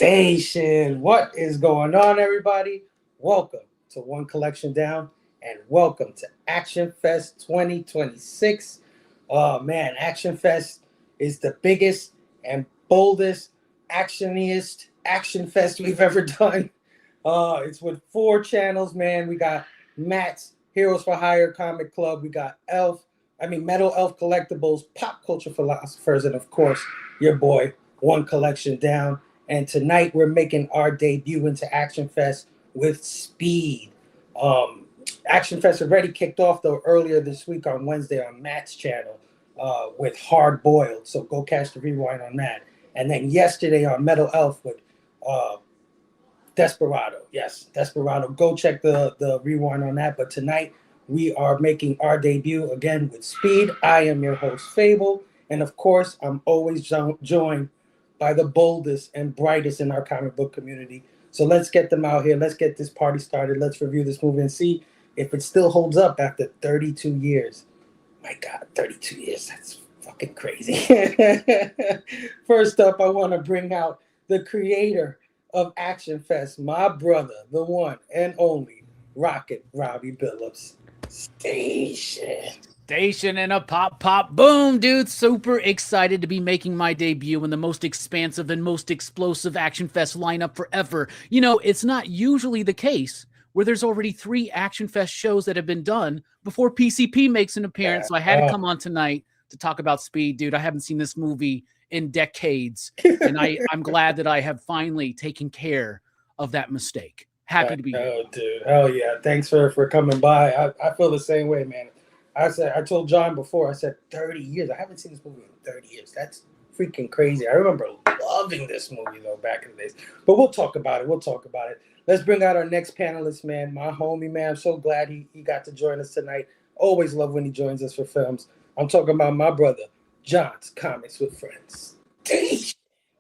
Station. What is going on, everybody? Welcome to One Collection Down and welcome to Action Fest 2026. Oh man, Action Fest is the biggest and boldest, actioniest Action Fest we've ever done. It's with 4 channels, man. We got Matt's Heroes for Hire Comic Club. We got Metal Elf Collectibles, Pop Culture Philosophers, and of course, your boy, One Collection Down. And tonight we're making our debut into Action Fest with Speed. Action Fest already kicked off though earlier this week on Wednesday on Matt's channel with Hard Boiled. So go catch the rewind on that. And then yesterday on Metal Elf with Desperado. Yes, Desperado. Go check the rewind on that. But tonight we are making our debut again with Speed. I am your host, Fable. And of course, I'm always joined by the boldest and brightest in our comic book community. So let's get them out here. Let's get this party started. Let's review this movie and see if it still holds up after 32 years. My God, 32 years. That's fucking crazy. First up, I want to bring out the creator of Action Fest, my brother, the one and only Rocket Robbie Billups. Station and a pop boom, dude. Super excited to be making my debut in the most expansive and most explosive Action Fest lineup forever. You know, it's not usually the case where there's already 3 Action Fest shows that have been done before PCP makes an appearance. So I had to come on tonight to talk about Speed, dude. I haven't seen this movie in decades, and I'm glad that I have finally taken care of that mistake. Happy to be here. Oh, dude. Hell yeah. Thanks for coming by. I feel the same way, man. I told John before, I said 30 years. I haven't seen this movie in 30 years. That's freaking crazy. I remember loving this movie, though, back in the days. But we'll talk about it. Let's bring out our next panelist, man. My homie, man. I'm so glad he got to join us tonight. Always love when he joins us for films. I'm talking about my brother, John's Comics with Friends.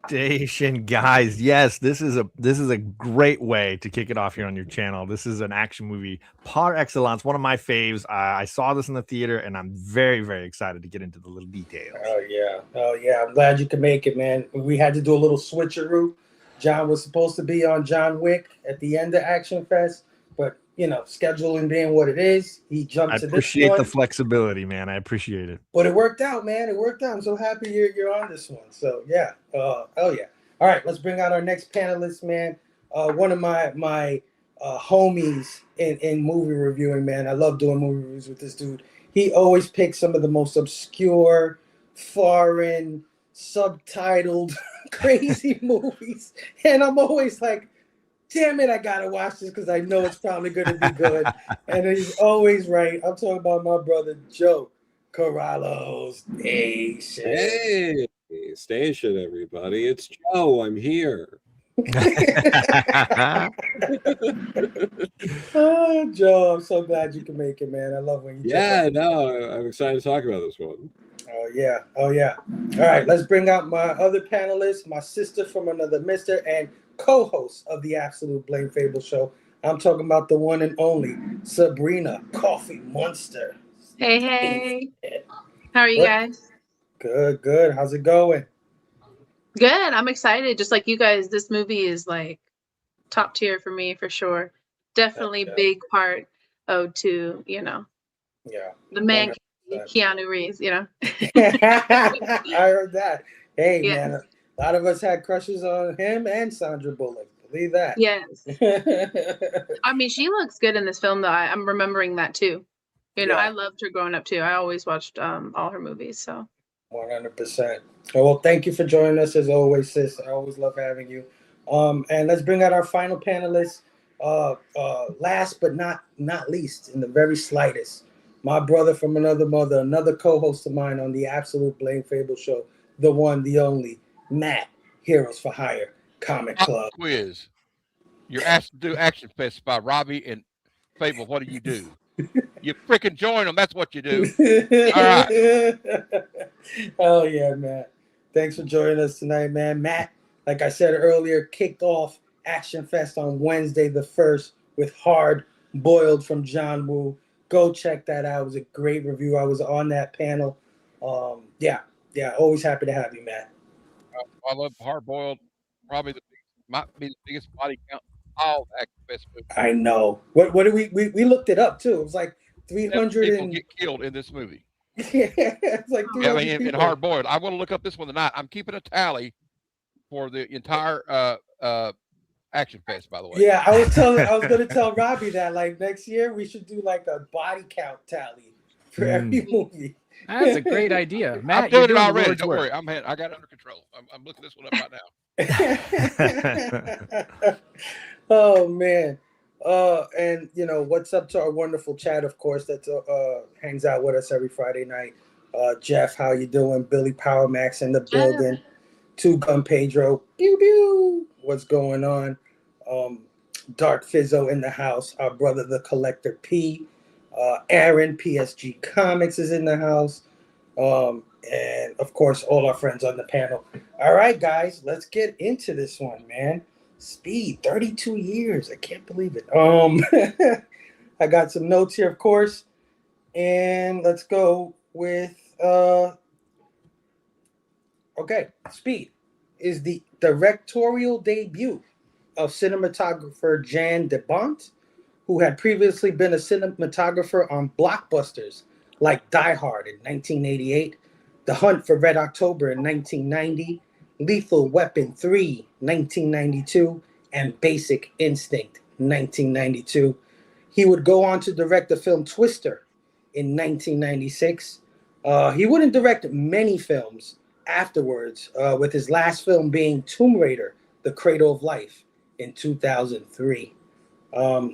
Station, guys. Yes, this is a great way to kick it off here on your channel. This is an action movie par excellence, one of my faves. I saw this in the theater, and I'm very, very excited to get into the little details. Oh yeah. I'm glad you could make it, man. We had to do a little switcheroo. John was supposed to be on John Wick at the end of Action Fest, but you know, scheduling being what it is, he jumped to this one. I appreciate the flexibility, man. I appreciate it. But it worked out, man. It worked out. I'm so happy you're on this one. So yeah. Oh yeah. All right, let's bring out our next panelist, man. One of my homies in movie reviewing, man. I love doing movie reviews with this dude. He always picks some of the most obscure, foreign, subtitled, crazy movies. And I'm always like, damn it, I gotta watch this because I know it's probably gonna be good. And he's always right. I'm talking about my brother Joe Corrallo. Hey, Station, everybody. It's Joe. I'm here. Oh, Joe, I'm so glad you can make it, man. I love when you I'm excited to talk about this one. Oh yeah. All right, let's bring out my other panelist, my sister from another mister, and co-host of the Absolute Blame Fable Show. I'm talking about the one and only Sabrina Coffee Monster. Hey. How are you guys? Good. How's it going? Good. I'm excited. Just like you guys, this movie is like top tier for me for sure. Definitely big part owed to, the man, 100%. Keanu Reeves, I heard that. Hey, man, a lot of us had crushes on him and Sandra Bullock. Believe that. Yes. I mean, she looks good in this film, though. I'm remembering that, too. I loved her growing up, too. I always watched all her movies, so. 100%. Well, thank you for joining us, as always, sis. I always love having you. And let's bring out our final panelist. Last but not least, in the very slightest, my brother from another mother, another co-host of mine on the Absolute Blame Fable Show, the one, the only, Matt, Heroes for Hire Comic Club. Quiz. You're asked to do Action Fest by Robbie and Fable. What do? You freaking join them. That's what you do. All right. Hell yeah, Matt. Thanks for joining us tonight, man. Matt, like I said earlier, kicked off Action Fest on Wednesday the 1st with Hard Boiled from John Woo. Go check that out. It was a great review. I was on that panel. Yeah. Always happy to have you, Matt. I love Hard Boiled. Probably the might be the biggest body count of all the Actionfest movies. I know. What do we looked it up too? It was like 300 people get killed in this movie. Yeah, it's like 300 I mean, in people. Hard Boiled. I want to look up this one tonight. I'm keeping a tally for the entire Actionfest, by the way. Yeah, I was going to tell Robbie that like next year we should do like a body count tally for every movie. That's a great idea, Matt. I'm doing you're it already. Don't worry. I got it under control. I'm looking this one up right now. Oh man. And you know, what's up to our wonderful chat, of course, that hangs out with us every Friday night. Jeff, how you doing? Billy Power Max in the building. Two Gun Pedro. Pew pew. What's going on? Dark Fizzo in the house. Our brother the Collector P. Aaron PSG Comics is in the house. And of course all our friends on the panel. All right, guys, let's get into this one, man. Speed, 32 years. I can't believe it. I got some notes here, of course. And let's go with okay. Speed is the directorial debut of cinematographer Jan de Bont, who had previously been a cinematographer on blockbusters like Die Hard in 1988, The Hunt for Red October in 1990, Lethal Weapon 3, 1992, and Basic Instinct, 1992. He would go on to direct the film Twister in 1996. He wouldn't direct many films afterwards, with his last film being Tomb Raider, The Cradle of Life in 2003.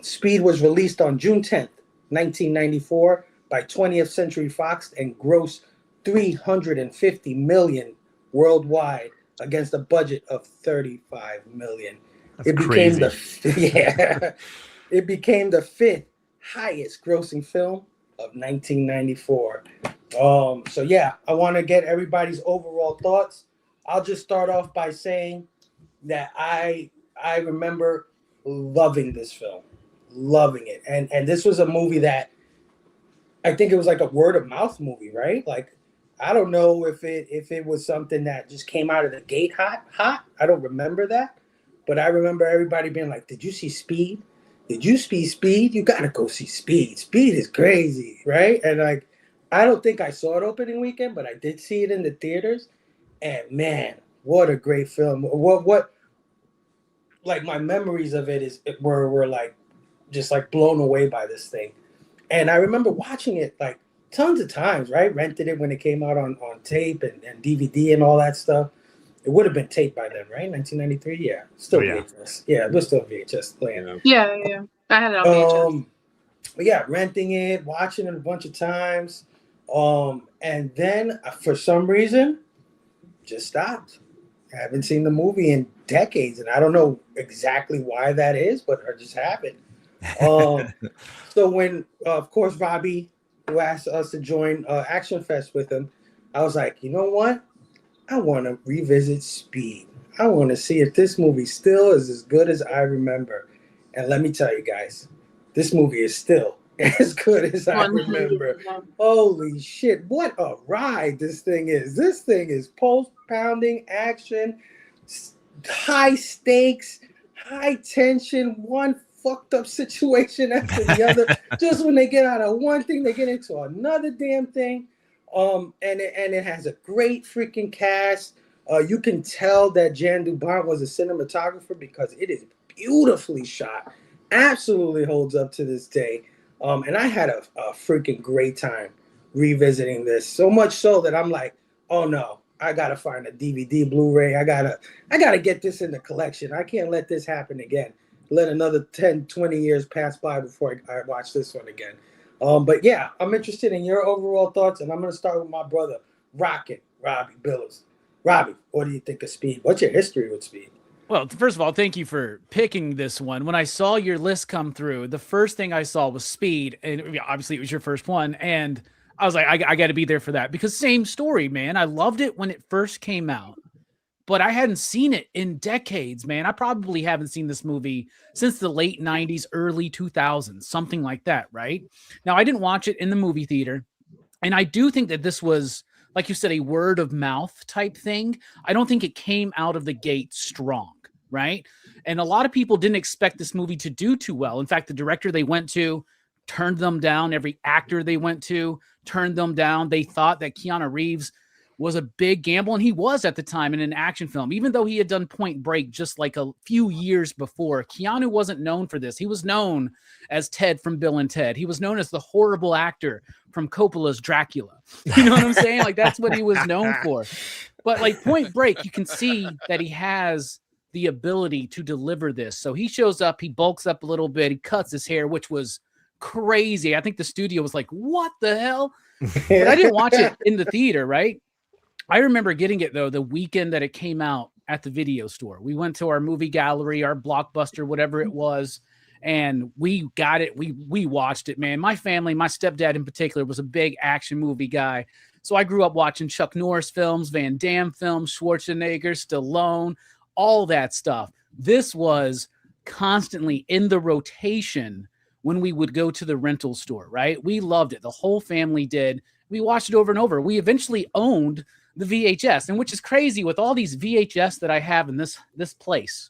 Speed was released on June 10th, 1994 by 20th Century Fox and grossed $350 million worldwide against a budget of $35 million. That's crazy. It became the fifth highest grossing film of 1994. So yeah, I want to get everybody's overall thoughts. I'll just start off by saying that I remember loving this film, loving it. And this was a movie that I think it was like a word of mouth movie, right? Like, I don't know if it was something that just came out of the gate hot. I don't remember that. But I remember everybody being like, did you see Speed? Did you see Speed? You got to go see Speed. Speed is crazy, right? And like, I don't think I saw it opening weekend, but I did see it in the theaters. And man, what a great film. What like my memories of it were like just like blown away by this thing. And I remember watching it like tons of times, right? Rented it when it came out on tape and DVD and all that stuff. It would have been tape by then, right? 1993, yeah. Still VHS. Yeah, it was still VHS playing. Yeah. I had it on VHS. But yeah, renting it, watching it a bunch of times. And then for some reason, just stopped. I haven't seen the movie in decades, and I don't know exactly why that is, but I just haven't. So when, of course, Robbie, who asked us to join Actionfest with him, I was like, you know what? I want to revisit Speed. I want to see if this movie still is as good as I remember. And let me tell you guys, this movie is still as good as I remember. Holy shit, what a ride this thing is. This thing is post-pounding action, high stakes, high tension, one fucked up situation after the other. Just when they get out of one thing, they get into another damn thing. And it has a great freaking cast. You can tell that Jan Dubont was a cinematographer because it is beautifully shot. Absolutely holds up to this day. And I had a freaking great time revisiting this. So much so that I'm like, oh no, I gotta find a DVD, Blu-ray. I gotta get this in the collection. I can't let this happen again. Let another 10, 20 years pass by before I watch this one again. But yeah, I'm interested in your overall thoughts, and I'm going to start with my brother, Robbie Billups. Robbie, what do you think of Speed? What's your history with Speed? Well, first of all, thank you for picking this one. When I saw your list come through, the first thing I saw was Speed, and obviously it was your first one, and I was like, I got to be there for that, because same story, man. I loved it when it first came out, but I hadn't seen it in decades, man. I probably haven't seen this movie since the late 90s, early 2000s, something like that, right? Now, I didn't watch it in the movie theater, and I do think that this was, like you said, a word of mouth type thing. I don't think it came out of the gate strong, right? And a lot of people didn't expect this movie to do too well. In fact, the director they went to turned them down. Every actor they went to turned them down. They thought that Keanu Reeves was a big gamble, and he was at the time in an action film. Even though he had done Point Break just like a few years before, Keanu wasn't known for this. He was known as Ted from Bill and Ted. He was known as the horrible actor from Coppola's Dracula. You know what I'm saying? Like, that's what he was known for. But like Point Break, you can see that he has the ability to deliver this. So he shows up, he bulks up a little bit, he cuts his hair, which was crazy. I think the studio was like, what the hell? But I didn't watch it in the theater, right? I remember getting it, though, the weekend that it came out at the video store. We went to our movie gallery, our Blockbuster, whatever it was, and we got it. We watched it, man. My family, my stepdad in particular, was a big action movie guy. So I grew up watching Chuck Norris films, Van Damme films, Schwarzenegger, Stallone, all that stuff. This was constantly in the rotation when we would go to the rental store, right? We loved it. The whole family did. We watched it over and over. We eventually owned the VHS, and which is crazy with all these VHS that I have in this place.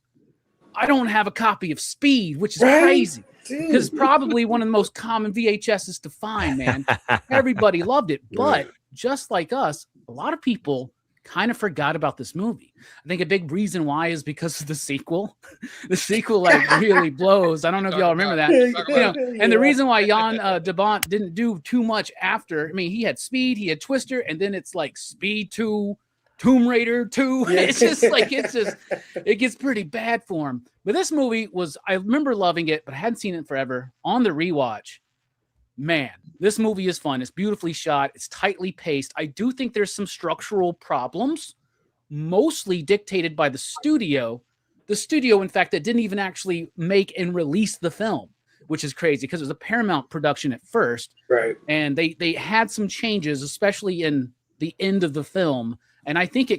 I don't have a copy of Speed, which is crazy because it's probably one of the most common VHSs to find, man. Everybody loved it, but just like us, a lot of people kind of forgot about this movie. I think a big reason why is because of the sequel. The sequel like really blows. I don't know if y'all remember that. You know, and the reason why Jan de Bont didn't do too much after, I mean, he had Speed, he had Twister, and then it's like Speed 2, Tomb Raider 2. It's just like, it gets pretty bad for him. But this movie was, I remember loving it, but I hadn't seen it forever. On the rewatch, man, this movie is fun. It's beautifully shot. It's tightly paced. I do think there's some structural problems, mostly dictated by the studio. The studio, in fact, that didn't even actually make and release the film, which is crazy because it was a Paramount production at first. Right. And they had some changes, especially in the end of the film. And I think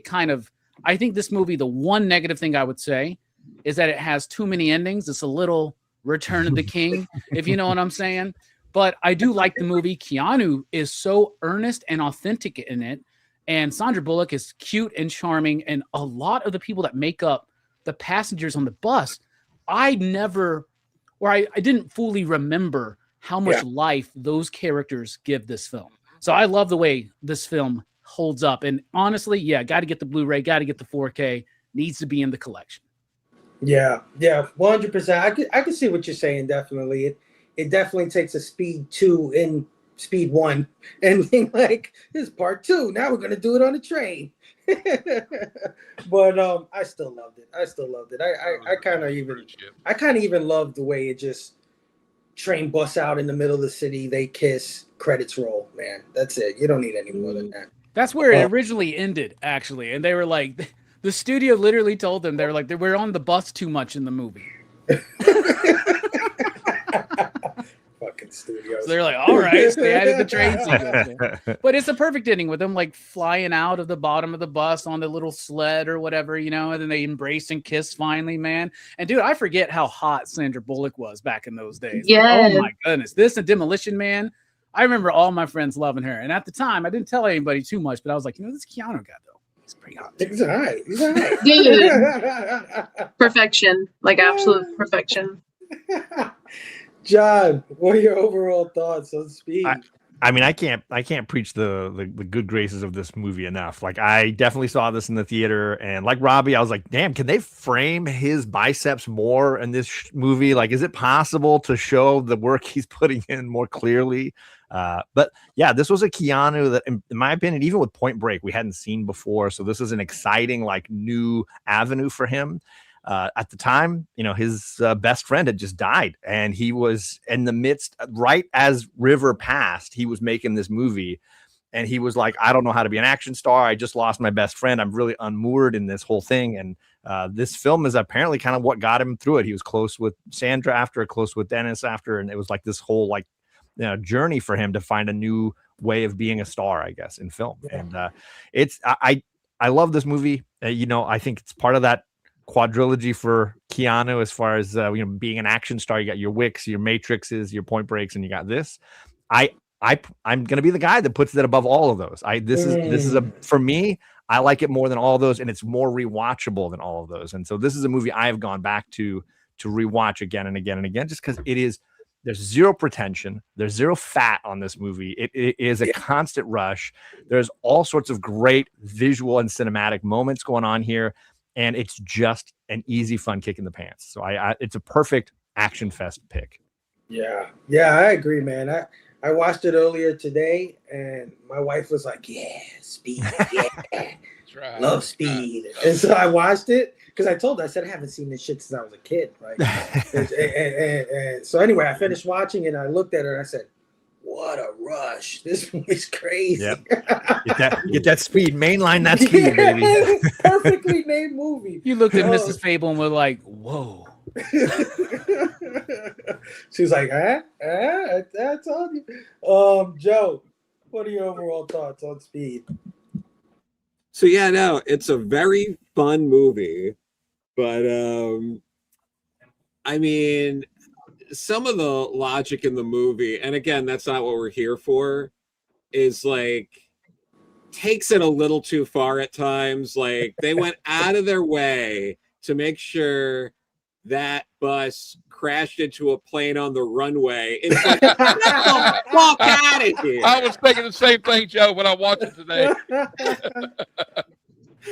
I think this movie, the one negative thing I would say is that it has too many endings. It's a little Return of the King, if you know what I'm saying. But I do like the movie. Keanu is so earnest and authentic in it. And Sandra Bullock is cute and charming. And a lot of the people that make up the passengers on the bus, I didn't fully remember how much life those characters give this film. So I love the way this film holds up. And honestly, got to get the Blu-ray, got to get the 4K, needs to be in the collection. Yeah, 100%. I can see what you're saying, definitely. It definitely takes a Speed 2 in Speed 1 and being like, this is part 2. Now we're going to do it on a train. But I still loved it. I kind of even loved the way it just train busts out in the middle of the city. They kiss, credits roll, man. That's it. You don't need any more than that. That's where it originally ended, actually. And they were like, the studio literally told them, they were like, we're on the bus too much in the movie. Fucking studios. So they're like, all right, so they added the train sequence. But it's a perfect ending with them like flying out of the bottom of the bus on the little sled or whatever, you know, and then they embrace and kiss finally, man. And dude, I forget how hot Sandra Bullock was back in those days. Yeah. Oh my goodness. This and Demolition Man. I remember all my friends loving her. And at the time, I didn't tell anybody too much, but I was like, this Keanu guy, though, he's pretty hot. He's all right. Dude. Perfection. Like absolute perfection. John, what are your overall thoughts on Speed? I mean, I can't preach the good graces of this movie enough. Like, I definitely saw this in the theater, and like Robbie, I was like, damn, can they frame his biceps more in this movie? Like, is it possible to show the work he's putting in more clearly? But yeah, this was a Keanu that, in my opinion, even with Point Break, we hadn't seen before. So this is an exciting, like, new avenue for him. At the time, his best friend had just died, and he was in the midst, right as River passed, he was making this movie, and he was like, I don't know how to be an action star. I just lost my best friend. I'm really unmoored in this whole thing. And this film is apparently kind of what got him through it. He was close with Sandra after, close with Dennis after, and it was like this whole journey for him to find a new way of being a star, I guess, in film. Yeah. And I love this movie. I think it's part of that quadrilogy for Keanu as far as being an action star. You got your Wicks, your Matrixes, your Point Breaks, and you got this. I'm gonna be the guy that puts that above all of those. This is for me. I like it more than all of those, and it's more rewatchable than all of those. And so this is a movie I have gone back to rewatch again and again and again, just because there's zero pretension, there's zero fat on this movie. It is a constant rush. There's all sorts of great visual and cinematic moments going on here, and it's just an easy, fun kick in the pants. So it's a perfect action fest pick. Yeah, I agree, man. I watched it earlier today, and my wife was like, "Yeah, Speed, yeah, Right. Love Speed." And so I watched it because I told her, I said, I haven't seen this shit since I was a kid, right? and so anyway, I finished watching it, and I looked at her, and I said, "What a rush! This movie's crazy." Yep. Get that speed, mainline that speed, baby. Perfectly made movie. You looked at Mrs. Fable and were like, "Whoa." She was like, I told you. Joe, what are your overall thoughts on Speed? So yeah, no, it's a very fun movie, but I mean, some of the logic in the movie, and again, that's not what we're here for, is like takes it a little too far at times. Like they went out of their way to make sure that bus crashed into a plane on the runway. It's like, get the fuck out of here. I was thinking the same thing, Joe, when I watched it today.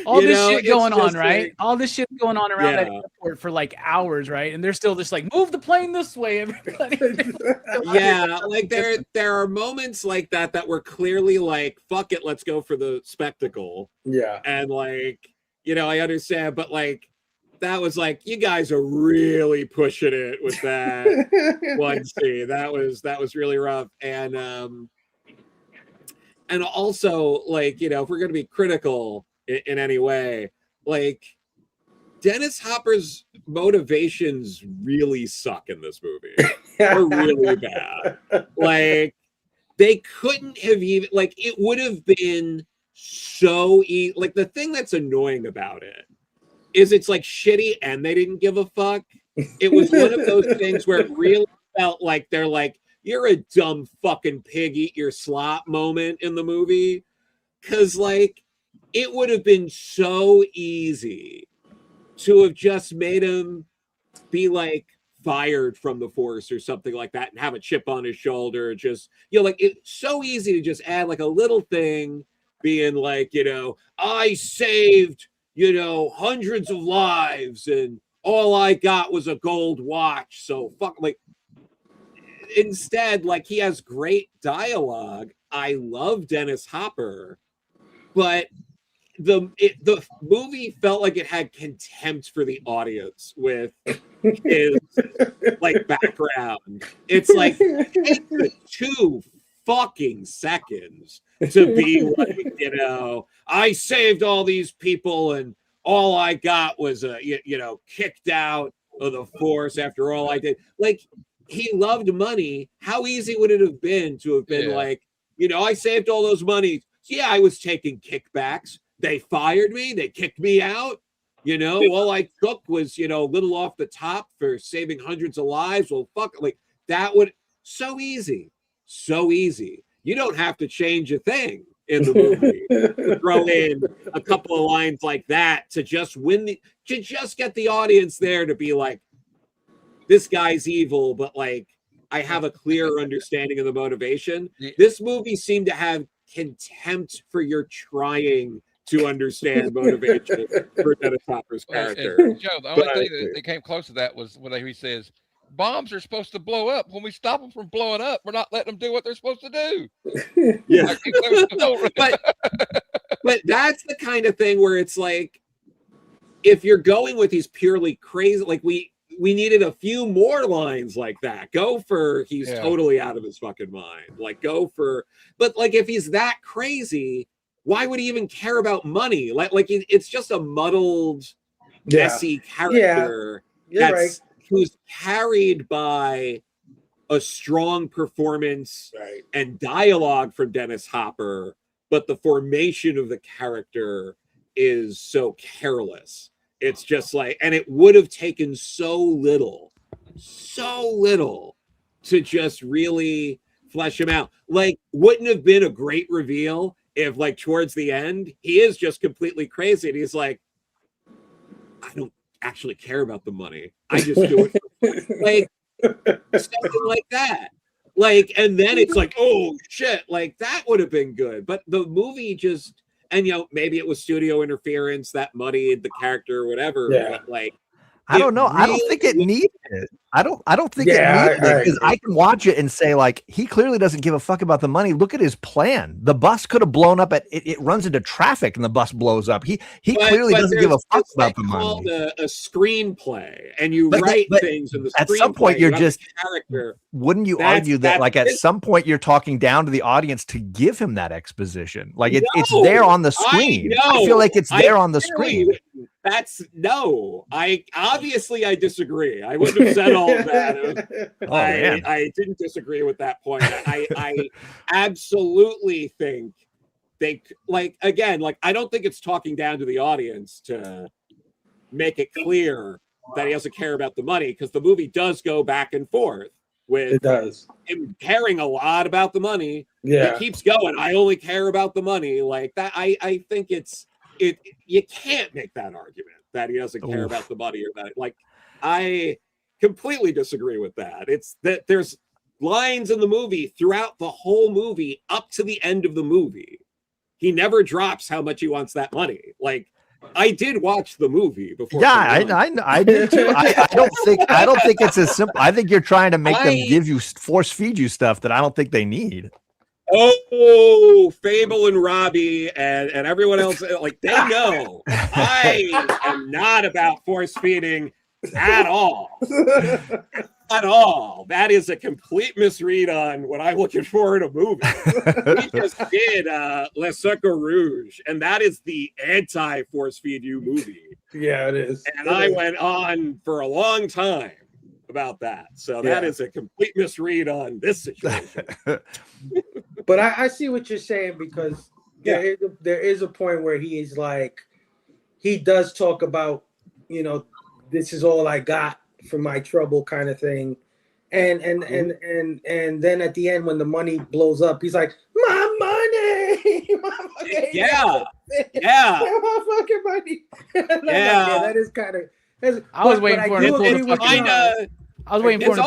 All this shit going on, like, right? All this shit going on around that airport for like hours, right? And they're still just like, move the plane this way, everybody. Yeah, like there are moments like that were clearly like, fuck it, let's go for the spectacle. Yeah. And like, I understand, but like that was like, you guys are really pushing it with that one scene. That was really rough. And also like, if we're gonna be critical in any way, like Dennis Hopper's motivations really suck in this movie. They're really bad. Like they couldn't have even, like, it would have been so like the thing that's annoying about it is it's like shitty and they didn't give a fuck. It was one of those things where it really felt like they're like, you're a dumb fucking pig, eat your slop moment in the movie. Cause like it would have been so easy to have just made him be like fired from the force or something like that and have a chip on his shoulder. Just, like it's so easy to just add like a little thing being like, I saved, hundreds of lives and all I got was a gold watch. So fuck, like instead, like he has great dialogue. I love Dennis Hopper, but the movie felt like it had contempt for the audience with his like background. It's like it took 2 fucking seconds to be like, I saved all these people and all I got was kicked out of the force after all I did. Like he loved money. How easy would it have been to have been like, I saved all those money. Yeah, I was taking kickbacks. They fired me. They kicked me out. All I took was, a little off the top for saving hundreds of lives. Well, fuck, like that would so easy. You don't have to change a thing in the movie to throw in a couple of lines like that to just to just get the audience there to be like, this guy's evil, but like, I have a clear understanding of the motivation. This movie seemed to have contempt for your trying to understand motivation for Dennis Hopper's character. And Joe, the only thing that came close to that was when he says, bombs are supposed to blow up. When we stop them from blowing up, we're not letting them do what they're supposed to do. Yeah. But that's the kind of thing where it's like, if you're going with these purely crazy, like we needed a few more lines like that. Go for he's totally out of his fucking mind. Like but like if he's that crazy, why would he even care about money? Like it's just a muddled, messy character who's carried by a strong performance and dialogue from Dennis Hopper, but the formation of the character is so careless. It's just like, and it would have taken so little to just really flesh him out. Like, wouldn't have been a great reveal if like towards the end he is just completely crazy and he's like, I don't actually care about the money, I just do it for like something like that. Like, and then it's like, oh shit, like that would have been good. But the movie just, and maybe it was studio interference that muddied the character or whatever. Yeah. But like, I don't know. I don't think it needed it. I don't think it needed it, because I can watch it and say, like, he clearly doesn't give a fuck about the money. Look at his plan. The bus could have blown up it runs into traffic and the bus blows up. He clearly doesn't give a fuck about the money. Called a screenplay, and you write things in the screenplay. At some point, you're just character. Wouldn't you argue that, like, at some point you're talking down to the audience to give him that exposition? Like, it's there on the screen. I feel like it's there on the screen. I disagree. I wouldn't have said all of that. I didn't disagree with that point. I absolutely think they, like, again, like, I don't think it's talking down to the audience to make it clear that he doesn't care about the money, because the movie does go back and forth with him caring a lot about the money. Yeah, he keeps going, I only care about the money, like that. I think you can't make that argument that he doesn't care about the money, or that, like, I completely disagree with that. It's that there's lines in the movie throughout the whole movie up to the end of the movie. He never drops how much he wants that money. Like, I did watch the movie before. Yeah, I did too. I don't think it's as simple. I think you're trying to make them force feed you stuff that I don't think they need. Oh, Fable and Robbie and everyone else, like, they know I am not about force feeding at all. At all. That is a complete misread on what I'm looking for in a movie. We just did Le Sucre Rouge, and that is the anti-force feed you movie. Yeah, it is. And I went on for a long time about that. So that is a complete misread on this situation. But I see what you're saying, because there is a point where he is like, he does talk about, this is all I got for my trouble, kind of thing. And then at the end, when the money blows up, he's like, my money. My fucking money. That is kind of. I was waiting for him to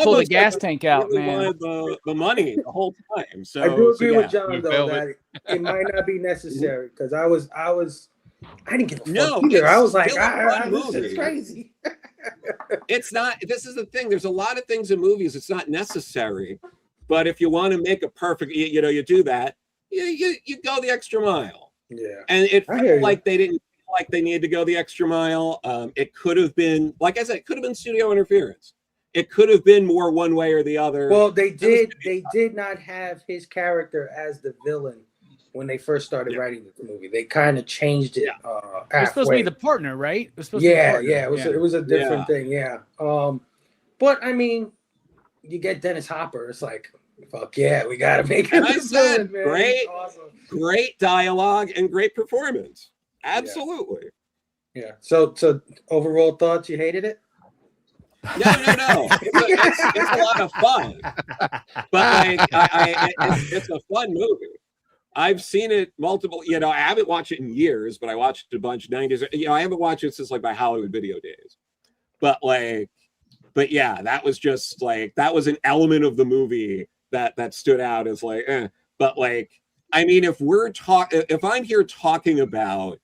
pull the gas tank out, really man. The money the whole time. So I do agree with John, though, that it might not be necessary, because I didn't give a fuck either. I was like, this is crazy. It's not. This is the thing. There's a lot of things in movies it's not necessary, but if you want to make a perfect, you do that. You go the extra mile. Yeah. And it felt like they didn't feel like they needed to go the extra mile. It could have been, like I said, it could have been studio interference. It could have been more one way or the other. Well, they did not have his character as the villain when they first started writing the movie. They kind of changed it. It was supposed to be the partner, right? It was supposed to be the partner. It was a different thing. Yeah. But I mean, you get Dennis Hopper. It's like, fuck yeah, we gotta make it. Villain, man. Great dialogue and great performance. Absolutely. Yeah. So overall thoughts, you hated it? No. It's a lot of fun, but it's a fun movie. I've seen it multiple. I haven't watched it in years, but I watched a bunch 90s. I haven't watched it since like my Hollywood video days. But yeah, that was just like, that was an element of the movie that stood out as like. But like, I mean, if I'm here talking about,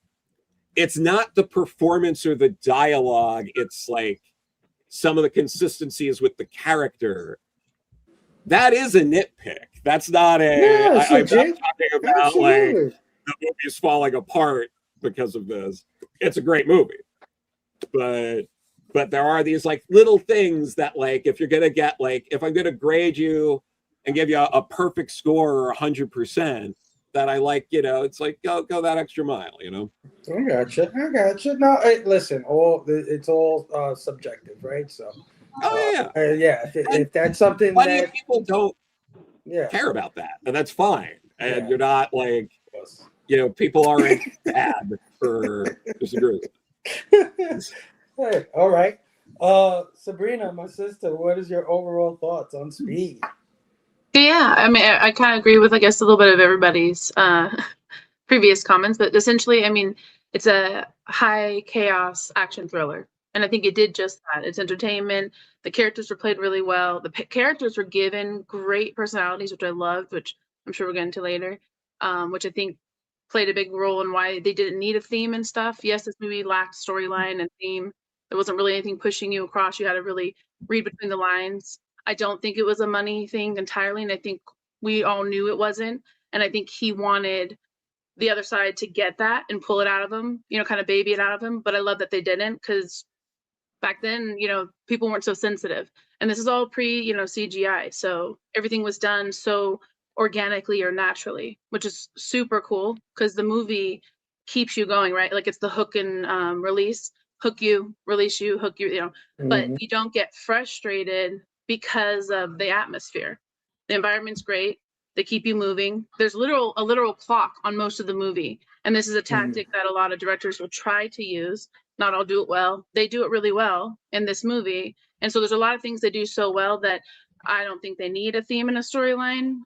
it's not the performance or the dialogue. It's like some of the consistencies with the character. That is a nitpick. That's not I'm not talking about like the movie's falling apart because of this. It's a great movie, but there are these like little things that, like, if you're gonna get, like, if I'm gonna grade you and give you a perfect score or 100%, that I like, it's like go that extra mile. I gotcha. No, listen, it's all subjective, right? So. If that's something plenty that of people don't care about that, and that's fine. And you're not like, people aren't bad for disagreeing. Hey, all right. Sabrina, my sister, what is your overall thoughts on Speed? Yeah, I mean, I kind of agree with, I guess, a little bit of everybody's previous comments, but essentially, I mean, it's a high chaos action thriller. And I think it did just that. It's entertainment. The characters were played really well. The characters were given great personalities, which I loved, which I'm sure we'll get into later, which I think played a big role in why they didn't need a theme and stuff. Yes, this movie lacked storyline and theme. There wasn't really anything pushing you across. You had to really read between the lines. I don't think it was a money thing entirely, and I think we all knew it wasn't. And I think he wanted the other side to get that and pull it out of him, you know, kind of baby it out of him. But I love that they didn't, because back then, you know, people weren't so sensitive. And this is all pre, you know, CGI. So everything was done so organically or naturally, which is super cool, because the movie keeps you going, right? Like, it's the hook and release, hook you, release you, hook you, you know, but you don't get frustrated because of the atmosphere. The environment's great. They keep you moving. There's a literal clock on most of the movie. And this is a tactic that a lot of directors will try to use. Not all do it well. They do it really well in this movie. And so there's a lot of things they do so well that I don't think they need a theme and a storyline,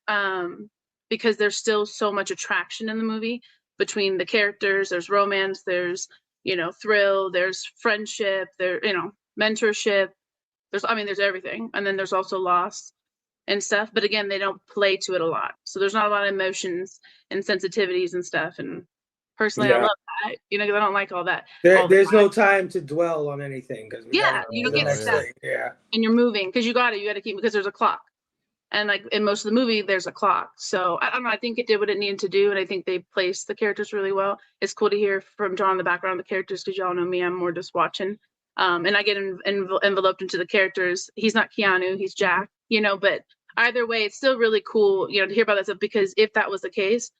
because there's still so much attraction in the movie between the characters. There's romance, there's, you know, thrill, there's friendship, there, you know, mentorship. There's everything. And then there's also loss and stuff. But again, they don't play to it a lot. So there's not a lot of emotions and sensitivities and stuff. And personally, I love that, you know, because I don't like all that. There's no time to dwell on anything, because you don't get stuck. And you're moving because you got to keep, because there's a clock. And like in most of the movie, there's a clock. So I don't know. I think it did what it needed to do. And I think they placed the characters really well. It's cool to hear from John the background of the characters, because y'all know me, I'm more just watching. And I get enveloped into the characters. He's not Keanu, he's Jack, you know, but either way, it's still really cool, you know, to hear about that stuff, because if that was the case,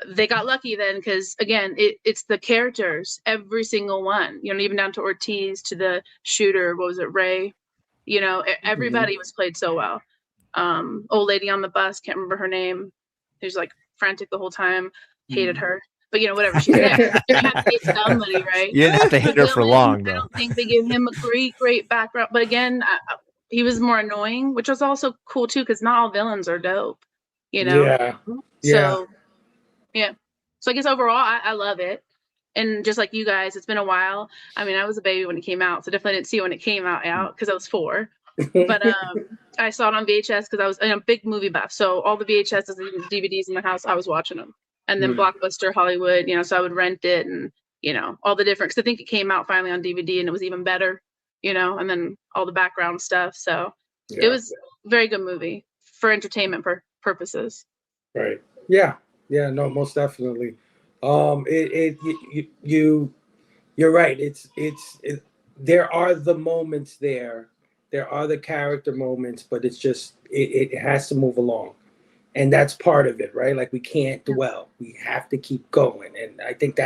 they got lucky then, because again, it's the characters, every single one, you know, even down to Ortiz, to the shooter, what was it, Ray, you know, everybody was played so well. Old lady on the bus, can't remember her name, who's like frantic the whole time, hated her, but you know, whatever, she's there. You have to hate somebody, right? You didn't have to hate her for long, though. I don't think they give him a great background, but again, he was more annoying, which was also cool too, because not all villains are dope, you know. So I guess overall, I love it. And just like you guys, it's been a while. I mean, I was a baby when it came out, so definitely didn't see it when it came out because I was 4. But I saw it on VHS because I was a big movie buff. So all the VHSs and DVDs in the house, I was watching them. And then Blockbuster, Hollywood, you know, so I would rent it, and, you know, all the different, because I think it came out finally on DVD and it was even better, you know, and then all the background stuff. So it was a very good movie for entertainment purposes. Right. Yeah. Yeah, no, most definitely. You're right. There are the moments there. There are the character moments, but it's just it has to move along, and that's part of it, right? Like, we can't dwell. We have to keep going, and I think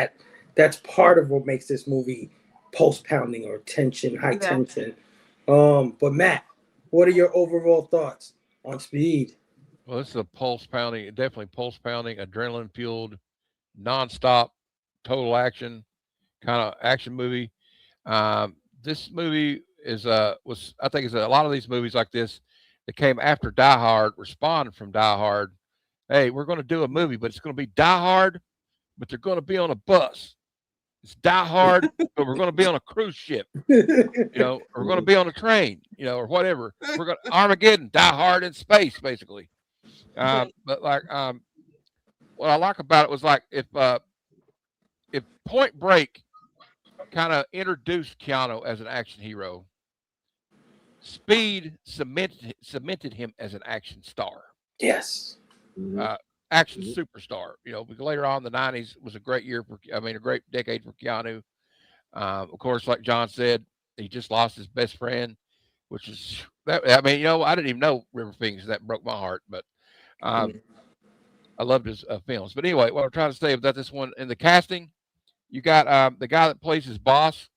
that's part of what makes this movie pulse pounding or high tension. But Matt, what are your overall thoughts on Speed? Well, this is a definitely pulse pounding, adrenaline fueled, nonstop, total action kind of action movie. This movie is I think is a lot of these movies like this that came after Die Hard responded from Die Hard. Hey, we're going to do a movie, but it's going to be Die Hard, but they're going to be on a bus. It's Die Hard, but we're going to be on a cruise ship, you know, or we're going to be on a train, you know, or whatever. We're going to Armageddon, Die Hard in space, basically. But like, what I like about it was like if Point Break kind of introduced Keanu as an action hero, Speed cemented him as an action star. Yes. Action superstar. You know, later on, the 90s was a great a great decade for Keanu. Of course, like John said, he just lost his best friend, which is that. I mean, you know, I didn't even know River Phoenix. That broke my heart, but I loved his films. But anyway, what I'm trying to say about this one, in the casting, you got the guy that plays his boss.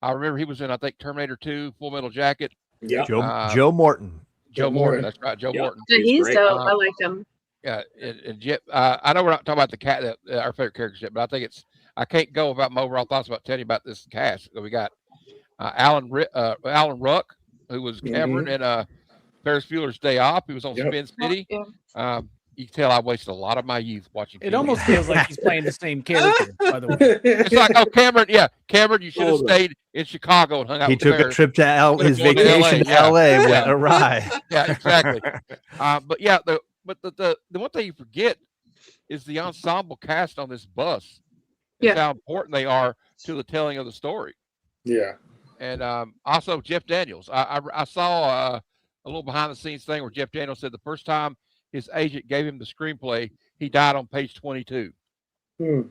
I remember he was in, I think, Terminator 2, Full Metal Jacket. Yeah, Joe Morton. Joe Morton, that's right, Joe Morton. He's dope. I like him. Yeah, and I know we're not talking about our favorite characters yet, but I think I can't go about my overall thoughts about telling you about this cast. We got Alan Ruck, who was Cameron in Ferris Bueller's Day Off. He was on Spin City. you can tell I wasted a lot of my youth watching. It Keanu. almost feels like he's playing the same character, by the way. It's like, oh, Cameron, you should have stayed in Chicago and hung out He with took Bear. a trip to his Could've gone to vacation to LA, yeah. went awry. Yeah, exactly. But yeah, the one thing you forget is the ensemble cast on this bus. Is how important they are to the telling of the story. Yeah. And also Jeff Daniels. I saw a little behind the scenes thing where Jeff Daniels said the first time his agent gave him the screenplay, he died on page 22. And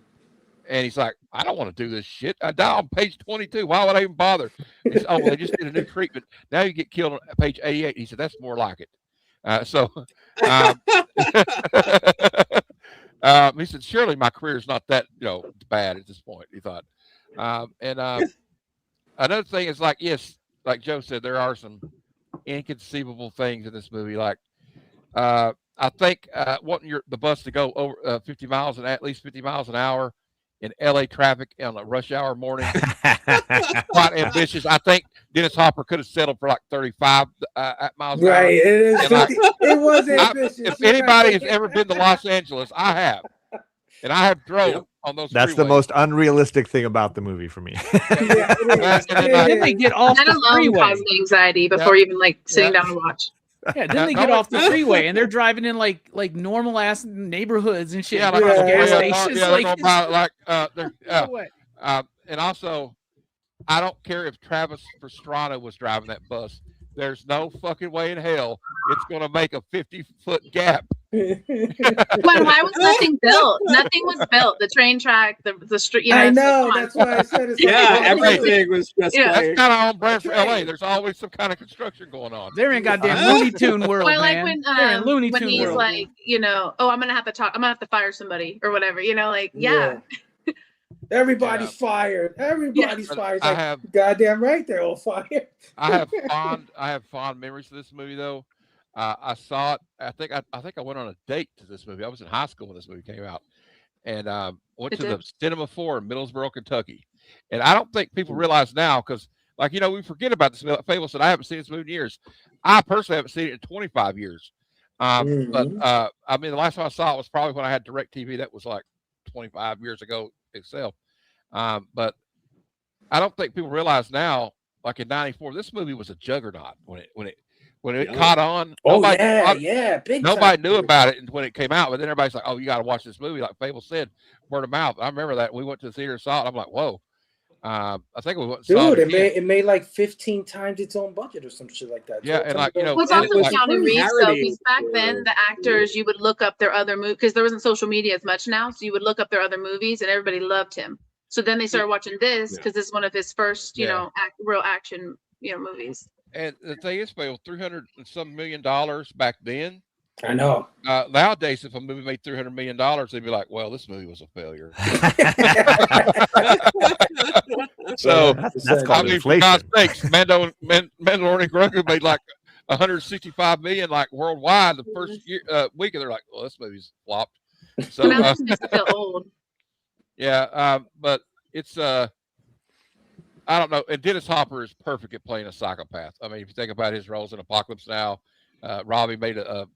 he's like, I don't want to do this shit. I die on page 22. Why would I even bother? He said, oh, well, they just did a new treatment. Now you get killed on page 88. He said, that's more like it. He said, surely my career is not that bad at this point, he thought. Another thing is like Joe said, there are some inconceivable things in this movie. Like I think wanting the bus to go over at least 50 miles an hour in LA traffic on a rush hour morning, quite ambitious. I think Dennis Hopper could have settled for like 35 miles an hour. Right, it was ambitious. If anybody has ever been to Los Angeles, I have, and I have drove on those. That's the most unrealistic thing about the movie for me. Then they get off the freeway. Caused anxiety before even sitting down to watch. Yeah, then they get off the freeway and they're driving in like normal ass neighborhoods and shit. Yeah, gas stations. And also, I don't care if Travis Pastrana was driving that bus. There's no fucking way in hell it's going to make a 50-foot gap. Why was nothing built? Nothing was built. The train track, the street. I know. That's why I said it's everything was just. That's kind of on brand for LA. There's always some kind of construction going on. They're in goddamn Looney Tune world, well, man. When, They're in Looney when Tune he's world. like, oh, I'm gonna have to fire somebody or whatever. Everybody's fired. Everybody's fired. Like, goddamn right, they're all fired. I have fond memories of this movie though. I saw it. I think I went on a date to this movie. I was in high school when this movie came out, and went to the Cinema 4 in Middlesboro, Kentucky. And I don't think people realize now because, we forget about this. Fable said I haven't seen this movie in years. I personally haven't seen it in 25 years. But the last time I saw it was probably when I had DirecTV. That was like 25 years ago itself. But I don't think people realize now, like in '94, this movie was a juggernaut when it caught on. Nobody knew about it when it came out, but then everybody's like, "Oh, you got to watch this movie." Like Fable said, word of mouth. I remember that we went to the theater and saw it. I'm like, "Whoa!" I think we went. It made like 15 times its own budget or some shit like that. Yeah, and it's also Keanu Reeves though, because back then the actors, you would look up their other movies because there wasn't social media as much now, so you would look up their other movies, and everybody loved him. So then they started watching this because this is one of his first, real action, movies. And the thing is, Phil, $300 and some million back then. I know. Nowadays, if a movie made $300 million, they'd be like, "Well, this movie was a failure." So that's called inflation. For God's sakes, Mandalorian and Grogu made like 165 million, like worldwide, the first week, and they're like, "Well, this movie's flopped." So now this makes it feel old. Yeah, but it's I don't know. And Dennis Hopper is perfect at playing a psychopath. I mean, if you think about his roles in Apocalypse Now, Robbie made a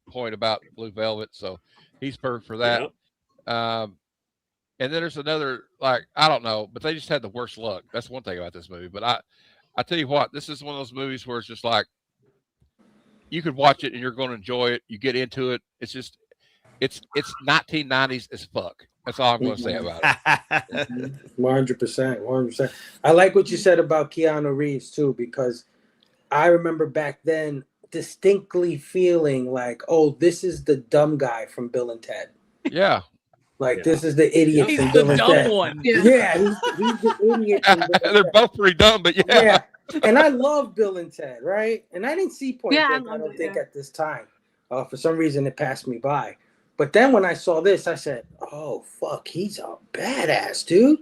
point about Blue Velvet, so he's perfect for that. Yep. And then there's another, I don't know, but they just had the worst luck. That's one thing about this movie. But I tell you what, this is one of those movies where it's just like you could watch it and you're going to enjoy it. You get into it. It's just it's 1990s as fuck. That's all I'm going to say about it. 100%. I like what you said about Keanu Reeves too, because I remember back then distinctly feeling like, oh, this is the dumb guy from Bill and Ted. Yeah. This is the idiot from Bill and Ted. He's the dumb one. Yeah, he's the idiot. They're both pretty dumb, but yeah. And I love Bill and Ted, right? And I didn't see Point Break, I don't think, at this time. For some reason, it passed me by. But then when I saw this, I said, oh, fuck, he's a badass, dude.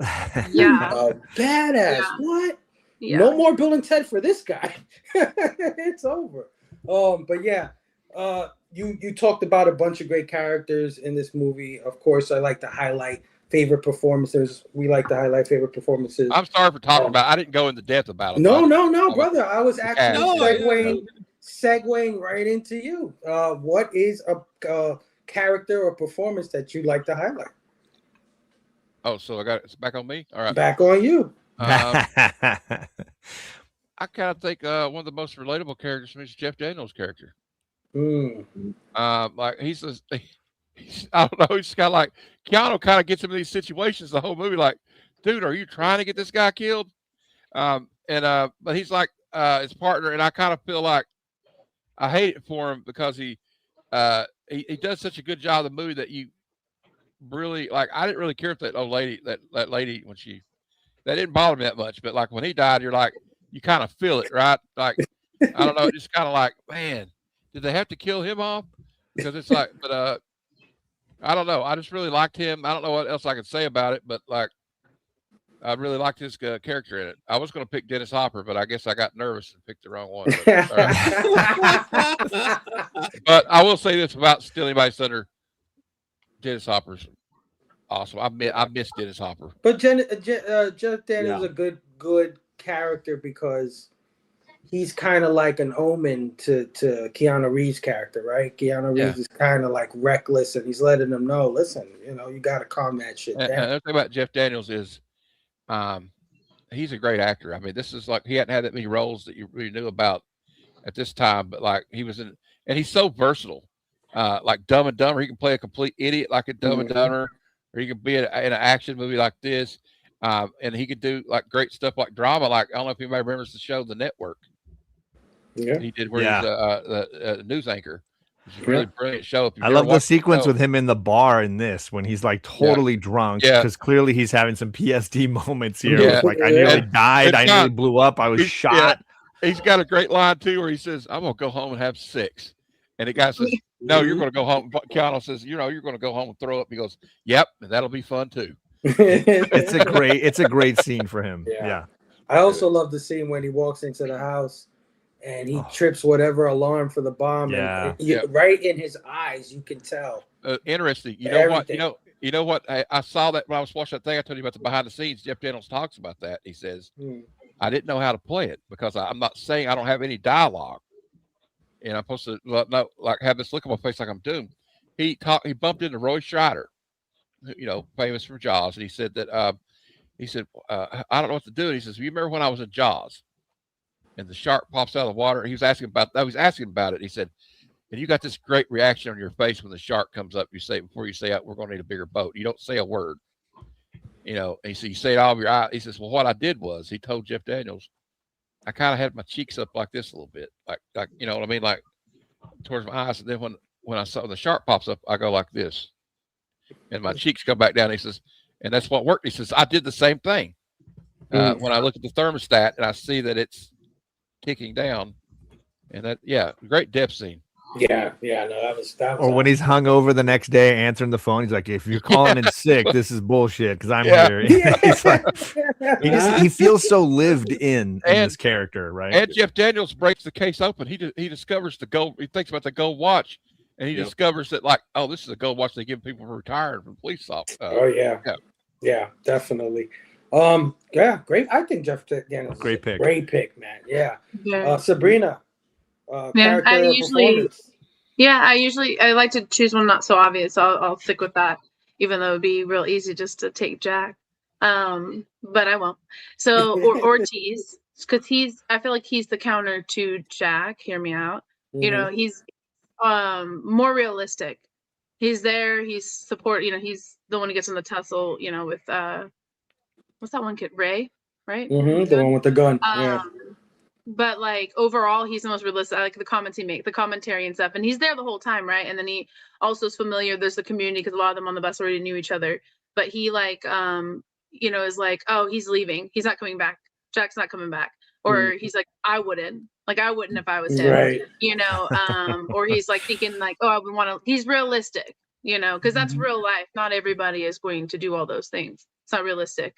Yeah. A badass. Yeah. What? Yeah. No more Bill and Ted for this guy. It's over. But yeah, you talked about a bunch of great characters in this movie. Of course, I like to highlight favorite performances. We like to highlight favorite performances. I'm sorry for talking about it. I didn't go into depth about it. No, brother. I was actually segueing right into you. What is a character or performance that you'd like to highlight? Oh, so it's back on me. All right, back on you. I kind of think one of the most relatable characters is Jeff Daniels' character. Like he's I don't know, he's kind of like Keanu kind of gets him in these situations the whole movie. Like, dude, are you trying to get this guy killed? But he's like his partner, and I kind of feel like I hate it for him because he does such a good job of the movie that you really like. I didn't really care if that old lady, that lady, when that didn't bother me that much, but like when he died, you're like, you kind of feel it, right? Like, I don't know, just kind of like, man, did they have to kill him off? Because it's like, but I don't know. I just really liked him. I don't know what else I could say about it, but like, I really liked his character in it. I was going to pick Dennis Hopper, but I guess I got nervous and picked the wrong one. But I will say this about Stealing by Thunder: Dennis Hopper's awesome. I miss Dennis Hopper. But Jeff Daniels is a good character because he's kind of like an omen to Keanu Reeves' character, right? Keanu Reeves is kind of like reckless, and he's letting them know, listen, you got to calm that shit down. And the thing about Jeff Daniels is, he's a great actor. I mean, this is like he hadn't had that many roles that you really knew about at this time, but like he was in, and he's so versatile. Like Dumb and Dumber, he can play a complete idiot like a Dumb and Dumber, or he could be in an action movie like this, and he could do like great stuff like drama. Like I don't know if anybody remembers the show The Network. Yeah, he did where he's the news anchor. It's a really brilliant show. I love the sequence with him in the bar in this when he's like totally drunk because clearly he's having some PSD moments here. Yeah. Like I nearly died, I nearly blew up, I was shot. He's got a great line too where he says, "I'm gonna go home and have sex," and the guy says, "No, you're gonna go home." Keanu says, "You're gonna go home and throw up." He goes, "Yep, and that'll be fun too." It's a great scene for him. Yeah. I also love the scene when he walks into the house and he trips whatever alarm for the bomb. And right in his eyes, you can tell. Interesting. You know what? You know what? I saw that when I was watching that thing. I told you about the behind the scenes. Jeff Daniels talks about that. He says, "I didn't know how to play it because I'm not saying I don't have any dialogue, and I'm supposed to like have this look on my face like I'm doomed." He bumped into Roy Scheider, famous from Jaws, and he said that I don't know what to do. And he says, "You remember when I was in Jaws?" And the shark pops out of the water. He was asking about it. He said, and you got this great reaction on your face when the shark comes up. You say, before you say, "We're going to need a bigger boat." You don't say a word, And he said, you say it all of your eyes. He says, well, what I did was, he told Jeff Daniels, I kind of had my cheeks up like this a little bit, like you know what I mean, like towards my eyes. And then when I saw the shark pops up, I go like this, and my cheeks go back down. He says, and that's what worked. He says, I did the same thing. When I look at the thermostat and I see that it's ticking down, and that, great depth scene. No, that was or when he's hung over the next day answering the phone, he's like, if you're calling in sick, this is bullshit because I'm here. He's like, he feels so lived in this character, right? And Jeff Daniels breaks the case open. He discovers the gold. He thinks about the gold watch, and he discovers that, like, oh, this is a gold watch they give people for retired from police officers. Yeah, definitely. Great. I think Jeff Daniels great pick. Great pick, man. Yeah. Sabrina. I like to choose one not so obvious. I'll stick with that, even though it'd be real easy just to take Jack. But I won't. So Ortiz, because I feel like he's the counter to Jack. Hear me out. He's more realistic. He's there. He's support. He's the one who gets in the tussle. With what's that one kid? Ray, right? The one with the gun. But like overall, he's the most realistic. I like the comments he makes, the commentary and stuff, and he's there the whole time, right? And then he also is familiar. There's the community because a lot of them on the bus already knew each other. But he is like, oh, he's leaving. He's not coming back. Jack's not coming back. Or he's like, I wouldn't if I was him, right? Or he's like thinking like, oh, I would want to. He's realistic, because that's real life. Not everybody is going to do all those things. It's not realistic,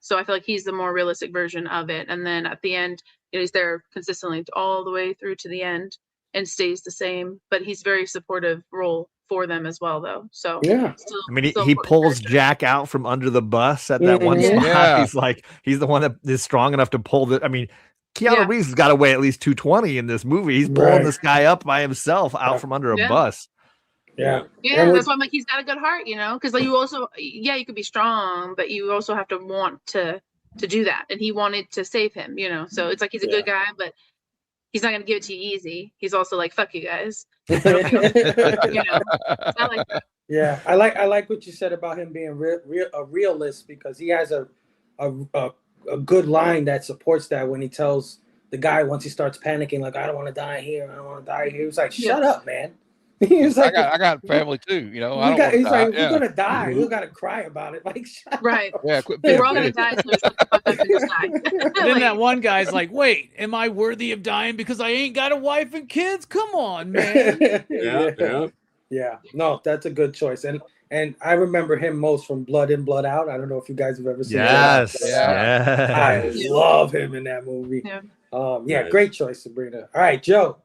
So I feel like he's the more realistic version of it. And then at the end, he's there consistently all the way through to the end and stays the same. But he's very supportive role for them as well, though. So he pulls Jack out from under the bus at that one spot. He's like, he's the one that is strong enough to pull the. I mean, Keanu Reeves has got to weigh at least 220 in this movie. He's pulling this guy up by himself out from under a bus. Yeah, that's why I'm like, he's got a good heart, you know, because like you also, you could be strong, but you also have to want to do that, and he wanted to save him, you know, so it's like he's a good guy, but he's not gonna give it to you easy. He's also like, fuck you guys. You know, I like that. Yeah, I like what you said about him being a realist, because he has a good line that supports that when he tells the guy, once he starts panicking, like, I don't want to die here, I don't want to die here. He was like, shut up, man. He was like, I got family too, you know. He's like, we're gonna die. You gotta cry about it, like, right? Yeah, quit we're all gonna die. So shut the fuck up and just die. Then that one guy's like, "Wait, am I worthy of dying because I ain't got a wife and kids? Come on, man." Yeah. No, that's a good choice, and I remember him most from Blood In, Blood Out. I don't know if you guys have ever seen that. Yes. I love him in that movie. Great choice, Sabrina. All right, Joe,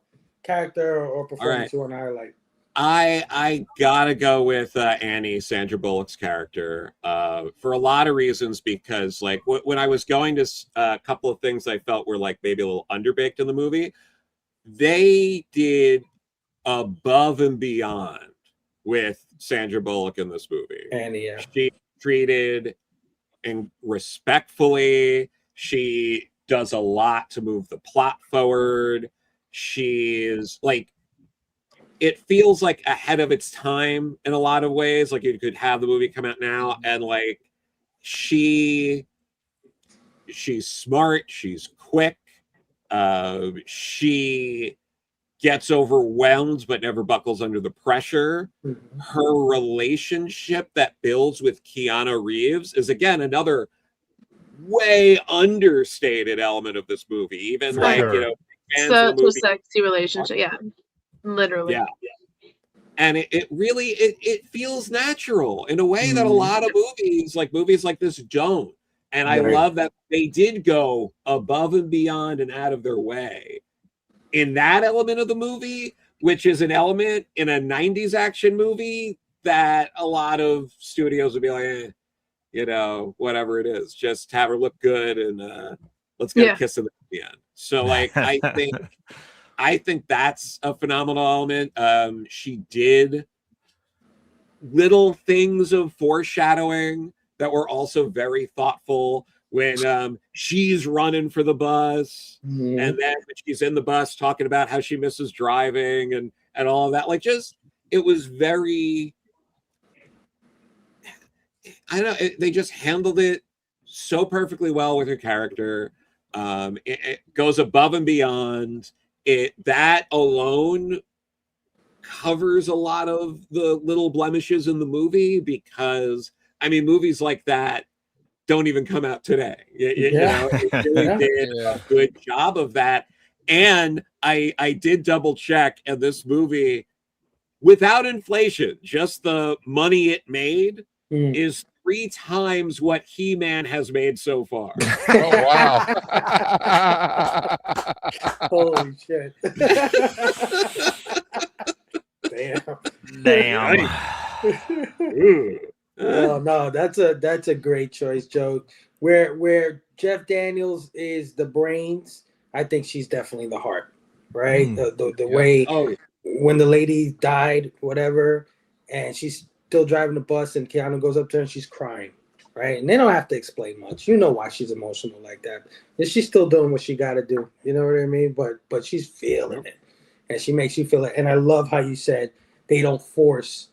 character or performance you want to highlight? I gotta go with Annie, Sandra Bullock's character, for a lot of reasons, because like when I was going to a couple of things I felt were like maybe a little underbaked in the movie, they did above and beyond with Sandra Bullock in this movie. Annie, she treated and respectfully. She does a lot to move the plot forward. She's like, it feels like ahead of its time in a lot of ways. Like you could have the movie come out now, and like she's smart, she's quick, she gets overwhelmed but never buckles under the pressure. Her relationship that builds with Keanu Reeves is again another way understated element of this movie. Even like you know, such a sexy relationship. Yeah. Literally. And it really it feels natural in a way that a lot of movies like this don't. And I love that they did go above and beyond and out of their way in that element of the movie, which is an element in a 90s action movie that a lot of studios would be like, you know, whatever it is, just have her look good and let's get a kiss at the end. So like I think that's a phenomenal element. She did little things of foreshadowing that were also very thoughtful when she's running for the bus and then when she's in the bus talking about how she misses driving and all of that. Like just, it was very, I don't know, they just handled it so perfectly well with her character. It goes above and beyond. That alone covers a lot of the little blemishes in the movie, because I mean movies like that don't even come out today. You know, it really did a good job of that. And I did double check, and this movie, without inflation, just the money it made is 3 times what He-Man has made so far. Oh wow. Holy shit. Damn. Oh no, that's a great choice, Joe. Where Jeff Daniels is the brains, I think she's definitely the heart, right? The way when the lady died, whatever, and she's still driving the bus, and Keanu goes up to her and she's crying, right? And they don't have to explain much. You know why she's emotional like that. And she's still doing what she got to do. You know what I mean? But she's feeling it, and she makes you feel it. And I love how you said they don't force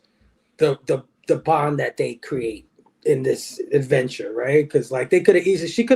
the bond that they create in this adventure, right? Because like she could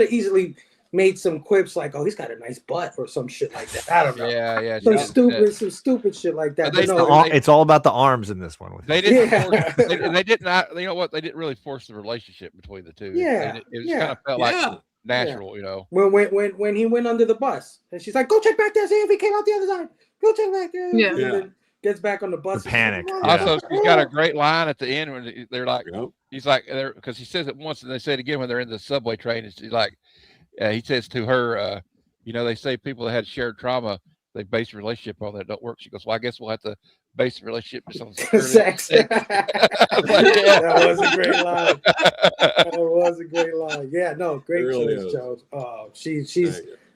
have easily made some quips like, "Oh, he's got a nice butt" or some shit like that. I don't know. Yeah. Some stupid shit like that. But no, it's all about the arms in this one. They didn't. They did not. You know what? They didn't really force the relationship between the two. Yeah, it kind of felt like natural. You know, when he went under the bus and she's like, "Go check back there, see if he came out the other side. Go check back there." Yeah. And then gets back on the bus. The panic. Also, she's got a great line at the end when they're like, he's like, because he says it once and they say it again when they're in the subway train. And she's like, he says to her, you know, they say people that had shared trauma, they base a relationship on that don't work. She goes, well, I guess we'll have to base a relationship just on sex. That was a great line. That was a great line. Yeah, no, great choice, Joe.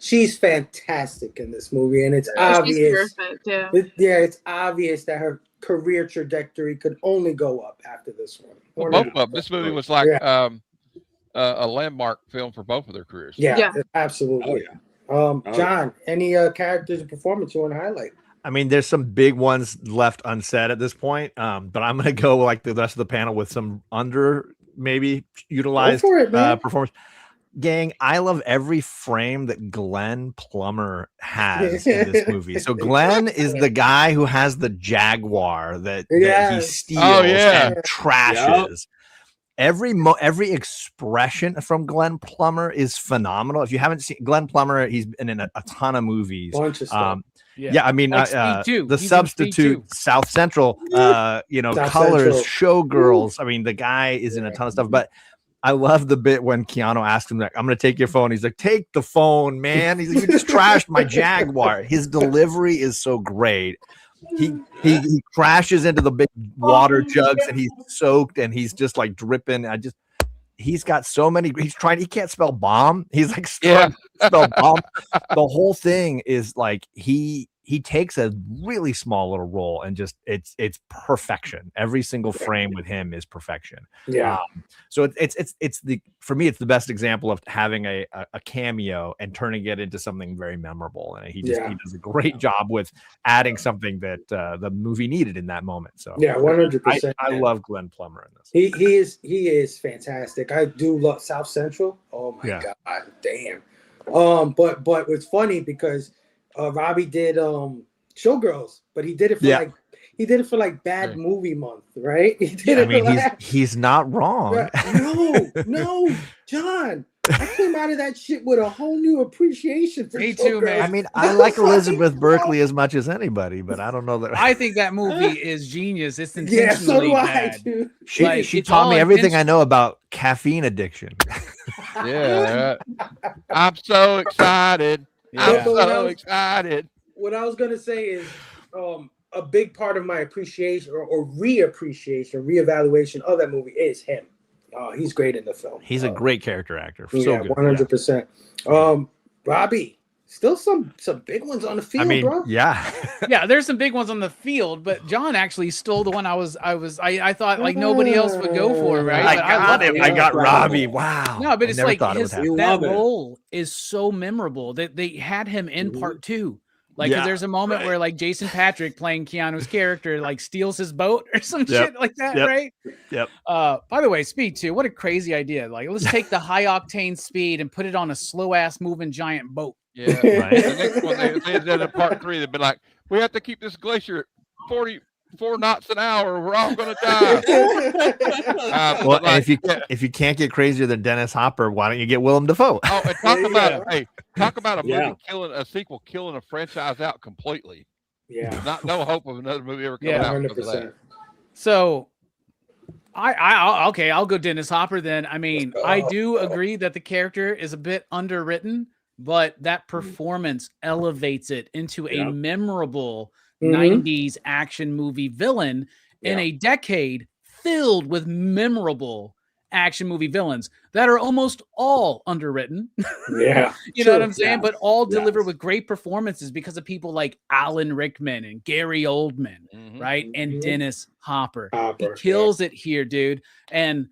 she's fantastic in this movie, and it's She's obvious. perfect, yeah. It's obvious that her career trajectory could only go up after this one. Well, both of them. This movie was like a landmark film for both of their careers. Yeah, absolutely. Oh, yeah. John, any characters or performance you want to highlight? I mean, there's some big ones left unsaid at this point, but I'm going to go like the rest of the panel with some maybe utilized performance. Gang, I love every frame that Glenn Plummer has in this movie. So Glenn is the guy who has the Jaguar that he steals and trashes. Every expression from Glenn Plummer is phenomenal. If you haven't seen Glenn Plummer, he's been in a ton of movies. Bunch of stuff. I mean, like the Substitute, South Central, South Colors, Central. Showgirls. I mean, the guy is in a ton of stuff. But I love the bit when Keanu asked him, like, I'm going to take your phone. He's like, take the phone, man. He's like, you just trashed my Jaguar. His delivery is so great. He crashes into the big water jugs and he's soaked and he's just like dripping. He's got so many. He can't spell bomb. He's like, spell bomb. The whole thing is like he takes a really small little role and just it's perfection. Every single frame with him is perfection. So for me it's the best example of having a cameo and turning it into something very memorable. And he does a great job with adding something that the movie needed in that moment. So 100%. I love Glenn Plummer in this. He is fantastic. I do love South Central. Oh my god, damn. But it's funny because Robbie did Showgirls, but he did it for like Bad Movie Month, right? He's not wrong. No, John. I came out of that shit with a whole new appreciation for Me too, man. I mean, I like Elizabeth Berkley as much as anybody, but I don't know that. I think that movie is genius. It's intentionally bad. Dude. She taught me everything I know about caffeine addiction. I'm so excited. I'm so excited. What I was gonna say is a big part of my appreciation or reevaluation of that movie is him. He's great in the film. He's a great character actor. So good. 100%. Robbie, still some big ones on the field, bro. Yeah, there's some big ones on the field, but John actually stole the one I thought like nobody else would go for, right? I got Robbie. Wow. No, but it's like that role is so memorable that they had him in part 2. Like, there's a moment where like Jason Patrick playing Keanu's character like steals his boat or some shit like that, right? By the way, Speed 2, what a crazy idea. Like, let's take the high octane Speed and put it on a slow ass moving giant boat. Yeah. Right. The next one they did in part 3, they've been like, we have to keep this glacier at 44 knots an hour, or we're all gonna die. If you can't get crazier than Dennis Hopper, why don't you get Willem Dafoe? Oh, and talk about a movie killing a franchise out completely. No hope of another movie ever coming out. 100%. So I'll go Dennis Hopper then. I mean, I do agree that the character is a bit underwritten, but that performance elevates it into a memorable 90s action movie villain in a decade filled with memorable action movie villains that are almost all underwritten. You know what I'm saying? But all delivered with great performances because of people like Alan Rickman and Gary Oldman, right? And Dennis Hopper. He kills it here, dude. And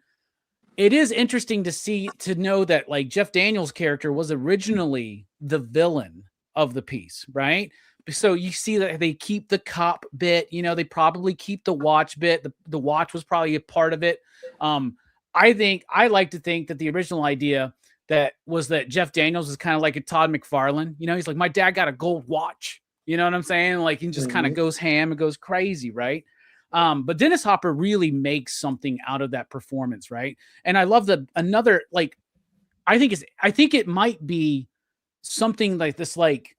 it is interesting to know that like Jeff Daniels' character was originally the villain of the piece, right? So you see that they keep the cop bit, they probably keep the watch bit. The watch was probably a part of it. I like to think that the original idea that Jeff Daniels is kind of like a Todd McFarlane. He's like, my dad got a gold watch. You know what I'm saying? Like, he just kind of goes ham and goes crazy, right? But Dennis Hopper really makes something out of that performance, right? And I love I think it might be something like this, like,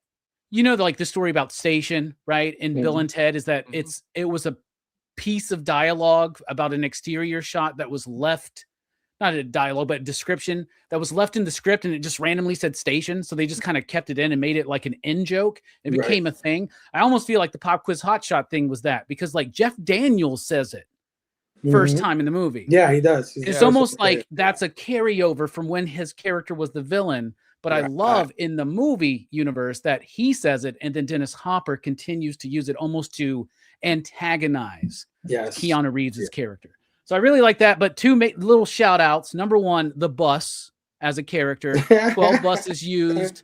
the story about Station, right? In Bill and Ted is that it was a piece of dialogue about an exterior shot that was left, not a dialogue, but a description that was left in the script, and it just randomly said Station. So they just kind of kept it in and made it like an in joke. It became a thing. I almost feel like the Pop Quiz Hotshot thing was that, because like Jeff Daniels says it first time in the movie. Yeah, he does. It's almost like that's a carryover from when his character was the villain, But I love in the movie universe that he says it, and then Dennis Hopper continues to use it almost to antagonize Keanu Reeves' character. So I really like that. But two little shout outs. Number one, the bus as a character. 12 buses used.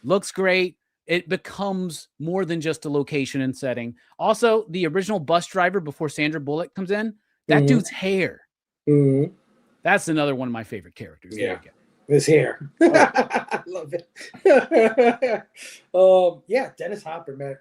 Looks great. It becomes more than just a location and setting. Also, the original bus driver before Sandra Bullock comes in, that dude's hair. That's another one of my favorite characters. Yeah. His hair. I love it. Dennis Hopper, man.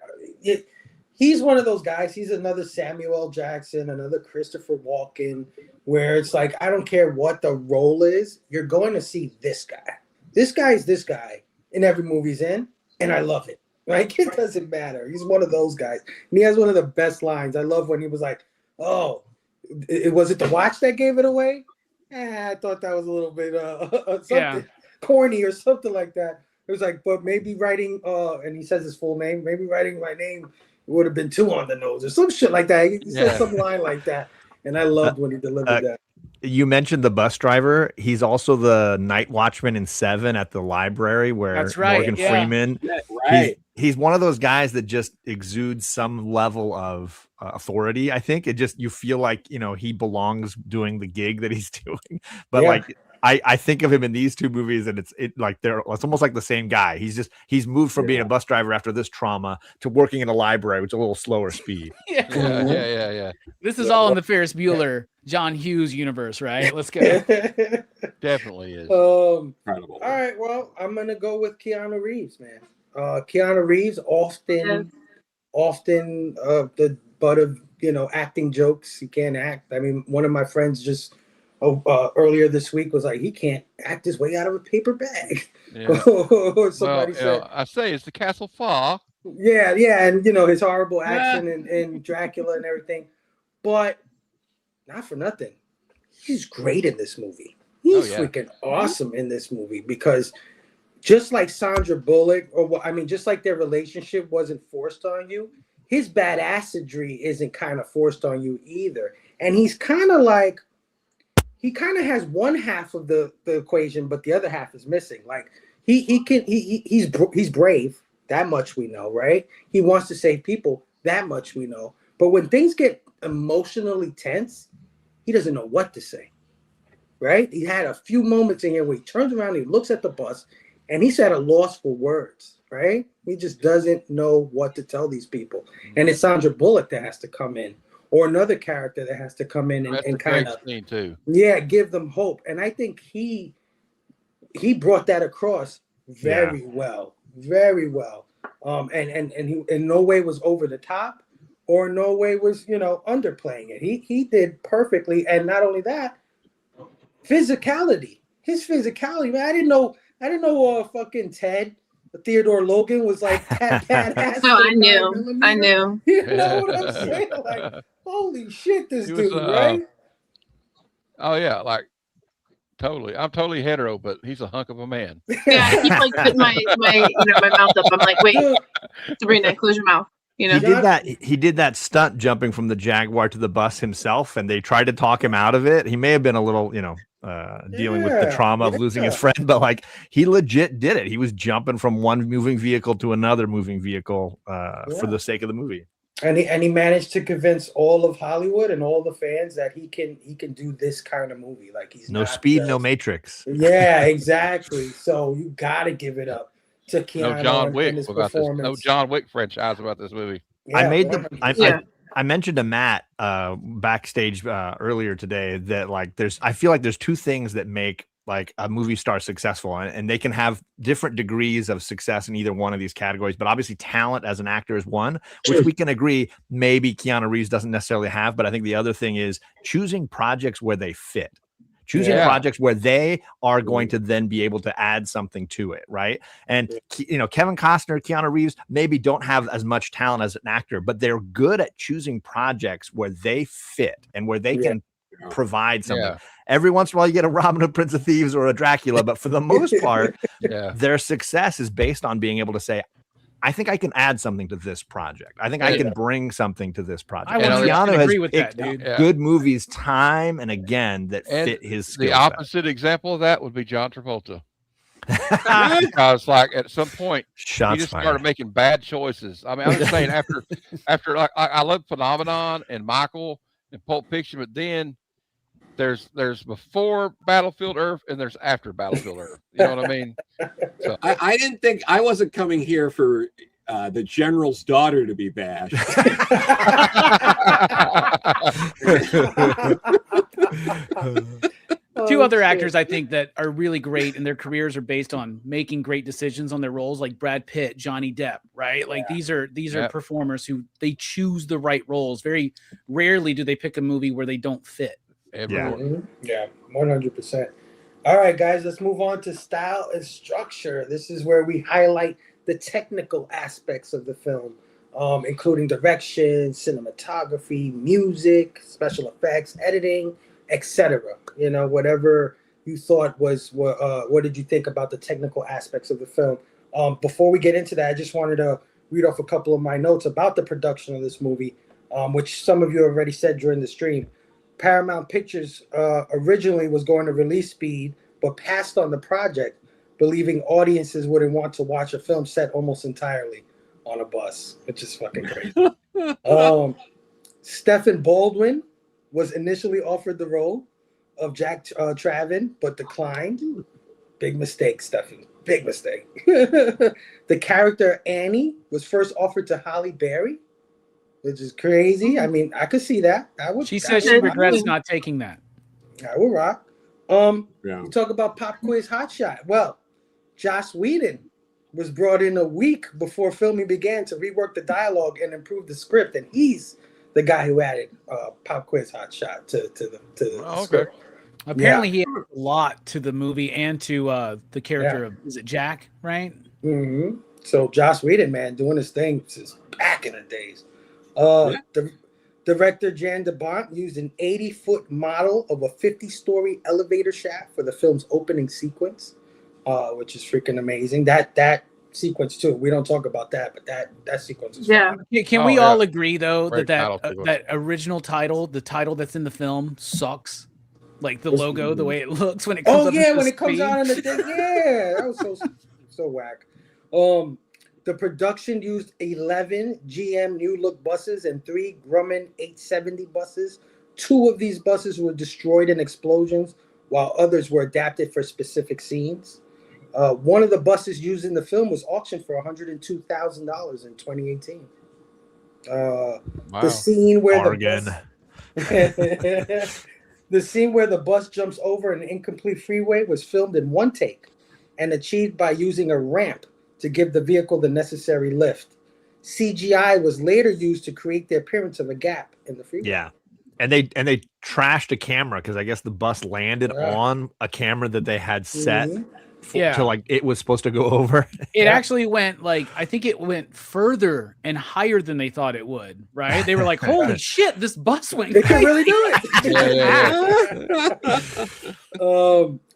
He's one of those guys. He's another Samuel L. Jackson, another Christopher Walken, where it's like, I don't care what the role is, you're going to see this guy. This guy's this guy in every movie he's in, and I love it. Like, it doesn't matter. He's one of those guys. And he has one of the best lines. I love when he was like, oh, was it the watch that gave it away? I thought that was a little bit something corny or something like that. It was like, but maybe writing, and he says his full name, maybe writing my name would have been too on the nose or some shit like that. He said some line like that. And I loved when he delivered that. You mentioned the bus driver. He's also the night watchman in Seven at the library where Morgan Freeman. He's one of those guys that just exudes some level of authority. I think you feel like, he belongs doing the gig that he's doing. But I think of him in these two movies, and it's almost like the same guy. He's moved from being a bus driver after this trauma to working in a library, which is a little slower speed. Yeah. This is all in the Ferris Bueller, John Hughes universe, right? Let's go. Definitely is. Incredible. All right, well, I'm gonna go with Keanu Reeves, man. Keanu Reeves often the butt of acting jokes. He can't act. I mean, one of my friends just earlier this week was like, he can't act his way out of a paper bag. Or somebody said, I say it's the Castle Fall. Yeah, and his horrible accent and Dracula and everything. But not for nothing, he's great in this movie. He's freaking awesome in this movie, because just like Sandra Bullock, just like their relationship wasn't forced on you, his badassery isn't kind of forced on you either. And he's kind of like, he kind of has one half of the equation, but the other half is missing. Like he's brave. That much we know, right? He wants to save people. That much we know. But when things get emotionally tense, he doesn't know what to say, right? He had a few moments in here where he turns around, he looks at the bus, and he's at a loss for words, right? He just doesn't know what to tell these people. And it's Sandra Bullock that has to come in, or another character that has to come in and kind of give them hope. And I think he brought that across very well. And he in no way was over the top, or no way was underplaying it. He did perfectly. And not only that, physicality. His physicality, man. I didn't know fucking Ted Theodore Logan was like badass. Oh, I knew. You know what I'm saying? Like, holy shit, this dude, right? Oh yeah, like totally. I'm totally hetero, but he's a hunk of a man. Yeah, I keep like putting my mouth up. I'm like, wait, Sabrina, close your mouth. He did that stunt jumping from the Jaguar to the bus himself, and they tried to talk him out of it. He may have been a little, dealing with the trauma of losing his friend, but like he legit did it. He was jumping from one moving vehicle to another moving vehicle for the sake of the movie. And he managed to convince all of Hollywood and all the fans that he can do this kind of movie. Like he's no Speed, no Matrix. Yeah, exactly. So you got to give it up to Keanu. No John Wick about this. No John Wick franchise about this movie. Yeah, I mentioned to Matt backstage earlier today that I feel like there's two things that make like a movie star successful, and they can have different degrees of success in either one of these categories, but obviously talent as an actor is one, which we can agree maybe Keanu Reeves doesn't necessarily have. But I think the other thing is choosing projects where they fit. Choosing projects where they are going to then be able to add something to it, right? And Kevin Costner, Keanu Reeves maybe don't have as much talent as an actor, but they're good at choosing projects where they fit and where they can provide something. Every once in a while you get a Robin Hood, Prince of Thieves, or a Dracula, but for the most part, their success is based on being able to say, I think I can add something to this project. I think I can bring something to this project. I Keanu agree with that, dude. Good movies time and again that fit his skill The opposite example of that would be John Travolta. Because like at some point Shots he just fired. started making bad choices. I mean, I'm just saying after like I love Phenomenon and Michael and Pulp Fiction, but then there's before Battlefield Earth and there's after Battlefield Earth. You know what I mean? So I didn't think I wasn't coming here for the general's daughter to be bashed. Two other actors I think that are really great and their careers are based on making great decisions on their roles, like Brad Pitt, Johnny Depp, right? Like these are performers who they choose the right roles. Very rarely do they pick a movie where they don't fit. Yeah. 100%. All right, guys, let's move on to style and structure. This is where we highlight the technical aspects of the film, including direction, cinematography, music, special effects, editing, etc. You know, whatever you thought was what did you think about the technical aspects of the film? Before we get into that, I just wanted to read off a couple of my notes about the production of this movie, which some of you already said during the stream. Paramount Pictures originally was going to release Speed, but passed on the project, believing audiences wouldn't want to watch a film set almost entirely on a bus, which is fucking crazy. Stephen Baldwin was initially offered the role of Jack Traven, but declined. Big mistake, Stephen. Big mistake. The character Annie was first offered to Halle Berry, which is crazy. I mean, I could see that. She says she regrets not taking that. I will rock. You talk about Pop Quiz Hotshot. Well, Joss Whedon was brought in a week before filming began to rework the dialogue and improve the script, and he's the guy who added Pop Quiz Hotshot to the script. Apparently, he added a lot to the movie and to the character of, is it Jack, right? Mm-hmm. So Joss Whedon, man, doing his thing since back in the days. The director Jan de Bont used an 80-foot model of a 50-story elevator shaft for the film's opening sequence, which is freaking amazing. That sequence too. We don't talk about that, but that sequence is fun. Can we all agree though that original title, the title that's in the film, sucks? Like the logo, the way it looks when it comes. When it comes out in the thing, that was so whack. The production used 11 GM New Look buses and 3 Grumman 870 buses. 2 of these buses were destroyed in explosions, while others were adapted for specific scenes. One of the buses used in the film was auctioned for $102,000 in 2018. The scene where the scene where the bus jumps over an incomplete freeway was filmed in one take and achieved by using a ramp to give the vehicle the necessary lift. CGI was later used to create the appearance of a gap in the freeway. Yeah. And they trashed a camera because I guess the bus landed on a camera that they had set to like it was supposed to go over. It actually went I think it went further and higher than they thought it would, right? They were like, holy shit, this bus went They can really do it.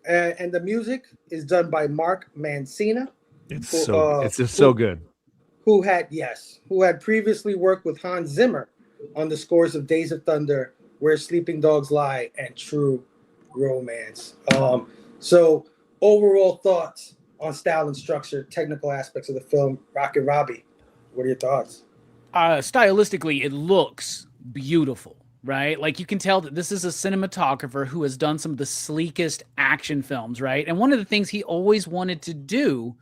And the music is done by Mark Mancina. It's just so good. Who had previously worked with Hans Zimmer on the scores of Days of Thunder, Where Sleeping Dogs Lie, and True Romance. So overall thoughts on style and structure, technical aspects of the film. Rocket Robbie, what are your thoughts? Stylistically, it looks beautiful, right? Like you can tell that this is a cinematographer who has done some of the sleekest action films, right? And one of the things he always wanted to do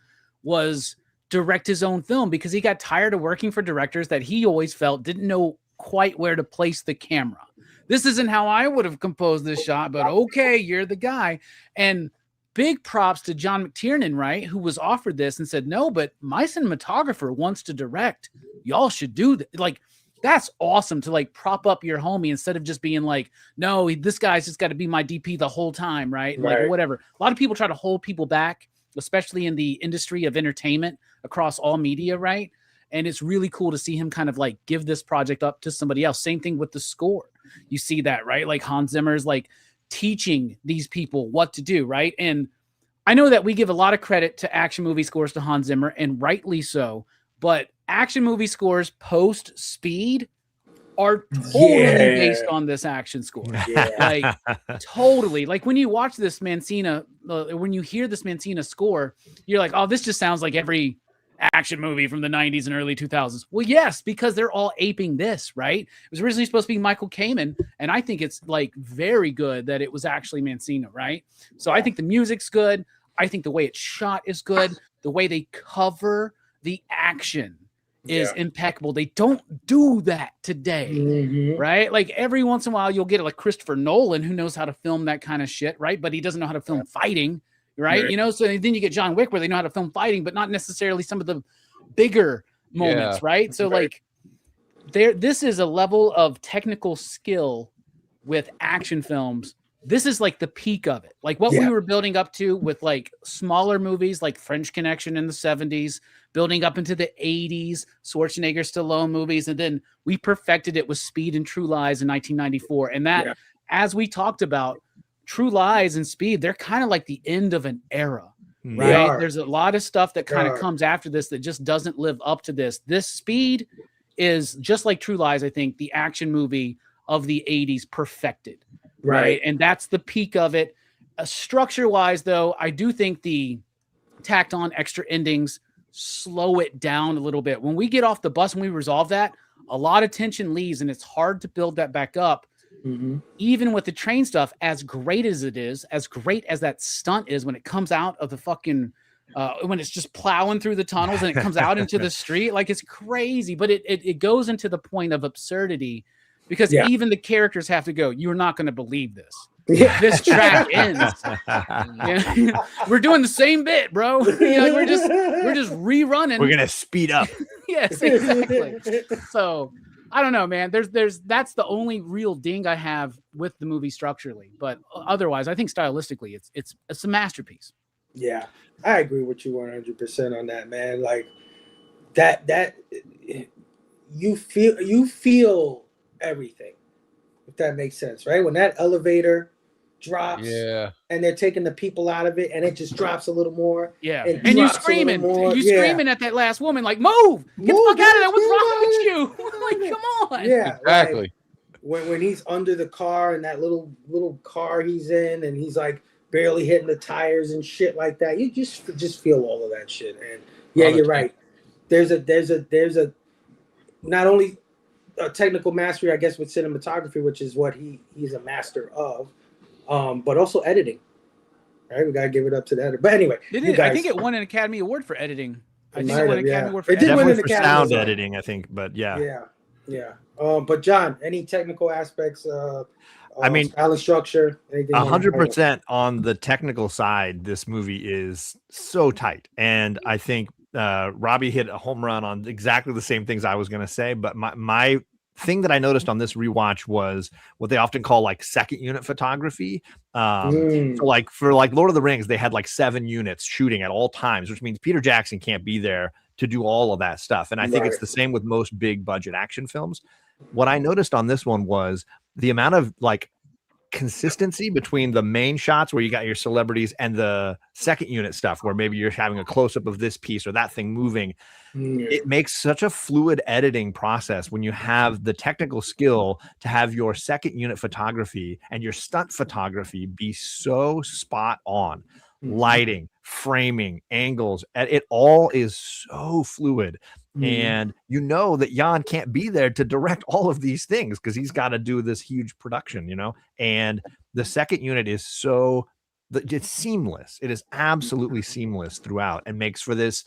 was direct his own film because he got tired of working for directors that he always felt didn't know quite where to place the camera. This isn't how I would have composed this shot, but okay, you're the guy. And big props to John McTiernan, right, who was offered this and said, no, but my cinematographer wants to direct. Y'all should do that. Like, that's awesome to prop up your homie instead of just being like, no, this guy's just got to be my DP the whole time, right? Like, whatever. A lot of people try to hold people back, especially in the industry of entertainment across all media, right? And it's really cool to see him kind of give this project up to somebody else. Same thing with the score. You see that, right? Like Hans Zimmer's teaching these people what to do, right? And I know that we give a lot of credit to action movie scores to Hans Zimmer, and rightly so, but action movie scores post Speed are totally based on this action score. Like totally. Like when you watch this Mancina, when you hear this Mancina score, you're like, oh, this just sounds like every action movie from the 90s and early 2000s. Well, yes, because they're all aping this, right? It was originally supposed to be Michael Kamen, and I think it's like very good that it was actually Mancina, right? So I think the music's good. I think the way it's shot is good. The way they cover the action is impeccable. They don't do that today, right? Like every once in a while, you'll get like Christopher Nolan, who knows how to film that kind of shit, right? But he doesn't know how to film fighting, right? You know, so then you get John Wick, where they know how to film fighting, but not necessarily some of the bigger moments, right? So like, this is a level of technical skill with action films. This is like the peak of it. Like what we were building up to with like smaller movies like French Connection in the 70s, building up into the 80s, Schwarzenegger, Stallone movies. And then we perfected it with Speed and True Lies in 1994. And that, as we talked about, True Lies and Speed, they're kind of like the end of an era, right? There's a lot of stuff that kind of comes after this that just doesn't live up to this. This Speed is just like True Lies, I think, the action movie of the 80s perfected. Right. And that's the peak of it. Structure wise, though, I do think the tacked on extra endings slow it down a little bit. When we get off the bus and we resolve that, a lot of tension leaves and it's hard to build that back up. Even with the train stuff, as great as it is, as great as that stunt is when it comes out of the fucking when it's just plowing through the tunnels and it comes out into the street, like it's crazy, but it goes into the point of absurdity. Because even the characters have to go, you're not going to believe this. This track ends. We're doing the same bit, bro. Like we're just rerunning. We're going to speed up. Yes, exactly. So I don't know, man. That's the only real ding I have with the movie structurally. But otherwise, I think stylistically, it's a masterpiece. Yeah, I agree with you 100% on that, man. Like that you feel everything, if that makes sense, right? When that elevator drops and they're taking the people out of it and it just drops a little more, and you're screaming at that last woman, like, move, get the fuck out of there, what's wrong with you? Like, come on. Exactly. Like, when he's under the car and that little car he's in and he's like barely hitting the tires and shit like that, you just feel all of that shit. And you're right, there's a not only a technical mastery, I guess, with cinematography, which is what he's a master of, but also editing. Right, we gotta give it up to that. But anyway, I think it won an Academy Award for editing. I think it won an Academy Award for editing. It did win an Academy sound editing, I think. But yeah. But John, any technical aspects? I mean, style and structure. 100% on the technical side. This movie is so tight, and I think Robbie hit a home run on exactly the same things I was going to say. But my thing that I noticed on this rewatch was what they often call like second unit photography. So like for like Lord of the Rings, they had like 7 units shooting at all times, which means Peter Jackson can't be there to do all of that stuff. And I think it's the same with most big budget action films. What I noticed on this one was the amount of like consistency between the main shots where you got your celebrities and the second unit stuff where maybe you're having a close-up of this piece or that thing moving. It makes such a fluid editing process when you have the technical skill to have your second unit photography and your stunt photography be so spot on. Lighting, framing, angles, it all is so fluid. And you know that Jan can't be there to direct all of these things because he's got to do this huge production, and the second unit is it's seamless. It is absolutely seamless throughout and makes for this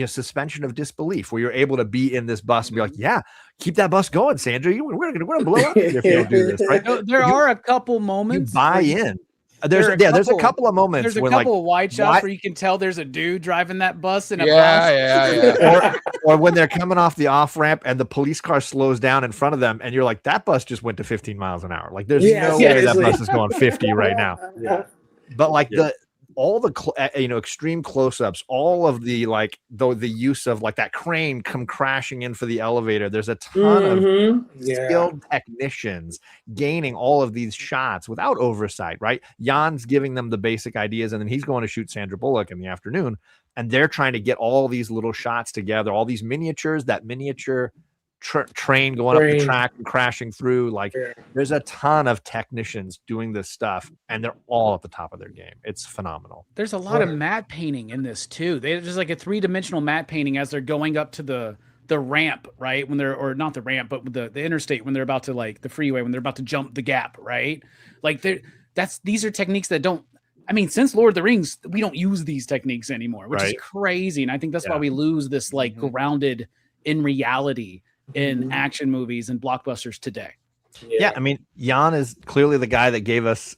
suspension of disbelief where you're able to be in this bus and be like, yeah, keep that bus going, Sandra. We're gonna blow up if you don't do this, right? There are a couple moments you buy in. There's a couple of moments. There's a couple of wide shots where you can tell there's a dude driving that bus in a bus. Or when they're coming off the off ramp and the police car slows down in front of them, and you're like, that bus just went to 15 miles an hour. Like, there's no way that bus is going 50 right now. But like all the extreme close-ups, all of the the use of like that crane come crashing in for the elevator. There's a ton of skilled technicians gaining all of these shots without oversight, right? Jan's giving them the basic ideas, and then he's going to shoot Sandra Bullock in the afternoon, and they're trying to get all these little shots together, all these miniatures, that miniature train going up the track and crashing through. Like there's a ton of technicians doing this stuff, and they're all at the top of their game. It's phenomenal. There's a lot of matte painting in this too. There's just like a 3-dimensional matte painting as they're going up to the ramp, right? When they're, or not the ramp, but the interstate, when they're about to, like the freeway, when they're about to jump the gap, right? Like these are techniques that don't, I mean, since Lord of the Rings, we don't use these techniques anymore, which is crazy. And I think that's why we lose this like grounded in reality in action movies and blockbusters today. Yeah, I mean, Jan is clearly the guy that gave us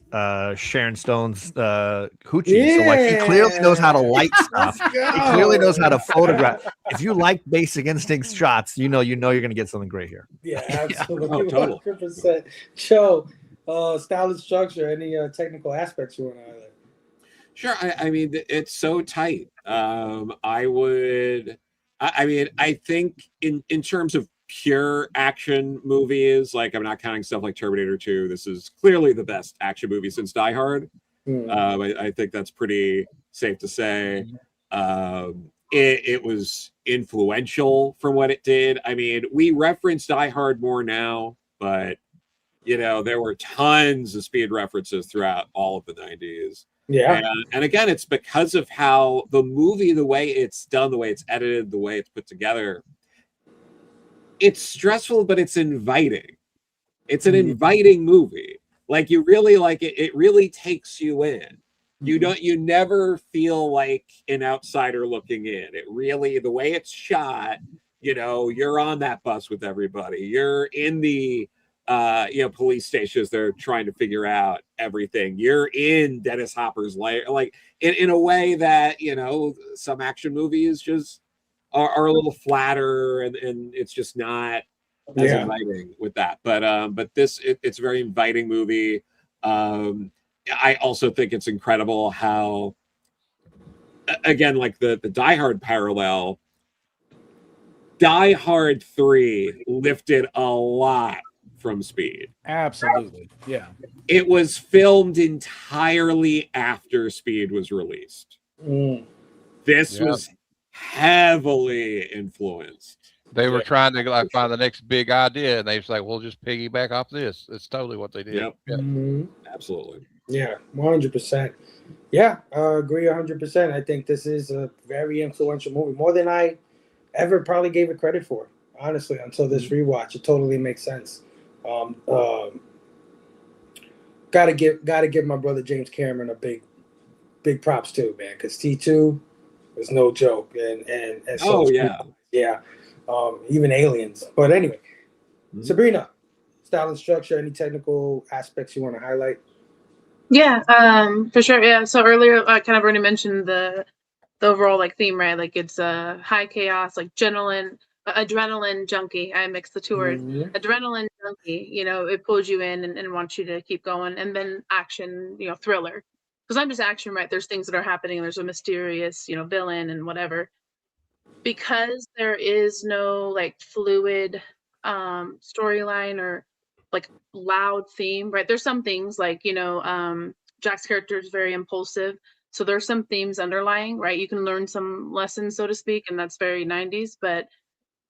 Sharon Stone's hoochie. Yeah. So like he clearly knows how to light stuff. He clearly knows how to photograph. If you like Basic Instinct shots, you know you're gonna get something great here. Yeah, absolutely. Oh, totally. 100%. Joe, style and structure, any technical aspects you want to highlight? Sure. I mean, it's so tight. I think in terms of pure action movies, like I'm not counting stuff like Terminator 2, this is clearly the best action movie since Die Hard. I think that's pretty safe to say. It was influential from what it did. I mean, we reference Die Hard more now, but there were tons of speed references throughout all of the 90s. Yeah. And again, it's because of how the movie, the way it's done, the way it's edited, the way it's put together, it's stressful, but it's inviting. It's an inviting movie. Like you really like it. It really takes you in. You never feel like an outsider looking in. It really, the way it's shot, you're on that bus with everybody. You're in the police stations. They're trying to figure out everything. You're in Dennis Hopper's lair, like in a way that some action movies just are a little flatter, and it's just not as inviting with that. But this, it's a very inviting movie. I also think it's incredible how, again, like the Die Hard parallel, Die Hard 3 lifted a lot from Speed. Absolutely. Yeah. It was filmed entirely after Speed was released. This was heavily influenced. They were trying to like find the next big idea, and they was like, "We'll just piggyback off this." It's totally what they did. Yep. Mm-hmm. Absolutely. Yeah, 100%. Yeah, I agree 100%. I think this is a very influential movie, more than I ever probably gave it credit for. Honestly, until this rewatch, it totally makes sense. Gotta give my brother James Cameron a big props too, man, because T2 was no joke, and so even Aliens. But anyway, Sabrina, style and structure, any technical aspects you want to highlight? Yeah, for sure. Yeah. So earlier, I kind of already mentioned the overall like theme, right? Like it's high chaos, like adrenaline junkie. I mixed the two words. Adrenaline junkie. It pulls you in and wants you to keep going. And then action, thriller. Because I'm just action, right? There's things that are happening. There's a mysterious, villain and whatever. Because there is no like fluid storyline or like loud theme, right? There's some things like, Jack's character is very impulsive. So there's some themes underlying, right? You can learn some lessons, so to speak, and that's very 90s, but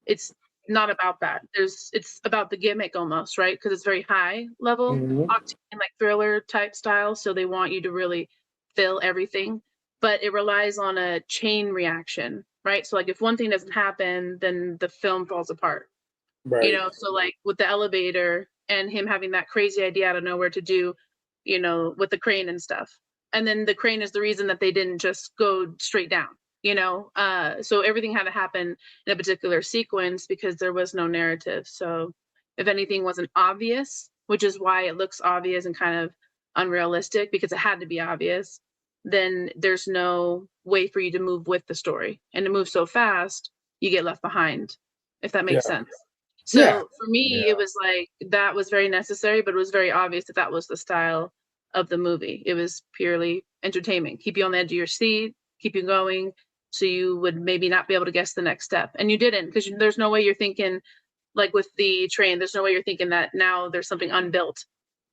it's not about that. It's about the gimmick almost, right? Because it's very high level, octane, like thriller type style. So they want you to really feel everything, but it relies on a chain reaction, right? So like if one thing doesn't happen, then the film falls apart. Right. So like with the elevator and him having that crazy idea out of nowhere to do, with the crane and stuff. And then the crane is the reason that they didn't just go straight down, so everything had to happen in a particular sequence because there was no narrative. So if anything wasn't obvious, which is why it looks obvious and kind of unrealistic because it had to be obvious, then there's no way for you to move with the story. And to move so fast, you get left behind, if that makes sense. So for me, it was like, that was very necessary, but it was very obvious that was the style of the movie. It was purely entertainment, keep you on the edge of your seat, keep you going, so you would maybe not be able to guess the next step. And you didn't, because there's no way you're thinking, like with the train, there's no way you're thinking that now there's something unbuilt.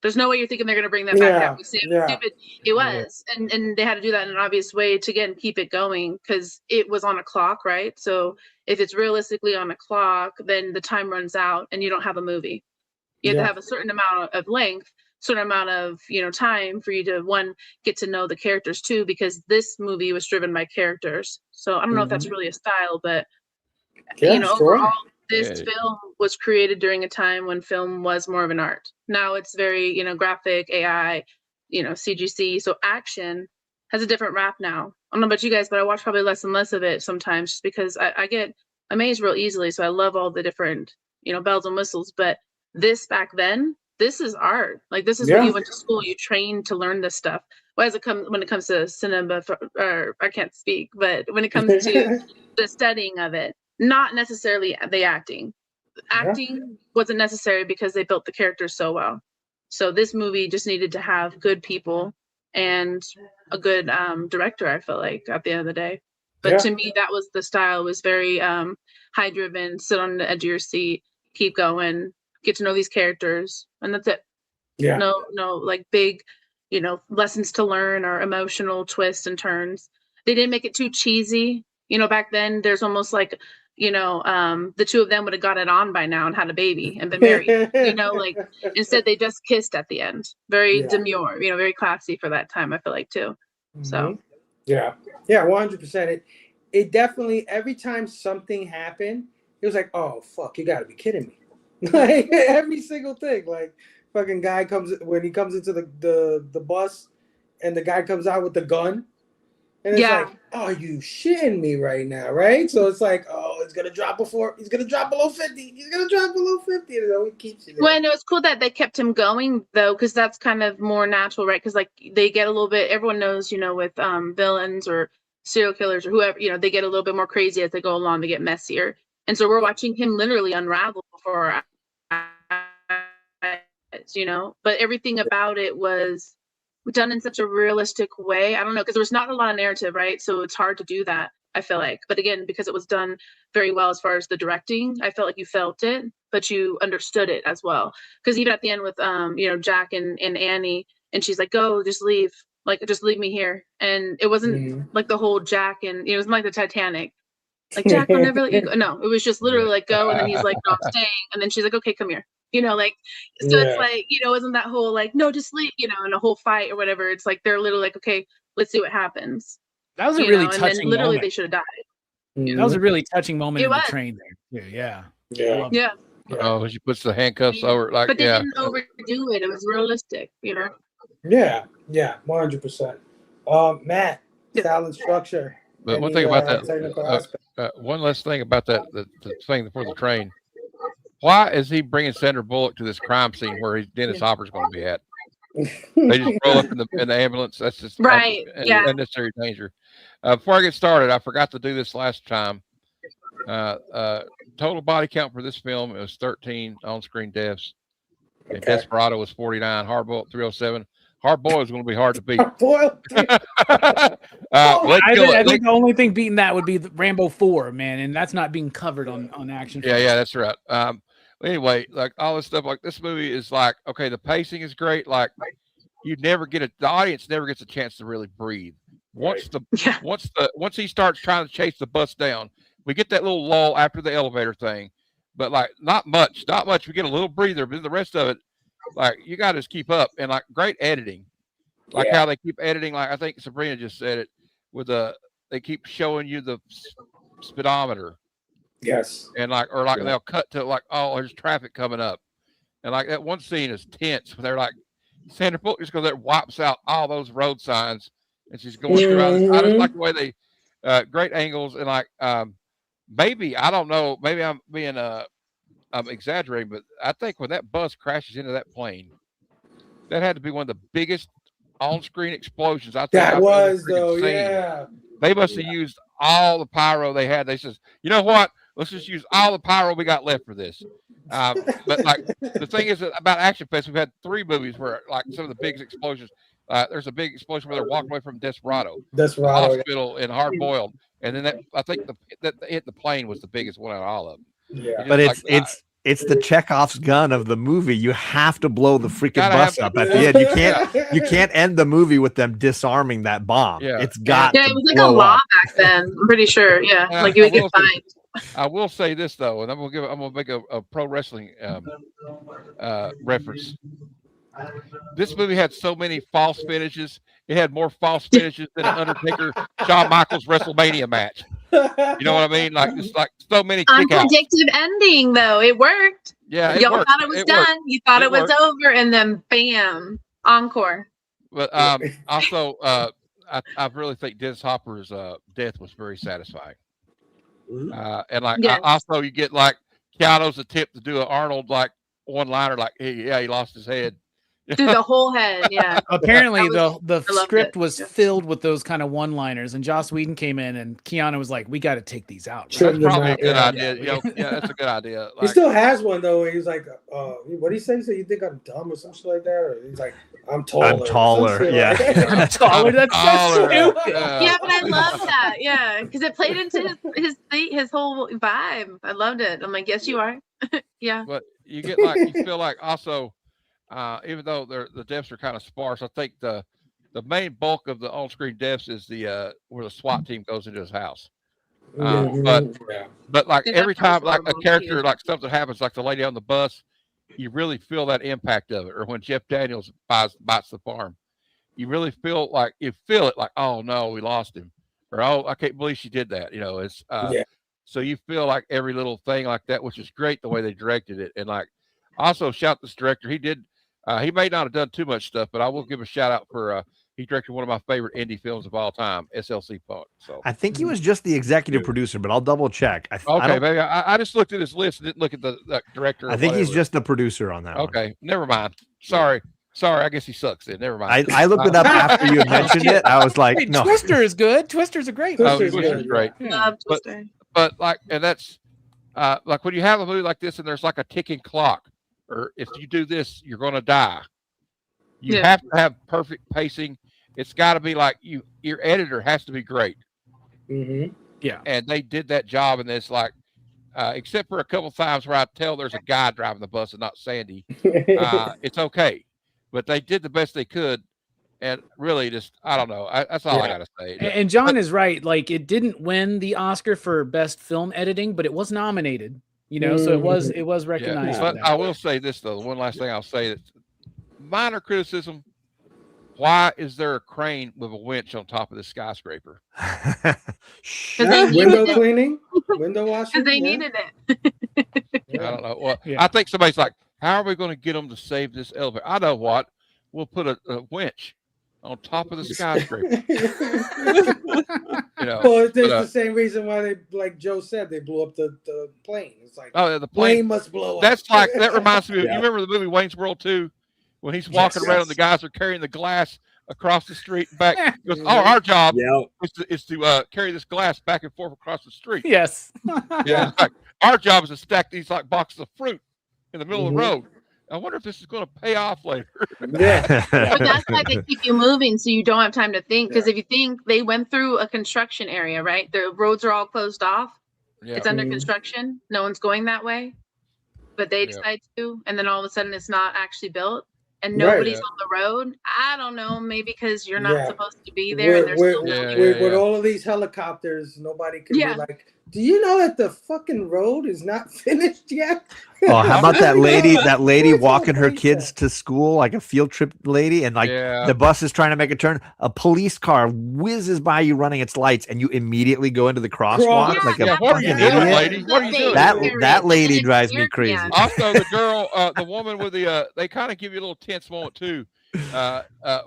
There's no way you're thinking they're going to bring that back. That was stupid. It was. And they had to do that in an obvious way to, again, keep it going because it was on a clock, right? So if it's realistically on a clock, then the time runs out and you don't have a movie. You have to have a certain amount of length, certain amount of, time for you to, one, get to know the characters, too, because this movie was driven by characters. So I don't know if that's really a style, but, overall, this film was created during a time when film was more of an art. Now it's very, graphic, AI, CGC. So action has a different rap now. I don't know about you guys, but I watch probably less and less of it sometimes just because I get amazed real easily. So I love all the different, bells and whistles. But this back then, this is art. Like this is when you went to school, you trained to learn this stuff. When it comes to cinema, or I can't speak, but when it comes to the studying of it, not necessarily the acting. Acting wasn't necessary because they built the characters so well. So this movie just needed to have good people and a good director, I feel like, at the end of the day. But to me, that was the style. It was very high driven, sit on the edge of your seat, keep going, get to know these characters, and that's it. No like big, lessons to learn or emotional twists and turns. They didn't make it too cheesy. Back then there's almost like, the two of them would have got it on by now and had a baby and been married. Like instead they just kissed at the end. Very demure, very classy for that time, I feel like too. So 100%. It definitely, every time something happened, it was like, oh fuck, you gotta be kidding me. Like every single thing. Like fucking guy when he comes into the bus and the guy comes out with the gun. And it's like, are you shitting me right now, right? So it's like, oh, he's gonna drop below 50. He's gonna drop below 50. He keeps it. Well, I know it's cool that they kept him going though, because that's kind of more natural, right? Because like they get a little bit. Everyone knows, with villains or serial killers or whoever, they get a little bit more crazy as they go along. They get messier, and so we're watching him literally unravel before our eyes, But everything about it was done in such a realistic way. I don't know, because there was not a lot of narrative, right? So it's hard to do that, I feel like. But again, because it was done very well as far as the directing, I felt like you felt it, but you understood it as well. Because even at the end with Jack and Annie, and she's like, go, just leave. Like, just leave me here. And it wasn't like the whole Jack and it was like the Titanic. Like, Jack will never let you go. No, it was just literally like, go. And then he's like, no, I'm staying. And then she's like, okay, come here. It's like, isn't that whole like, no, just leave, in a whole fight or whatever. It's like, they're literally like, okay, let's see what happens. That was a really touching and then literally moment. They should have died. That was a really touching moment in the train there. Yeah. Oh, she puts the handcuffs over, like, but they didn't overdo it. It was realistic, Yeah, 100%. Matt, style and structure. But one thing about that, one last thing about that, the thing before the train. Why is he bringing Sandra Bullock to this crime scene where Dennis Hopper's going to be at? They just roll up in the ambulance. That's just unnecessary danger. Before I get started, I forgot to do this last time. Total body count for this film, it was 13 on-screen deaths. And Desperado was 49. Hardboiled 307. Hardboiled is going to be hard to beat. I think the only thing beating that would be Rambo 4, man, and that's not being covered on Action. Yeah, that's right. Anyway, like all this stuff, like this movie is like, okay, the pacing is great. Like the audience never gets a chance to really breathe. Once he starts trying to chase the bus down, we get that little lull after the elevator thing, but like not much. We get a little breather, but the rest of it, like you got to just keep up. And like great editing, like how they keep editing. Like I think Sabrina just said it with they keep showing you the speedometer. Yes. And they'll cut to like, oh, there's traffic coming up. And like that one scene is tense. They're like, Sandra Bullock just goes there, wipes out all those road signs, and she's going through. I just like the way they great angles and like maybe I don't know, maybe I'm being I'm exaggerating, but I think when that bus crashes into that plane, that had to be one of the biggest on-screen explosions I think I've ever seen. Yeah. They must have used all the pyro they had. They says, you know what? Let's just use all the pyro we got left for this. But like the thing is about Actionfest, we've had 3 movies where like some of the biggest explosions. There's a big explosion where they're walking away from Desperado hospital in Hard Boiled, and then I think that hit the plane was the biggest one out of all of them. Yeah, but It's the Chekhov's gun of the movie. You have to blow the freaking Gotta bus have- up at the end. You can't end the movie with them disarming that bomb. Yeah. It's got Yeah, to it was like a blow law up. back then. I'm pretty sure. Yeah, Yeah, like you I would get will say- fined. I will say this though, and I'm gonna make a pro wrestling reference. This movie had so many false finishes. It had more false finishes than an Undertaker Shawn Michaels WrestleMania match. You know what I mean? Like it's like so many kick outs. Unpredictable ending though. It worked. Yeah, it Y'all worked. thought it was done. Worked. You thought It it was worked. over, and then bam, encore. But also, I really think Dennis Hopper's death was very satisfying. And like Yes. also you get like Keanu's attempt to do an Arnold like one liner like he lost his head. Through the whole head. Yeah. Apparently, That the I loved script it. was filled with those kind of one-liners, and Joss Whedon came in, and Keanu was like, "We got to take these out." Sure. That's probably a good Yeah. idea. You know, yeah, that's a good idea. He Like, still has one though. Where he's like, what do he say? So you think I'm dumb or something like that? Or he's like, I'm taller. I'm taller. Some shit Yeah. like that. I'm taller. That's so taller. stupid. Yeah, but I love that. Yeah, because it played into his whole vibe. I loved it. I'm like, yes, you are. Yeah. But you get like you feel like also, even though the deaths are kind of sparse, I think the main bulk of the on-screen deaths is the where the SWAT team goes into his house. But like Yeah, every that was time like a horrible, character too. like something happens, like the lady on the bus, you really feel that impact of it. Or when Jeff Daniels bites the farm, you really feel it like, oh no, we lost him, or oh, I can't believe she did that. You know, it's so you feel like every little thing like that, which is great the way they directed it. And like also shout this director, he may not have done too much stuff, but I will give a shout out for he directed one of my favorite indie films of all time, SLC Punk. So I think he was just the executive producer, but I'll double check. okay, maybe I just looked at his list and didn't look at the director. I think he's whatever. just the producer on that one. Okay, never mind. Sorry. I guess he sucks then. Never mind. I looked it up after you had mentioned it. I was like, Hey, no. Twister is good. Twister's a great one. Twister's Twister's good, great. Yeah. Love Twister. But like, and that's like when you have a movie like this and there's like a ticking clock, or if you do this, you're going to die. You have to have perfect pacing. It's got to be like your editor has to be great. Mm-hmm. Yeah. And they did that job in this, like, except for a couple times where I tell there's a guy driving the bus and not Sandy. It's okay. But they did the best they could. And really just, I don't know. That's all I got to say. And John is right. Like, it didn't win the Oscar for best film editing, but it was nominated, you know, so it was recognized. But for I that. will say this, though. One last thing I'll say, that minor criticism. Why is there a crane with a winch on top of the skyscraper? Window cleaning, window washing. Because they needed it. I don't know. Well, I think somebody's like, how are we going to get them to save this elevator? I know what. We'll put a winch on top of the skyscraper. Well, it's the same reason why they, like Joe said, they blew up the plane. It's like, the plane must blow up. That's like, that reminds me of, you remember the movie Wayne's World 2? When he's walking around and the guys are carrying the glass across the street and back. He goes, our job is to carry this glass back and forth across the street. Yes. Like, our job is to stack these like boxes of fruit in the middle of the road. I wonder if this is going to pay off later. But that's why they keep you moving so you don't have time to think. Because if you think, they went through a construction area, right? The roads are all closed off. It's under construction. No one's going that way. But they decide to. And then all of a sudden it's not actually built. And nobody's on the road. I don't know, maybe because you're not supposed to be there. With all of these helicopters, nobody can be like, do you know that the fucking road is not finished yet? Oh, how about that lady walking her kids to school, like a field trip lady, and like the bus is trying to make a turn. A police car whizzes by you running its lights, and you immediately go into the crosswalk like a what are you fucking doing, idiot. lady? What are you doing? That lady drives me crazy. Also, the girl, the woman with the, they kind of give you a little tense moment too,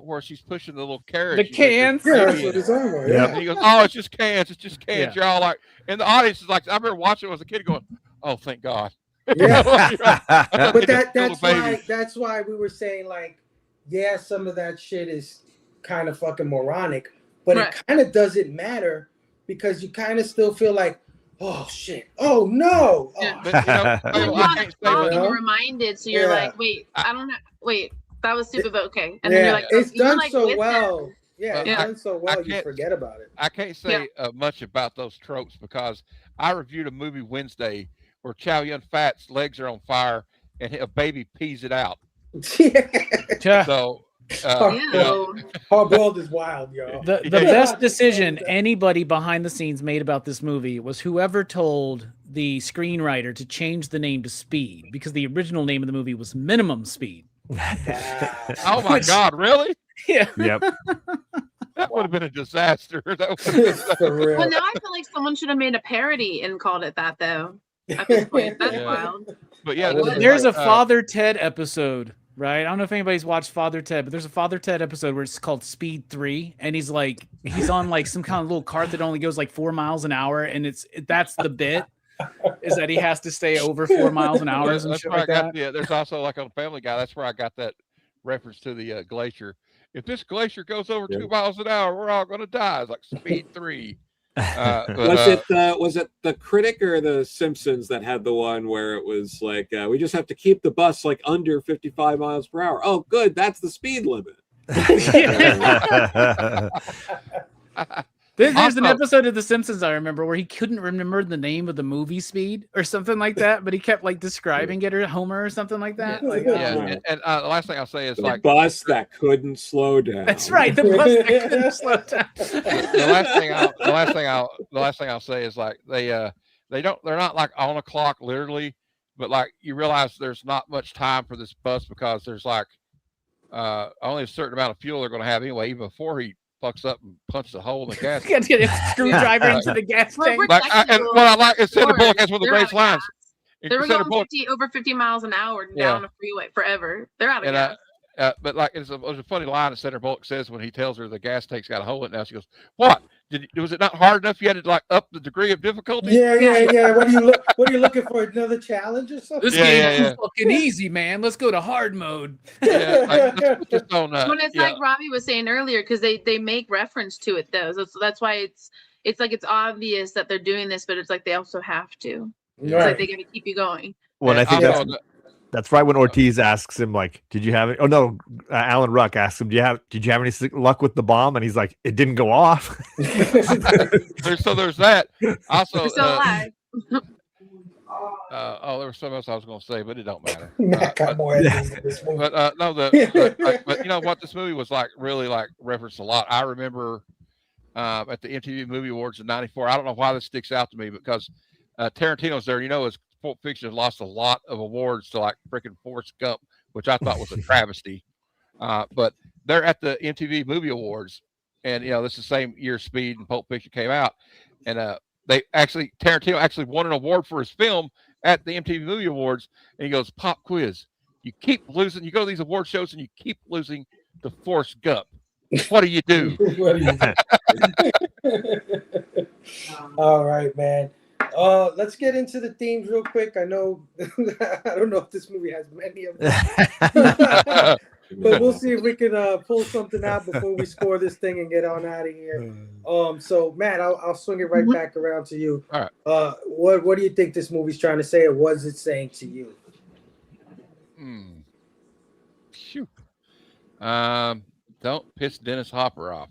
where she's pushing the little carriage. The cans. That's what it's on. And he goes, oh, it's just cans. It's just cans. You're all like, and the audience is like, I remember watching it as a kid going, oh, thank God. But that's why we were saying, like, some of that shit is kind of fucking moronic, but it kind of doesn't matter because you kind of still feel like, oh shit, oh no. You're reminded, so you're like, wait, I don't know, wait, that was stupid, but okay. And then you're like, it's done like, so well. It's done so well, you can't forget about it. I can't say much about those tropes because I reviewed a movie Wednesday where Chow Yun Fat's legs are on fire and a baby pees it out. Yeah. So, Hard-boiled is wild, yo. The best decision anybody behind the scenes made about this movie was whoever told the screenwriter to change the name to Speed, because the original name of the movie was Minimum Speed. Oh my God, really? Yeah. Yep. That would have been a disaster. That For real. Well, now I feel like someone should have made a parody and called it that, though. At this point, that's wild. But yeah, there's a Father Ted episode, right? I don't know if anybody's watched Father Ted, but there's a Father Ted episode where it's called Speed 3, and he's on like some kind of little cart that only goes like 4 miles an hour, and that's the bit, is that he has to stay over 4 miles an hour. That's where I got there's also like on Family Guy, that's where I got that reference to the glacier. If this glacier goes over 2 miles an hour, we're all going to die. It's like Speed 3. Was it the Critic or the Simpsons that had the one where it was like, we just have to keep the bus like under 55 miles per hour? Oh, good. That's the speed limit. There's an episode of The Simpsons I remember where he couldn't remember the name of the movie Speed or something like that, but he kept like describing it, or Homer or something like that. And the last thing I'll say is the bus that couldn't slow down. That's right, the bus that couldn't slow down. The last thing I'll say is like they're not like on a clock literally, but like you realize there's not much time for this bus because there's like only a certain amount of fuel they're going to have anyway, even before he fucks up and punches a hole in the gas. Get a screwdriver into the gas tank. What I like is Sandra Bullock has one of the greatest lines. They were going over 50 miles an hour down the freeway forever. They're out of gas. But like it was a funny line that Sandra Bullock says when he tells her the gas tank's got a hole in it now. She goes, "What? Was it not hard enough? You had to like up the degree of difficulty?" Yeah. What are you looking for? Another challenge or something? This game is fucking easy, man. Let's go to hard mode. When it's like Robbie was saying earlier, because they make reference to it though, so that's why it's like it's obvious that they're doing this, but it's like they also have to. It's like they got to keep you going. Well, I think that's right when Ortiz asks him, like, did you have it? Oh no, Alan Ruck asks him, did you have any luck with the bomb? And he's like, it didn't go off. So there's that. Also, still alive. There was something else I was going to say, but it don't matter. But you know what, this movie was like really like referenced a lot. I remember at the MTV Movie Awards in '94. I don't know why this sticks out to me because Tarantino's there. You know, his Pulp Fiction lost a lot of awards to like freaking Forrest Gump, which I thought was a travesty. But they're at the MTV Movie Awards, and you know this is the same year Speed and Pulp Fiction came out, and Tarantino actually won an award for his film at the MTV Movie Awards, and he goes, "Pop quiz, you keep losing. You go to these award shows and you keep losing to Forrest Gump. What do you do?" All right, man. Let's get into the themes real quick. I know I don't know if this movie has many of them. But we'll see if we can pull something out before we score this thing and get on out of here. So Matt, I'll swing it right back around to you. All right. What do you think this movie's trying to say, or what is it saying to you? Shoot. Don't piss Dennis Hopper off.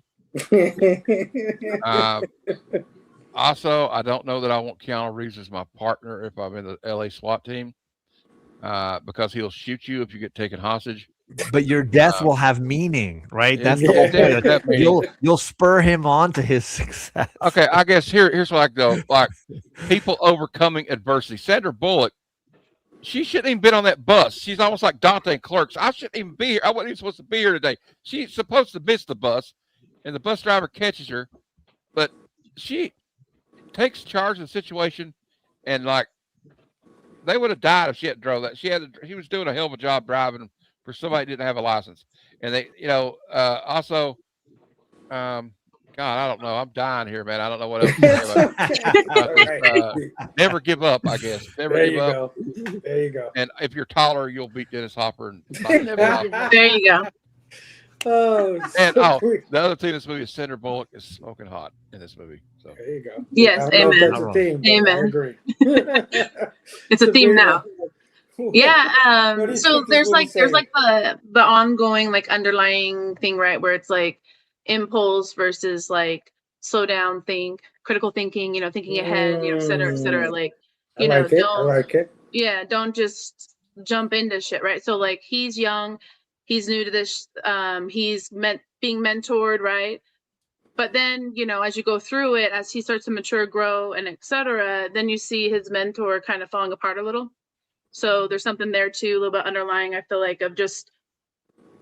Also, I don't know that I want Keanu Reeves as my partner if I'm in the LA SWAT team, because he'll shoot you if you get taken hostage. But your death will have meaning, right? That's the whole thing. You'll spur him on to his success. Okay, I guess here's what I go. Like, people overcoming adversity. Sandra Bullock, she shouldn't even been on that bus. She's almost like Dante and Clerks. I shouldn't even be here. I wasn't even supposed to be here today. She's supposed to miss the bus, and the bus driver catches her, but she takes charge of the situation, and like they would have died if she hadn't drove that. She was doing a hell of a job driving for somebody who didn't have a license. And they, also, God, I don't know. I'm dying here, man. I don't know what else to say about never give up, I guess. Never give up. There you go. And if you're taller, you'll beat Dennis Hopper. There you go. The other thing in this movie is Sandra Bullock is smoking hot in this movie. So there you go. Yes, amen. Amen. I agree. It's a theme now. Yeah. So there's like the ongoing like underlying thing, right, where it's like impulse versus like slow down, think, critical thinking, thinking ahead, et cetera, et cetera. Like You know, I like it. Yeah, don't just jump into shit, right? So like he's young, he's new to this, he's being mentored, right? But then, you know, as you go through it, as he starts to mature, grow, and etc., then you see his mentor kind of falling apart a little. So there's something there too, a little bit underlying, I feel like, of just,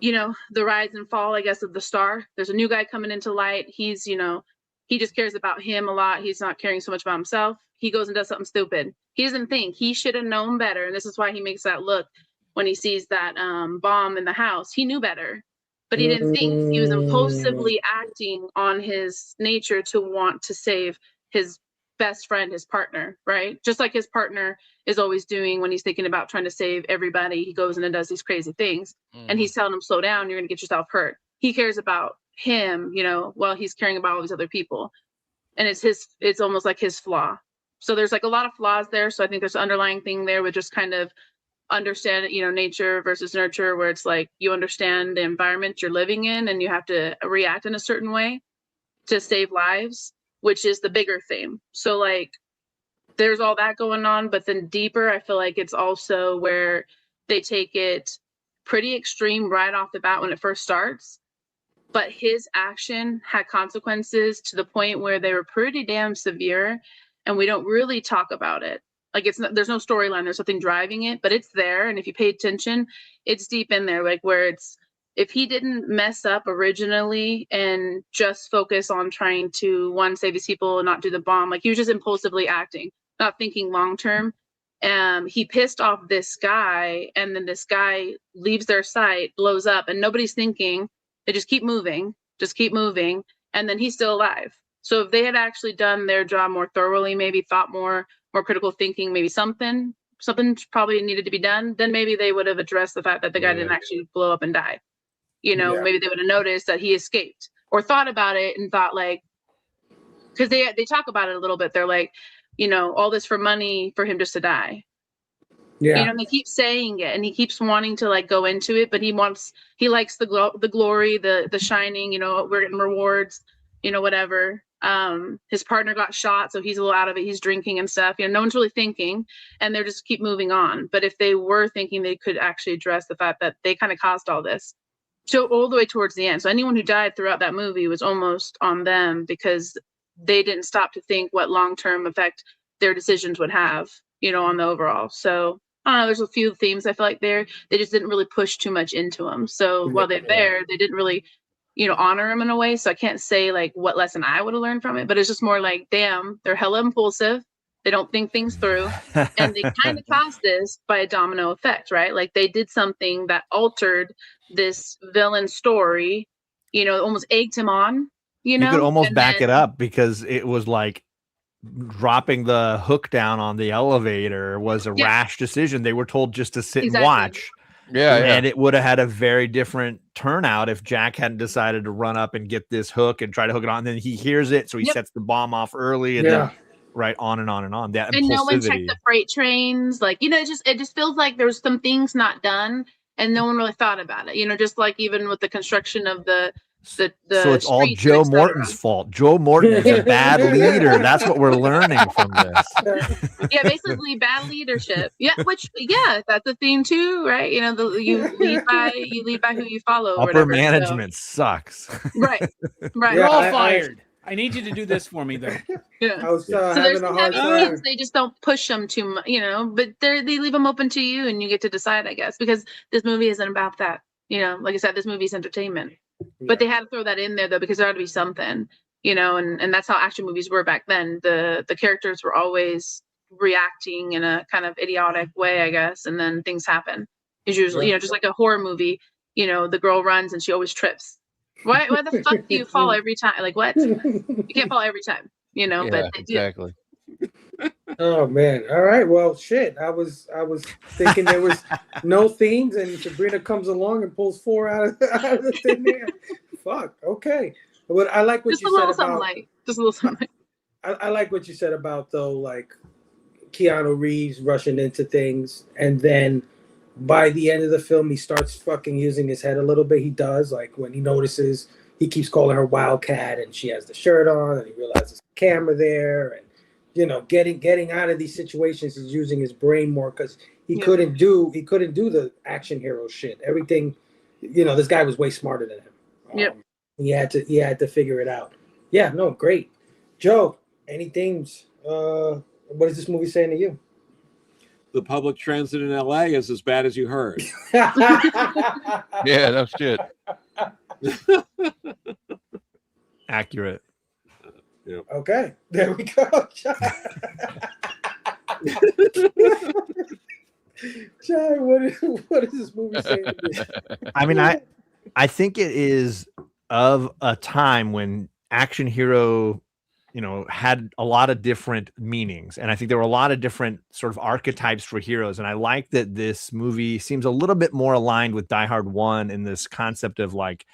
you know, the rise and fall, I guess, of the star. There's a new guy coming into light. He's, you know, he just cares about him a lot. He's not caring so much about himself. He goes and does something stupid. He doesn't think. He should have known better. And this is why he makes that look when he sees that bomb in the house. He knew better, but he didn't think. He was impulsively acting on his nature to want to save his best friend, his partner, right? Just like his partner is always doing when he's thinking about trying to save everybody. He goes in and does these crazy things. And he's telling him, slow down, you're going to get yourself hurt. He cares about him, you know, while he's caring about all these other people. And it's almost like his flaw. So there's like a lot of flaws there. So I think there's an underlying thing there with just kind of understand, you know, nature versus nurture, where it's like you understand the environment you're living in and you have to react in a certain way to save lives, which is the bigger theme. So like there's all that going on, but then deeper, I feel like it's also where they take it pretty extreme right off the bat when it first starts. But his action had consequences to the point where they were pretty damn severe, and we don't really talk about it. Like there's no storyline, there's nothing driving it, but it's there. And if you pay attention, it's deep in there, like where it's, if he didn't mess up originally and just focus on trying to, one, save these people and not do the bomb, like he was just impulsively acting, not thinking long term. He pissed off this guy, and then this guy leaves their sight, blows up, and nobody's thinking. They just keep moving, and then he's still alive. So if they had actually done their job more thoroughly, maybe thought more critical thinking, maybe something probably needed to be done, then maybe they would have addressed the fact that the guy didn't actually blow up and die. You know, maybe they would have noticed that he escaped, or thought about it and thought like, because they talk about it a little bit. They're like, you know, all this for money for him just to die. Yeah. You know, they keep saying it, and he keeps wanting to like go into it, but he likes the glory, the shining, you know, we're getting rewards, you know, whatever. His partner got shot, so he's a little out of it. He's drinking and stuff. You know, no one's really thinking, and they're just keep moving on. But if they were thinking, they could actually address the fact that they kind of caused all this. So all the way towards the end. So anyone who died throughout that movie was almost on them, because they didn't stop to think what long-term effect their decisions would have, you know, on the overall. So I don't know, there's a few themes I feel like they just didn't really push too much into them. So while they're there, they didn't really, you know, honor them in a way. So I can't say like what lesson I would have learned from it, but it's just more like, damn, they're hella impulsive. They don't think things through, and they kind of caused this by a domino effect, right? Like they did something that altered this villain story, you know, almost egged him on, you know? You could almost back it up, because it was like dropping the hook down on the elevator was a rash decision. They were told just to sit and watch. And it would have had a very different turnout if Jack hadn't decided to run up and get this hook and try to hook it on. And then he hears it, so he sets the bomb off early, and then on and on and on. That and no one checked the freight trains, like, you know, it just feels like there's some things not done, and no one really thought about it. You know, just like even with the construction of the so it's all Joe Morton's fault. Joe Morton is a bad leader. That's what we're learning from this. Yeah, basically bad leadership. Yeah, that's a theme too, right? You know, you lead by who you follow. Upper management sucks. Right. You're all fired. I need you to do this for me, though. Yeah. I was having a hard time. They just don't push them too much, you know, but they leave them open to you, and you get to decide, I guess, because this movie isn't about that. You know, like I said, this movie's entertainment. But they had to throw that in there, though, because there had to be something, you know, and that's how action movies were back then. The characters were always reacting in a kind of idiotic way, I guess, and then things happen. It's usually, you know, just like a horror movie, you know, the girl runs and she always trips. Why the fuck do you fall every time? Like, what? You can't fall every time, you know, but exactly. Oh man. All right. Well, shit. I was thinking there was no themes, and Sabrina comes along and pulls 4 out of the thing there. Fuck. Okay. But I like what just you a little said about. Just a little something. I like what you said about, though, like Keanu Reeves rushing into things, and then by the end of the film, he starts fucking using his head a little bit. He does, like when he notices he keeps calling her Wildcat, and she has the shirt on, and he realizes the camera there, and getting out of these situations. He's using his brain more because he couldn't do the action hero shit. Everything, this guy was way smarter than him. He had to figure it out. Yeah, no, great. Joe, anything? What is this movie saying to you? The public transit in LA is as bad as you heard. Yeah, no shit. Accurate. Yep. Okay, there we go. John, what is this movie saying to me? I mean, I think it is of a time when action hero, had a lot of different meanings. And I think there were a lot of different sort of archetypes for heroes. And I like that this movie seems a little bit more aligned with Die Hard 1 in this concept of like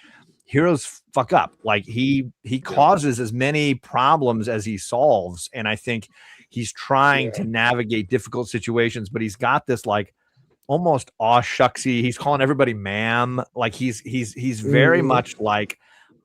heroes fuck up. Like he causes as many problems as he solves. And I think he's trying to navigate difficult situations, but he's got this like almost aw shucksy. He's calling everybody ma'am. Like he's very much like,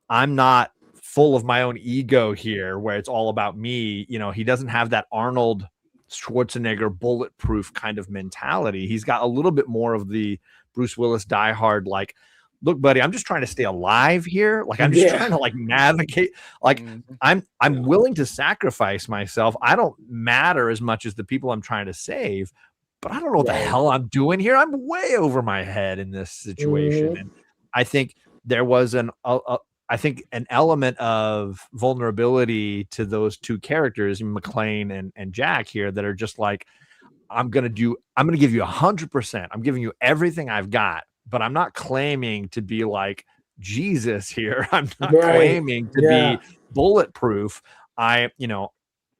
I'm not full of my own ego here where it's all about me. He doesn't have that Arnold Schwarzenegger bulletproof kind of mentality. He's got a little bit more of the Bruce Willis Die Hard, like, look, buddy, I'm just trying to stay alive here. Like, I'm just trying to like navigate. Like, I'm willing to sacrifice myself. I don't matter as much as the people I'm trying to save, but I don't know what the hell I'm doing here. I'm way over my head in this situation. And I think there was an element of vulnerability to those two characters, McClane and Jack here, that are just like, I'm going to give you 100%. I'm giving you everything I've got, but I'm not claiming to be like Jesus here. I'm not claiming to be bulletproof. I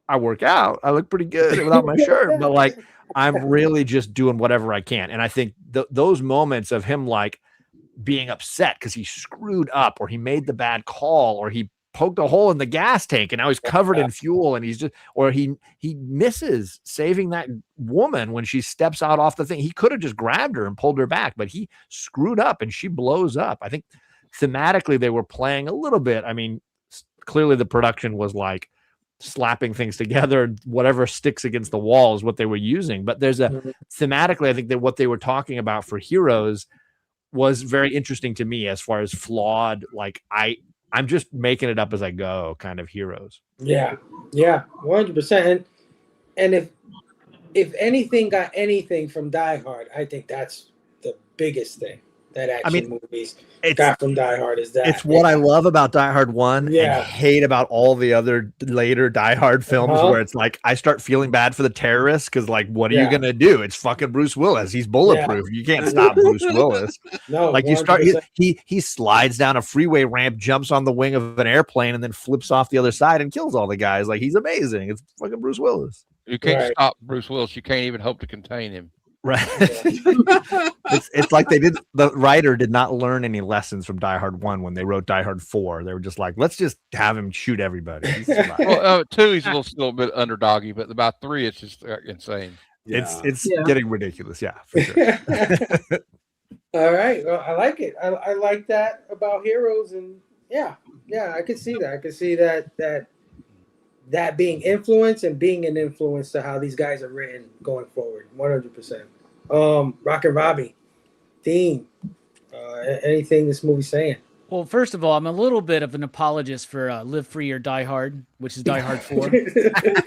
work out. I look pretty good without my shirt, but like, I'm really just doing whatever I can. And I think those moments of him, like, being upset because he screwed up or he made the bad call or he poked a hole in the gas tank and now he's covered in fuel and he's just, or he misses saving that woman when she steps out off the thing. He could have just grabbed her and pulled her back, but he screwed up and she blows up. I think thematically they were playing a little bit. I mean, clearly the production was like slapping things together, whatever sticks against the wall is what they were using. But there's thematically, I think that what they were talking about for heroes was very interesting to me as far as flawed, like I'm just making it up as I go kind of heroes. Yeah, 100%. And if anything got anything from Die Hard, I think that's the biggest thing that action movies got from Die Hard is that. It's what I love about Die Hard 1 and hate about all the other later Die Hard films where it's like I start feeling bad for the terrorists because like what are you gonna do? It's fucking Bruce Willis. He's bulletproof. You can't stop Bruce Willis. No, like 100%. You start he slides down a freeway ramp, jumps on the wing of an airplane, and then flips off the other side and kills all the guys. Like he's amazing. It's fucking Bruce Willis. You can't stop Bruce Willis. You can't even hope to contain him. Right. It's like the writer did not learn any lessons from Die Hard 1 when they wrote Die Hard 4. They were just like, let's just have him shoot everybody. Well, 2 he's a little bit underdoggy, but about 3 it's just insane. It's getting ridiculous. Yeah, for sure. All right. Well, I like it. I like that about heroes, and I could see that. I could see that being influence and being an influence to how these guys are written going forward. 100%. Rock and Robbie, theme, anything this movie's saying? Well, first of all, I'm a little bit of an apologist for Live Free or Die Hard, which is Die Hard 4.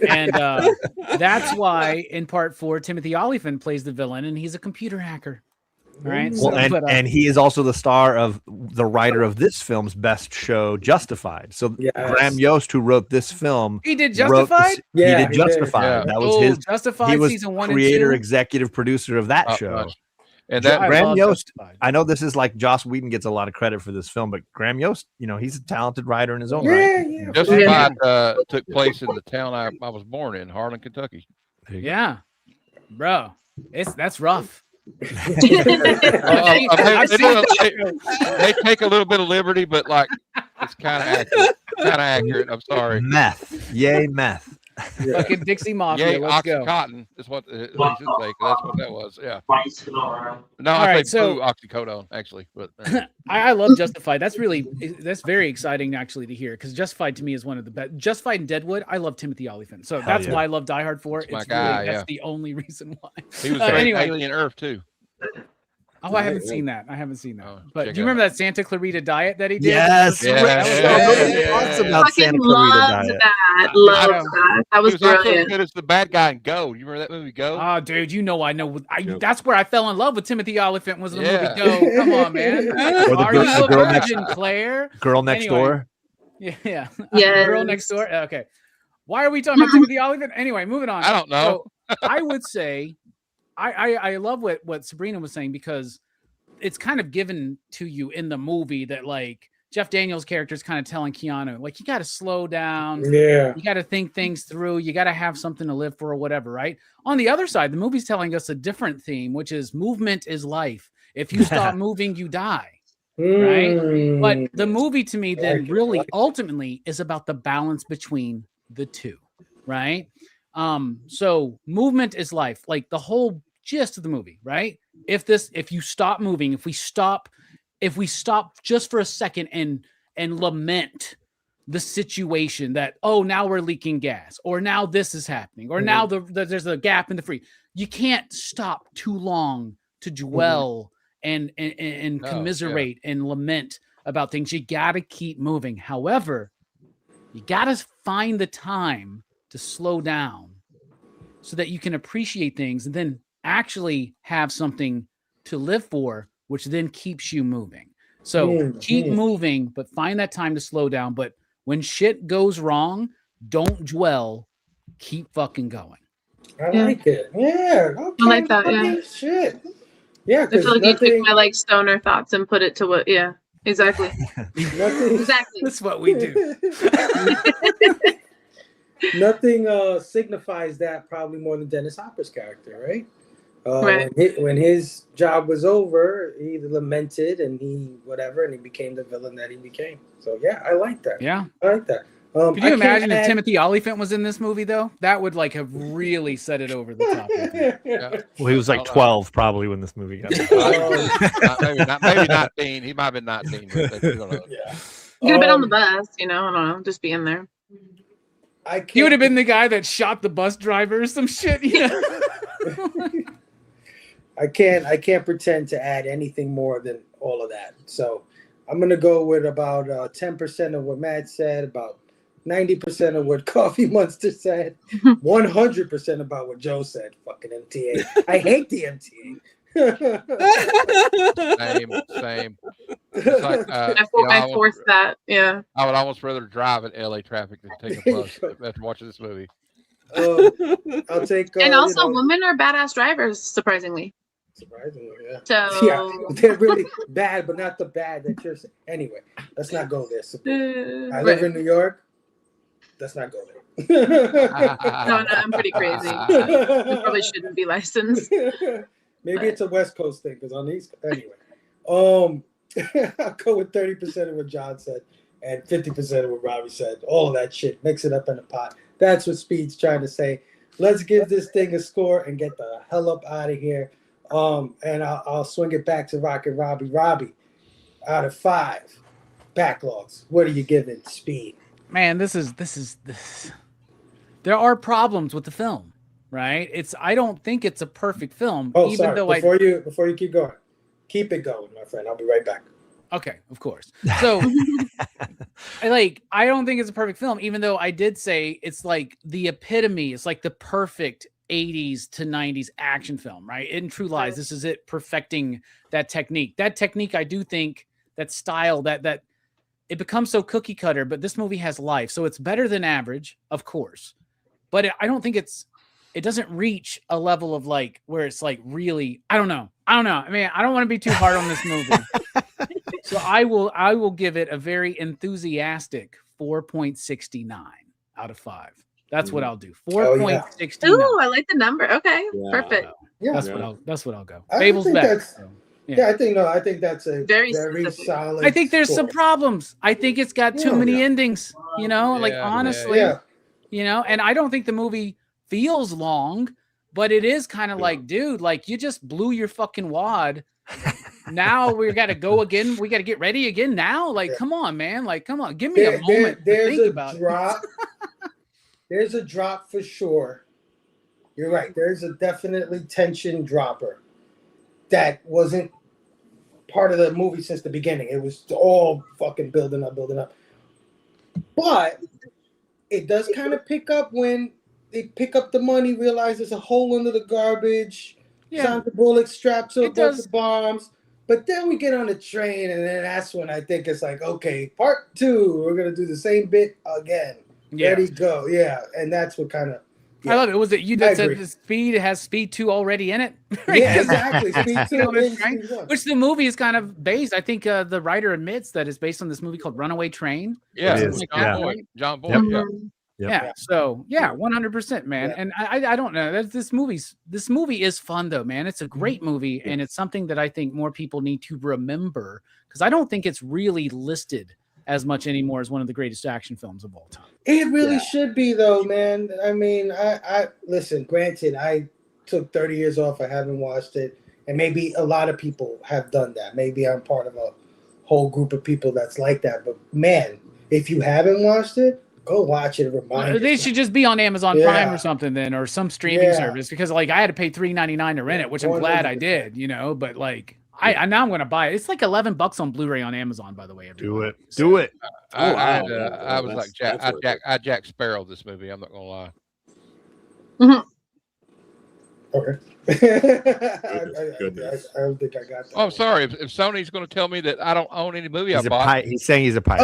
And that's why in part 4, Timothy Olyphant plays the villain, and he's a computer hacker. Right. Well, and he is also the star of the writer of this film's best show, Justified. So Graham Yost, who wrote this film, he did Justified. He did Justified. Yeah. That was his Justified. He was season 1 creator, and 2. executive producer of that show. And that Graham Yost, I know this is like Joss Whedon gets a lot of credit for this film, but Graham Yost, he's a talented writer in his own right. Justified took place in the town I was born in, Harlan, Kentucky. Yeah, bro, that's rough. They take a little bit of liberty, but like it's kind of accurate. I'm sorry. Meth, yay, meth. Fucking Dixie Mafia. Yay, Let's go. Oxycontin is what he should say. 'Cause that's what that was. Yeah. No, All I right, say so- blue oxycodone actually, but I love Justified. That's very exciting actually to hear because Justified to me is one of the best. Justified and Deadwood. I love Timothy Olyphant, so that's why I love Die Hard 4. That's my It's guy, really, yeah. that's the only reason why. he was great. Anyway. Alien Earth too. Oh, I haven't seen that. I haven't seen that. Oh, But check do you it remember that Santa Clarita Diet that he did? Yes, Yeah, that was yeah, nobody yeah, talks yeah. about Santa Fucking Clarita loved Diet. that. I Loved know. that. That He was was also brilliant. good as the bad guy in Go. You remember that movie Go? Oh, dude, you know. That's where I fell in love with Timothy Olyphant was the movie Yeah. Go. Come on, man. Or Are you a girl next virgin, Claire? girl next Anyway. door. Yeah. Yes. Girl next door. Okay. Why are we talking about Timothy Olyphant? Anyway, moving on. I don't know. So I would say I love what Sabrina was saying because it's kind of given to you in the movie that like Jeff Daniels' character is kind of telling Keanu, like, you got to slow down. Yeah. You got to think things through. You got to have something to live for or whatever, right? On the other side, the movie's telling us a different theme, which is movement is life. If you stop moving, you die. Right? But the movie to me then really ultimately is about the balance between the two, right? So movement is life, like the whole gist of the movie, right? If you stop moving, if we stop just for a second and lament the situation that, oh, now we're leaking gas, or now this is happening, or now there's a gap in the free. You can't stop too long to dwell and commiserate and lament about things. You got to keep moving. However, you got to find the time to slow down so that you can appreciate things and then actually have something to live for, which then keeps you moving. So keep moving, but find that time to slow down. But when shit goes wrong, don't dwell. Keep fucking going. I like it. Yeah. Okay. I like that. Yeah. Shit. Yeah. I feel like you took my like stoner thoughts and put it to what? Yeah. Exactly. Exactly. That's what we do. Nothing signifies that probably more than Dennis Hopper's character, right? Right. When his job was over, he lamented and he became the villain that he became. So yeah, I like that. Yeah, I like that. Could you imagine if Timothy Olyphant was in this movie though? That would like have really set it over the top. Yeah. Well, he was like 12 probably when this movie got made. maybe not Dean. He might have been 19. But we don't know. Yeah. You could have been on the bus, I don't know, just being there. He would have been the guy that shot the bus driver or some shit. I can't pretend to add anything more than all of that. So I'm gonna go with about 10% of what Matt said, about 90% of what Coffee Monster said, 100% about what Joe said. Fucking MTA. I hate the MTA. Same. It's like, I forced that. Yeah. I would almost rather drive in LA traffic than take a bus after watching this movie. I'll take. And also, women are badass drivers, surprisingly. Surprisingly, yeah. So yeah, they're really bad, but not the bad that you're saying. Anyway, let's not go there. I live in New York. Let's not go there. No, I'm pretty crazy. I probably shouldn't be licensed. Maybe it's a West Coast thing, because on the East. Anyway, I'll go with 30% of what John said and 50% of what Robbie said. All of that shit, mix it up in a pot. That's what Speed's trying to say. Let's give this thing a score and get the hell up out of here. And I'll swing it back to Rocket Robbie. Robbie, out of 5 backlogs, what are you giving Speed? Man, this is. There are problems with the film, right? I don't think it's a perfect film. Oh, even sorry. Before you keep going, keep it going, my friend. I'll be right back. Okay, of course. So, I don't think it's a perfect film, even though I did say it's like the epitome. It's like the perfect 80s to 90s action film, right? In True Lies, this is it, perfecting that technique. That technique, I do think, that style, that it becomes so cookie cutter, but this movie has life. So it's better than average, of course. But I don't think it doesn't reach a level of like where it's like really, I don't know. I mean, I don't want to be too hard on this movie. So I will give it a very enthusiastic 4.69 out of 5. That's what I'll do. 4.69. Ooh, I like the number. Okay, perfect. Yeah, that's what I'll go. Fable's back. I think that's a very solid. I think there's some problems. I think it's got too many endings. Honestly. Yeah. you know, and I don't think the movie feels long, but it is kind of like, dude, like you just blew your fucking wad. Now we got to go again. We got to get ready again now. Like, come on, man. Like, come on. Give me a moment to think about it. There's a drop for sure. You're right. There's a definitely tension dropper that wasn't part of the movie since the beginning. It was all fucking building up. But it does kind of pick up when they pick up the money, realize there's a hole under the garbage. Yeah. Sandra Bullock straps up the bombs. But then we get on the train, and then that's when I think it's like, okay, part 2, we're going to do the same bit again. Yeah. Ready, go. Yeah, and that's what kind of... Yeah. I love it. Was it you that said the Speed has Speed 2 already in it? Yeah, exactly. Speed 2 which the movie is kind of based. I think the writer admits that it's based on this movie called Runaway Train. Yeah, John Boyd. Yeah. Yeah. So 100%, man. Yeah. And I don't know. This movie is fun though, man. It's a great movie, and it's something that I think more people need to remember, because I don't think it's really listed as much anymore as one of the greatest action films of all time. It really should be though, man. I mean, I listen, granted, I took 30 years off. I haven't watched it. And maybe a lot of people have done that. Maybe I'm part of a whole group of people that's like that. But man, if you haven't watched it, go watch it. They should just be on Amazon Prime or something then, or some streaming service, because like I had to pay $3.99 to rent it, which I'm glad I did, you know, but like I now I'm going to buy it. It's like $11 on Blu-ray on Amazon, by the way. Everybody. Do it. I was like Jack Sparrow this movie. I'm not going to lie. Mm-hmm. Okay. I don't think I got that. Oh, I'm sorry. If Sony's going to tell me that I don't own any movie I bought, he's saying he's a pirate.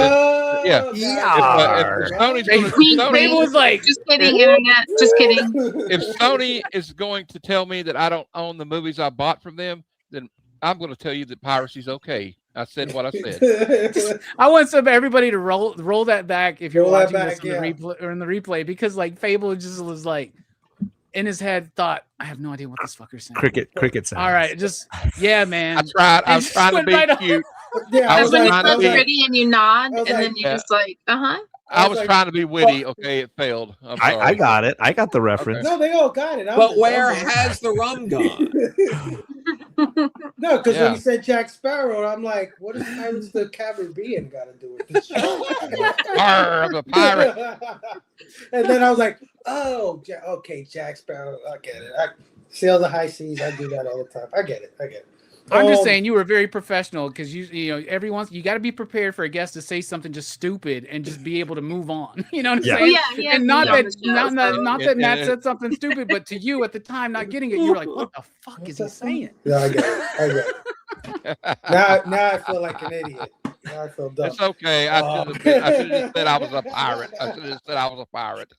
Yeah. If Sony's going Sony was like, just kidding, internet. Just kidding. If Sony is going to tell me that I don't own the movies I bought from them, then I'm going to tell you that piracy's okay. I said what I said. I want everybody to roll that back if you're watching this on the replay or in the replay, because like Fable just was like in his head thought, I have no idea what this fucker's saying. Cricket sounds. All right, just man. I was trying to be cute. That's when it's so pretty and you nod, and then you just like, I was trying to be witty. Okay, it failed. I'm sorry. I got it. I got the reference. Okay. No, they all got it. But where has the rum gone? No, because when you said Jack Sparrow, I'm like, what does Pirates of the Caribbean got to do with this show? I'm a pirate. And then I was like, oh, okay, Jack Sparrow. I get it. I sail the high seas. I do that all the time. I get it. I'm just saying you were very professional, because you know every once you got to be prepared for a guest to say something just stupid and just be able to move on. You know what I'm saying? Yeah. And not that Matt said something stupid, but to you at the time not getting it, you were like, "What the fuck is he saying?" Yeah, I get it. Now I feel like an idiot. Now I feel dumb. It's okay. I should have said I was a pirate. I should have said I was a pirate.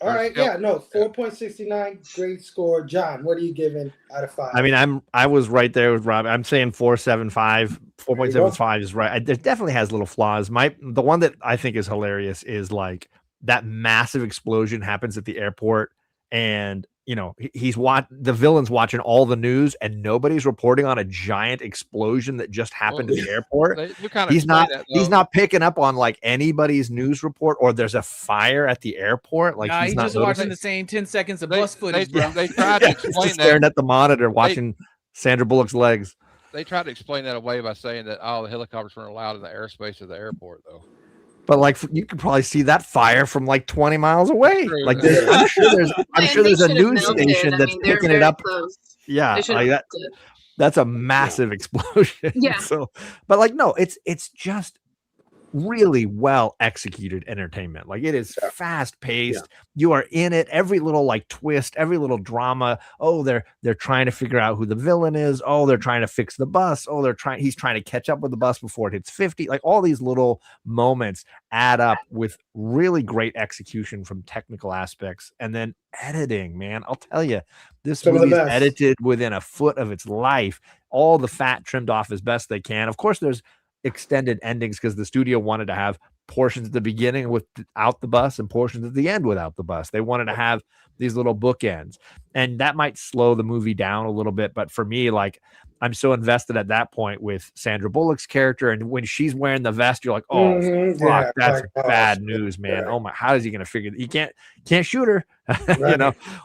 All right, 4.69, great score. John, what are you giving out of 5? I mean, I was right there with Robbie. I'm saying 4.75. 4.75 is right. It definitely has little flaws. The one that I think is hilarious is like that massive explosion happens at the airport, and you know the villain's watching all the news, and nobody's reporting on a giant explosion that just happened at the airport. He's not picking up on like anybody's news report, or there's a fire at the airport. Like he's just watching the same 10 seconds of bus footage, bro. They tried to explain that. Staring at the monitor, watching Sandra Bullock's legs. They tried to explain that away by saying that the helicopters weren't allowed in the airspace of the airport, though. But like you could probably see that fire from like 20 miles away. Like I'm sure there's a news station that's picking it up. Close. Yeah, like that. That's a massive explosion. Yeah. So, but like no, it's just really well executed entertainment. Like it is fast paced. You are in it. Every little like twist, every little drama. Oh, they're trying to figure out who the villain is. Oh, they're trying to fix the bus. Oh, he's trying to catch up with the bus before it hits 50. Like all these little moments add up with really great execution from technical aspects. And then editing, man. I'll tell you, this movie's edited within a foot of its life. All the fat trimmed off as best they can. Of course, there's extended endings because the studio wanted to have portions at the beginning without the bus and portions at the end without the bus. They wanted to have these little bookends, and that might slow the movie down a little bit. But for me, like, I'm so invested at that point with Sandra Bullock's character, and when she's wearing the vest, you're like, oh fuck, that's like, bad news, man. Oh my, how is he gonna figure? He can't shoot her.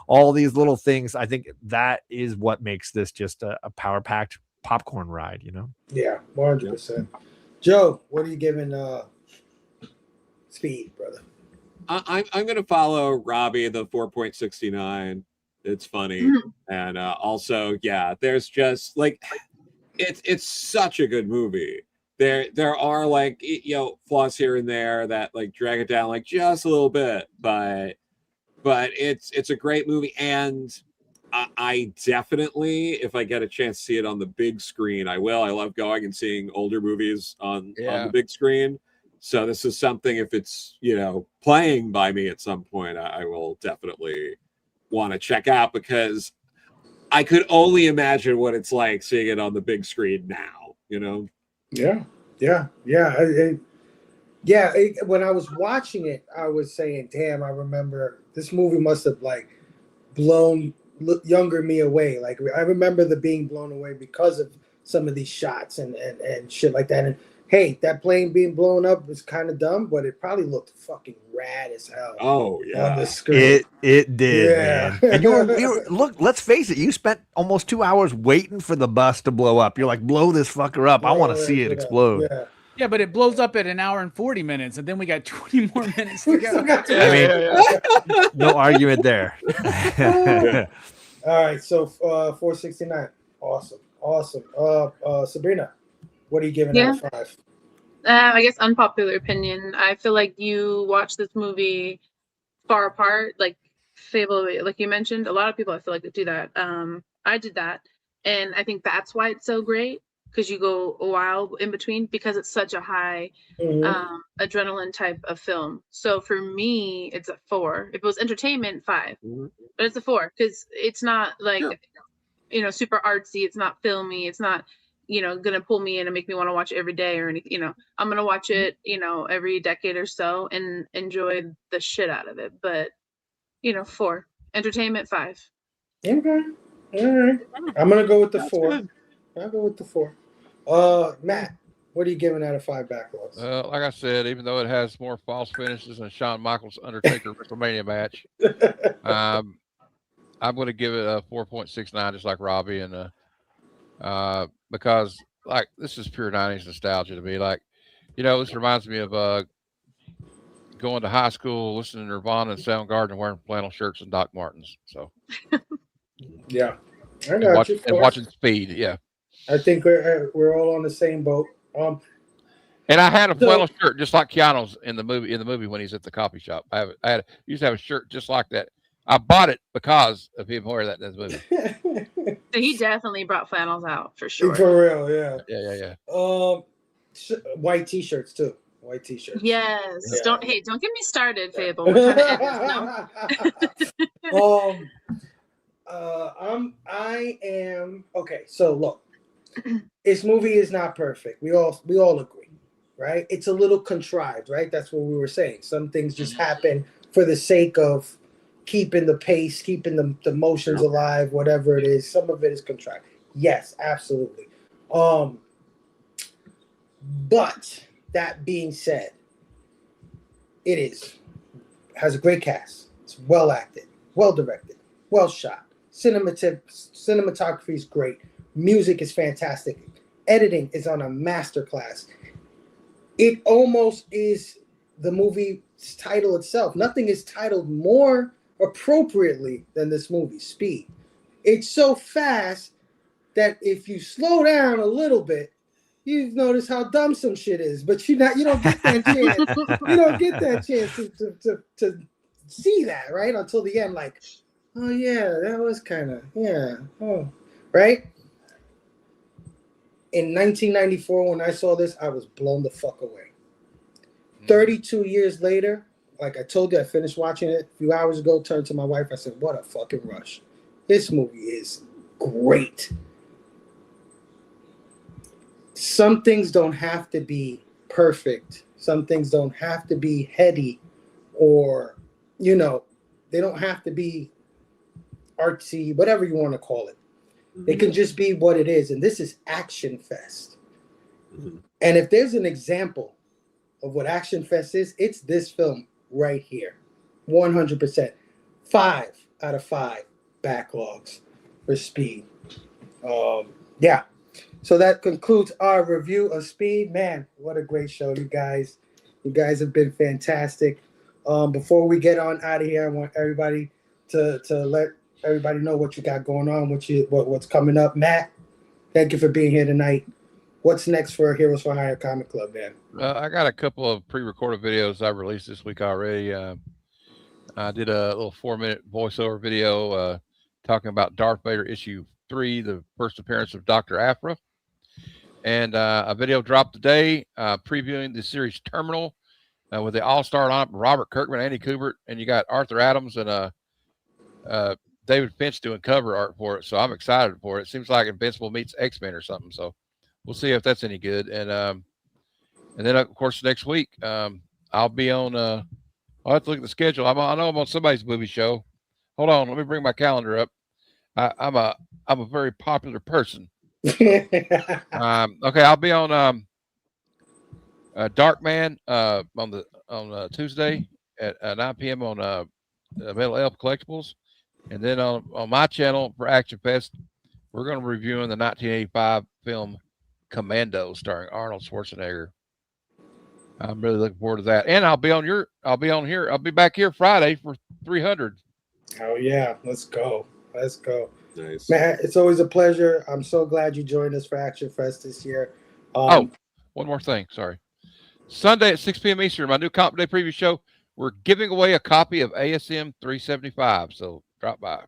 All these little things. I think that is what makes this just a power packed popcorn ride. Yeah, 100%. Joe, what are you giving Speed, brother? I'm gonna follow Robbie, the 4.69. It's funny. And also, yeah, there's just like it's such a good movie. There are like flaws here and there that like drag it down like just a little bit, but it's a great movie. And I definitely, if I get a chance to see it on the big screen, I will. I love going and seeing older movies on the big screen. So this is something, if it's playing by me at some point, I will definitely want to check out, because I could only imagine what it's like seeing it on the big screen now. Yeah. When I was watching it, I was saying, "Damn, I remember this movie must have like blown younger me away." Like I remember the being blown away because of some of these shots and shit like that. And hey, that plane being blown up was kind of dumb, but it probably looked fucking rad as hell. Oh yeah, on the screen. It did, man. And you were look. Let's face it. You spent almost 2 hours waiting for the bus to blow up. You're like, blow this fucker up. I want to see it explode. Yeah, but it blows up at an hour and 40 minutes, and then we got 20 more minutes to go. No argument there. All right, so 469. Awesome. Sabrina, what are you giving out of 5? I guess unpopular opinion. I feel like you watch this movie far apart, like Fable, like you mentioned. A lot of people, I feel like, do that. I did that, and I think that's why it's so great, because you go a while in between, because it's such a high adrenaline type of film. So for me, it's a 4. If it was entertainment, 5, but it's a 4 because it's not like super artsy. It's not filmy. It's not gonna pull me in and make me want to watch it every day or anything. I'm gonna watch it every decade or so and enjoy the shit out of it. But 4. Entertainment, 5. Okay, all right. I'm gonna go with the 4. Good. I'll go with the 4. Matt, what are you giving out of 5 backlogs? Like I said, even though it has more false finishes than Shawn Michaels Undertaker WrestleMania match, I'm going to give it a 4.69, just like Robbie, and because like this is pure 90s nostalgia to me. Like, this reminds me of going to high school, listening to Nirvana and Soundgarden, and wearing flannel shirts and Doc Martens. So yeah, I got you. And watching Speed. Yeah. I think we're all on the same boat. And I had a flannel shirt just like Keanu's in the movie when he's at the coffee shop. I used to have a shirt just like that. I bought it because of him wearing that in this movie. So he definitely brought flannels out for sure. For real, yeah. Yeah. White t-shirts too. White t-shirts. Yes. Yeah. Don't get me started, Fable. We're trying to end this now. I am okay. So look, this movie is not perfect. We all agree, right? It's a little contrived, right? That's what we were saying. Some things just happen for the sake of keeping the pace, keeping the motions alive, whatever it is. Some of it is contrived. Yes, absolutely. But that being said, it has a great cast. It's well acted, well directed, well shot. Cinematography is great. Music is fantastic. Editing is on a masterclass. It almost is the movie's title itself. Nothing is titled more appropriately than this movie, Speed. It's so fast that if you slow down a little bit, you notice how dumb some shit is. But you don't get that chance. You don't get that chance to see that, right? Until the end, like, oh yeah, that was kind of, right? In 1994, when I saw this, I was blown the fuck away. 32 years later, like I told you, I finished watching it a few hours ago, turned to my wife, I said, what a fucking rush. This movie is great. Some things don't have to be perfect. Some things don't have to be heady, or they don't have to be artsy, whatever you want to call it. It can just be what it is. And this is Actionfest. And if there's an example of what Actionfest is, it's this film right here. 100%. 5 out of 5 backlogs for Speed. Yeah. So that concludes our review of Speed. Man, what a great show, you guys. You guys have been fantastic. Before we get on out of here, I want everybody to let everybody know what you got going on, what's coming up. Matt, thank you for being here tonight. What's next for Heroes for Hire Comic Club, man? I got a couple of pre-recorded videos I released this week already. I did a little 4-minute voiceover video talking about Darth Vader issue 3, the first appearance of Dr. Aphra. And a video dropped today previewing the series Terminal with the all-star lineup, Robert Kirkman, Andy Kubert, and you got Arthur Adams and David Finch doing cover art for it. So I'm excited for it. It seems like Invincible meets X-Men or something. So we'll see if that's any good. And then of course next week I'll be on. I'll have to look at the schedule. I know I'm on somebody's movie show. Hold on, let me bring my calendar up. I'm a very popular person. Okay, I'll be on Darkman on Tuesday at 9 p.m. on Metal Elf Collectibles, and then on my channel for Action Fest, we're going to be reviewing the 1985 film Commando, starring Arnold Schwarzenegger. I'm really looking forward to that, and I'll be back here Friday for 300. Oh yeah, let's go. Nice, man. It's always a pleasure. I'm so glad you joined us for Action Fest this year. One more thing. Sorry. Sunday at 6 p.m. Eastern, my new Comp Day preview show. We're giving away a copy of ASM 375. So drop by.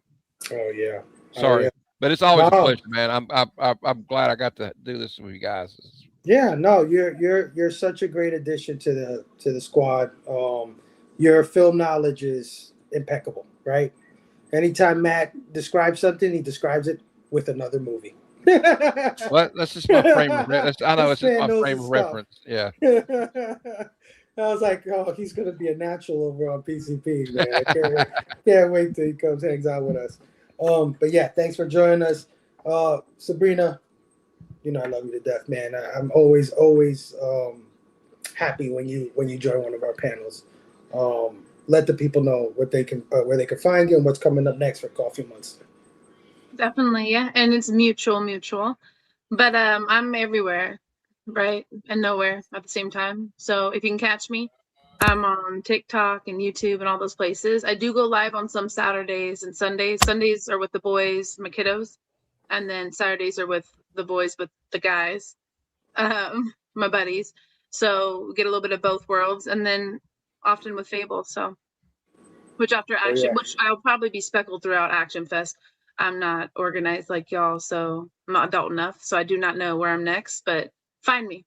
Oh yeah. Sorry, but it's always a pleasure, man. I'm glad I got to do this with you guys. Yeah, no, you're such a great addition to the squad. Your film knowledge is impeccable, right? Anytime Matt describes something, he describes it with another movie. Well, that's just my frame of reference. I know it's just my frame of reference. Yeah. I was like, oh, he's gonna be a natural over on PCP, man. I can't wait till he comes hangs out with us. But yeah, thanks for joining us, Sabrina. You know I love you to death, man. I'm always happy when you join one of our panels. Let the people know what they can where they can find you and what's coming up next for Coffee Monster. Definitely, yeah, and it's mutual. But I'm everywhere, right, and nowhere at the same time. So if you can catch me, I'm on TikTok and YouTube and all those places. I do go live on some Saturdays and Sundays. Sundays are with the boys, my kiddos, and then Saturdays are with the boys, with the guys, my buddies. So we get a little bit of both worlds, and then often with Fable. So, which I'll probably be speckled throughout Action Fest. I'm not organized like y'all, so I'm not adult enough, so I do not know where I'm next. But find me.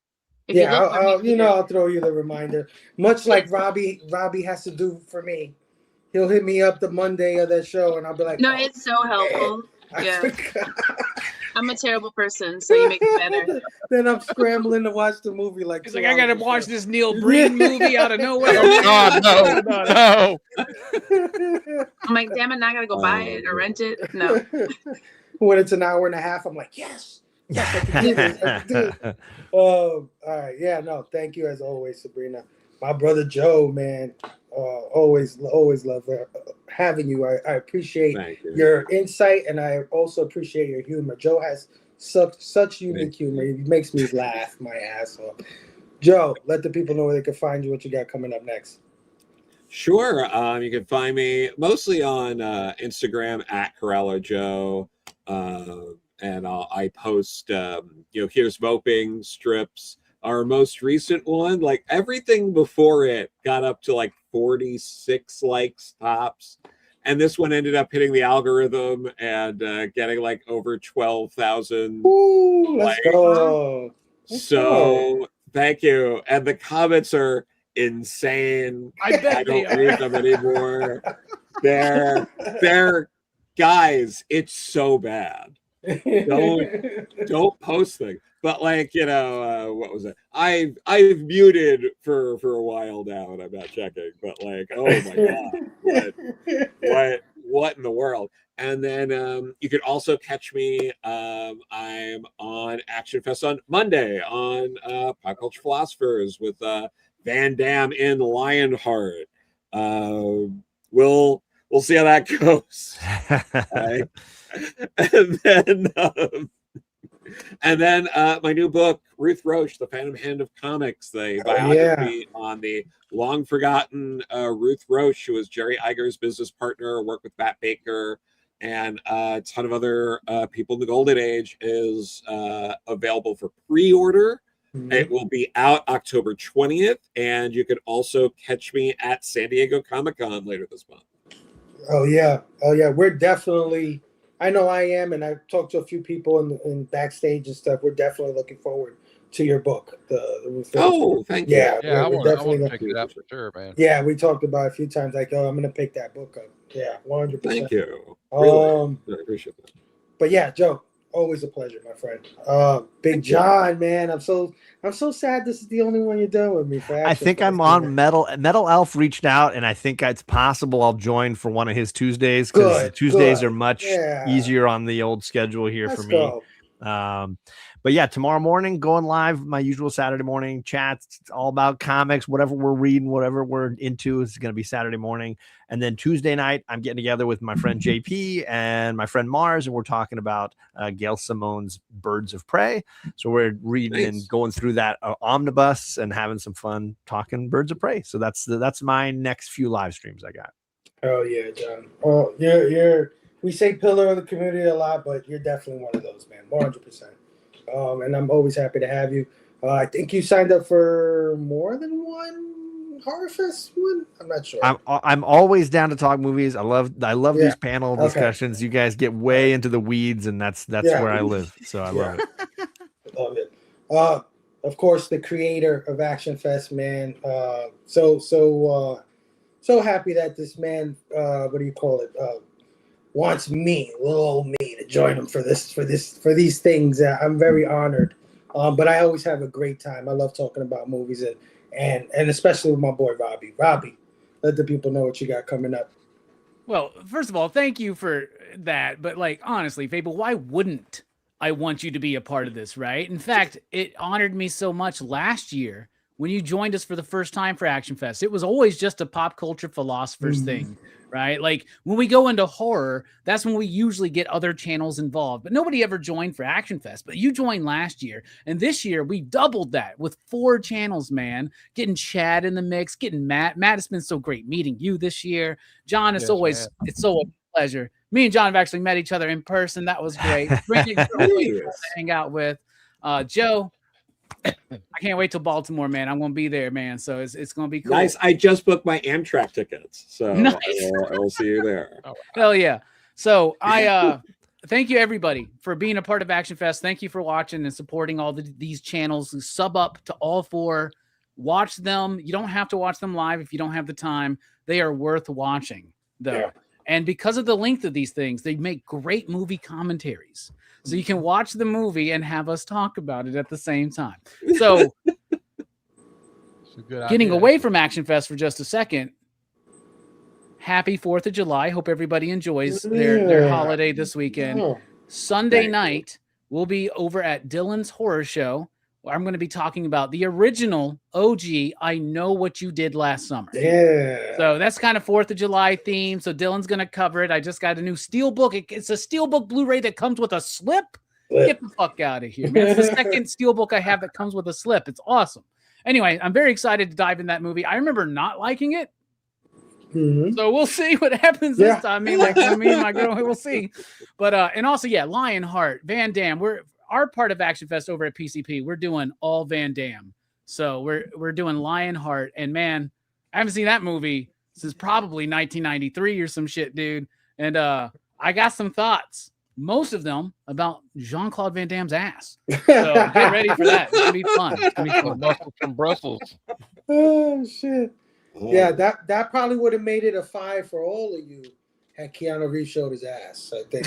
I'll throw you the reminder. Much like Robbie has to do for me. He'll hit me up the Monday of that show, and I'll be like, "No, it's so helpful." Yeah. I'm a terrible person, so you make it better. Then I'm scrambling to watch the movie. It's like I gotta watch this Neil Breen movie out of nowhere. Oh God, no. I'm like, damn it, now I gotta go buy it or rent it. No. When it's an hour and a half, I'm like, yes, I can do this. All right, yeah, no, thank you as always, Sabrina. My brother Joe, man, always love having you. I appreciate your insight, and I also appreciate your humor. Joe has such unique humor. He makes me laugh my ass off. Joe, let the people know where they can find you, what you got coming up next. Sure. You can find me mostly on Instagram at Corello Joe. And I post, Here's Moping strips. Our most recent one, like everything before it got up to like 46 likes tops. And this one ended up hitting the algorithm and getting like over 12,000 Let's go. Thank you. And the comments are insane. I don't read them anymore. They're guys, it's so bad. don't post things. But like, what was it? I've muted for a while now, and I'm not checking. But like, oh my god, what in the world? And then you could also catch me. I'm on Actionfest on Monday on Pop Culture Philosophers with Van Damme in Lionheart. We'll see how that goes. Right? And then my new book, Ruth Roche, The Phantom Hand of Comics, the biography on the long forgotten Ruth Roche, who was Jerry Iger's business partner, worked with Matt Baker and a ton of other people in the Golden Age, is available for pre-order. Mm-hmm. It will be out October 20th, and you can also catch me at San Diego Comic-Con later this month. Oh yeah. We're definitely, I know I am, and I've talked to a few people in backstage and stuff. We're definitely looking forward to your book. Thank you. Yeah, I want to check it out for sure, man. Yeah, we talked about it a few times. Like, I'm gonna pick that book up. Yeah, 100%. Thank you. Really, I appreciate that. But yeah, Joe, always a pleasure, my friend. Big John, man, I'm so sad this is the only one you're doing with me. I think I'm on Metal Elf reached out, and I think it's possible I'll join for one of his Tuesdays, because Tuesdays are much easier on the old schedule here for me. But yeah, tomorrow morning, going live, my usual Saturday morning chats, all about comics, whatever we're reading, whatever we're into is going to be Saturday morning. And then Tuesday night, I'm getting together with my friend JP and my friend Mars, and we're talking about Gail Simone's Birds of Prey. So we're reading and going through that omnibus and having some fun talking Birds of Prey. So that's my next few live streams I got. Oh yeah, John. Well, we say pillar of the community a lot, but you're definitely one of those, man. 100%. And I'm always happy to have you. I think you signed up for more than one Horror Fest one. I'm not sure. I'm always down to talk movies. I love these panel discussions. You guys get way into the weeds, and that's where I live. So I love it. Love it. Of course, the creator of Action Fest, man. So happy that this man, wants me, little old me, to join him for these things. I'm very honored. But I always have a great time. I love talking about movies and especially with my boy Robbie. Robbie, let the people know what you got coming up. Well, first of all, thank you for that. But like, honestly, Fable, why wouldn't I want you to be a part of this, right? In fact, it honored me so much last year when you joined us for the first time for Action Fest. It was always just a pop culture philosophers thing, right? Like when we go into horror, that's when we usually get other channels involved, but nobody ever joined for Action Fest. But you joined last year, and this year we doubled that with 4 channels, man. Getting Chad in the mix, getting Matt. Matt, it's been so great meeting you this year. John, it's always a pleasure. Me and John have actually met each other in person. That was great. Really to hang out with. Joe, I can't wait till Baltimore, man. I'm gonna be there, man. So it's gonna be cool. Nice. I just booked my Amtrak tickets, so nice. I will see you there. Hell yeah. So I thank you everybody for being a part of Action Fest. Thank you for watching and supporting all these channels. Sub up to all 4. Watch them. You don't have to watch them live if you don't have the time. They are worth watching, though. Yeah. And because of the length of these things, they make great movie commentaries. So you can watch the movie and have us talk about it at the same time. So getting away from Action Fest for just a second, happy 4th of July. Hope everybody enjoys their holiday this weekend. Sunday night, we'll be over at Dylan's Horror Show, where I'm going to be talking about the original OG, I Know What You Did Last Summer. Yeah. So that's kind of 4th of July theme. So Dylan's going to cover it. I just got a new Steelbook. It's a Steelbook Blu-ray that comes with a slip. Get the fuck out of here, man. It's the second Steelbook I have that comes with a slip. It's awesome. Anyway, I'm very excited to dive in that movie. I remember not liking it. So we'll see what happens this time. Me and my girl, we'll see. But and also, Lionheart, Van Damme. Our part of Action Fest over at PCP, we're doing all Van Damme. So we're doing Lionheart, and man, I haven't seen that movie since probably 1993 or some shit, dude. And I got some thoughts, most of them about Jean-Claude Van Damme's ass. So get ready for that. It's gonna be fun. It's gonna be fun. Muscles from Brussels. Oh shit. Yeah, that probably would have made it a 5 for all of you had Keanu Reeves showed his ass. I think.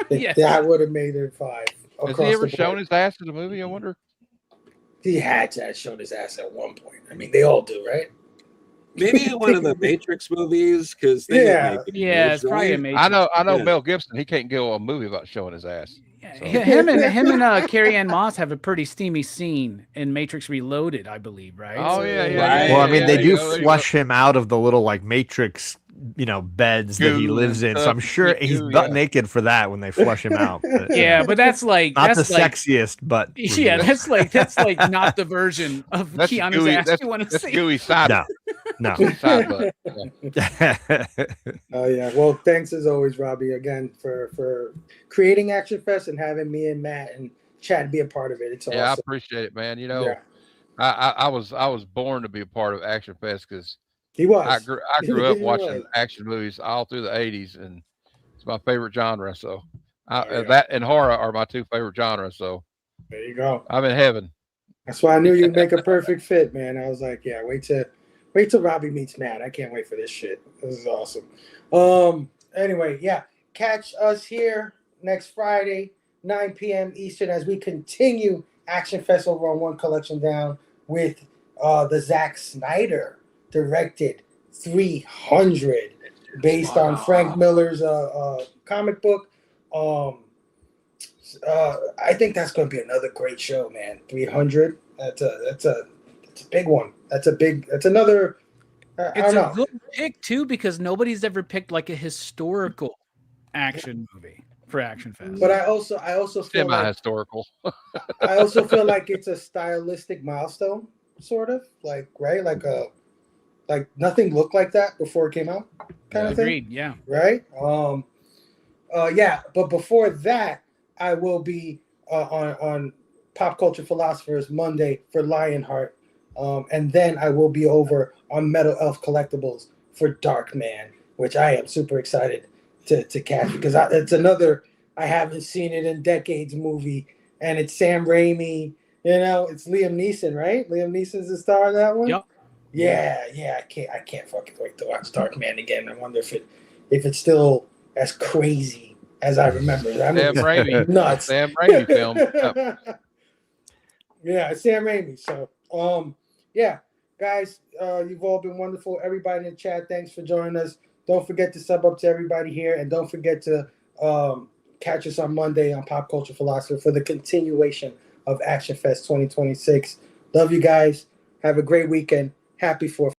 Yes. That would have made it 5. Has he ever shown his ass in the movie? I wonder. He had to have shown his ass at one point. I mean, they all do, right? Maybe in one of the Matrix movies, because it's probably a Matrix. I know Mel Gibson. He can't go a movie about showing his ass. So. Him and Carrie Ann Moss have a pretty steamy scene in Matrix Reloaded, I believe, right? Oh yeah. Right. Well, I mean, they do flush him out of the little like Matrix, beds that he lives in. So I'm sure he's butt naked for that when they flush him out. But, but that's like not that's the like, sexiest, but that's like not the version of Keanu's ass you want to see. Gooey side. No. Side butt. Oh yeah. Well, thanks as always, Robbie, again for creating Action Fest and having me and Matt and Chad be a part of it. It's awesome. I appreciate it, man. I was born to be a part of Action Fest because he was. I grew up watching action movies all through the 80s, and it's my favorite genre. So that and horror are my 2 favorite genres. So there you go. I'm in heaven. That's why I knew you'd make a perfect fit, man. I was like, yeah, wait till Robbie meets Matt. I can't wait for this shit. This is awesome. Anyway, catch us here next Friday, 9 p.m. Eastern, as we continue Action Fest over on One Collection Down with the Zack Snyder directed 300, based on Frank Miller's comic book. I think that's going to be another great show, man. 300. That's a big one. That's another. It's a good pick too, because nobody's ever picked like a historical action movie for Action Fest. But I also feel semi-historical. I also feel like it's a stylistic milestone, sort of like like nothing looked like that before it came out, kind of thing. Agreed. Yeah. Right. But before that, I will be on Pop Culture Philosophers Monday for Lionheart. And then I will be over on Metal Elf Collectibles for Darkman, which I am super excited to catch, because it's another I haven't seen it in decades movie, and it's Sam Raimi. It's Liam Neeson, right? Liam Neeson's the star of that one. Yep. Yeah. I can't fucking wait to watch Darkman again. I wonder if it's still as crazy as I remember. Sam Raimi, nuts. Sam Raimi film. Yep. Yeah, it's Sam Raimi. So, guys, you've all been wonderful. Everybody in the chat, thanks for joining us. Don't forget to sub up to everybody here, and don't forget to catch us on Monday on Pop Culture Philosopher for the continuation of Action Fest 2026. Love you guys. Have a great weekend. Happy 4th.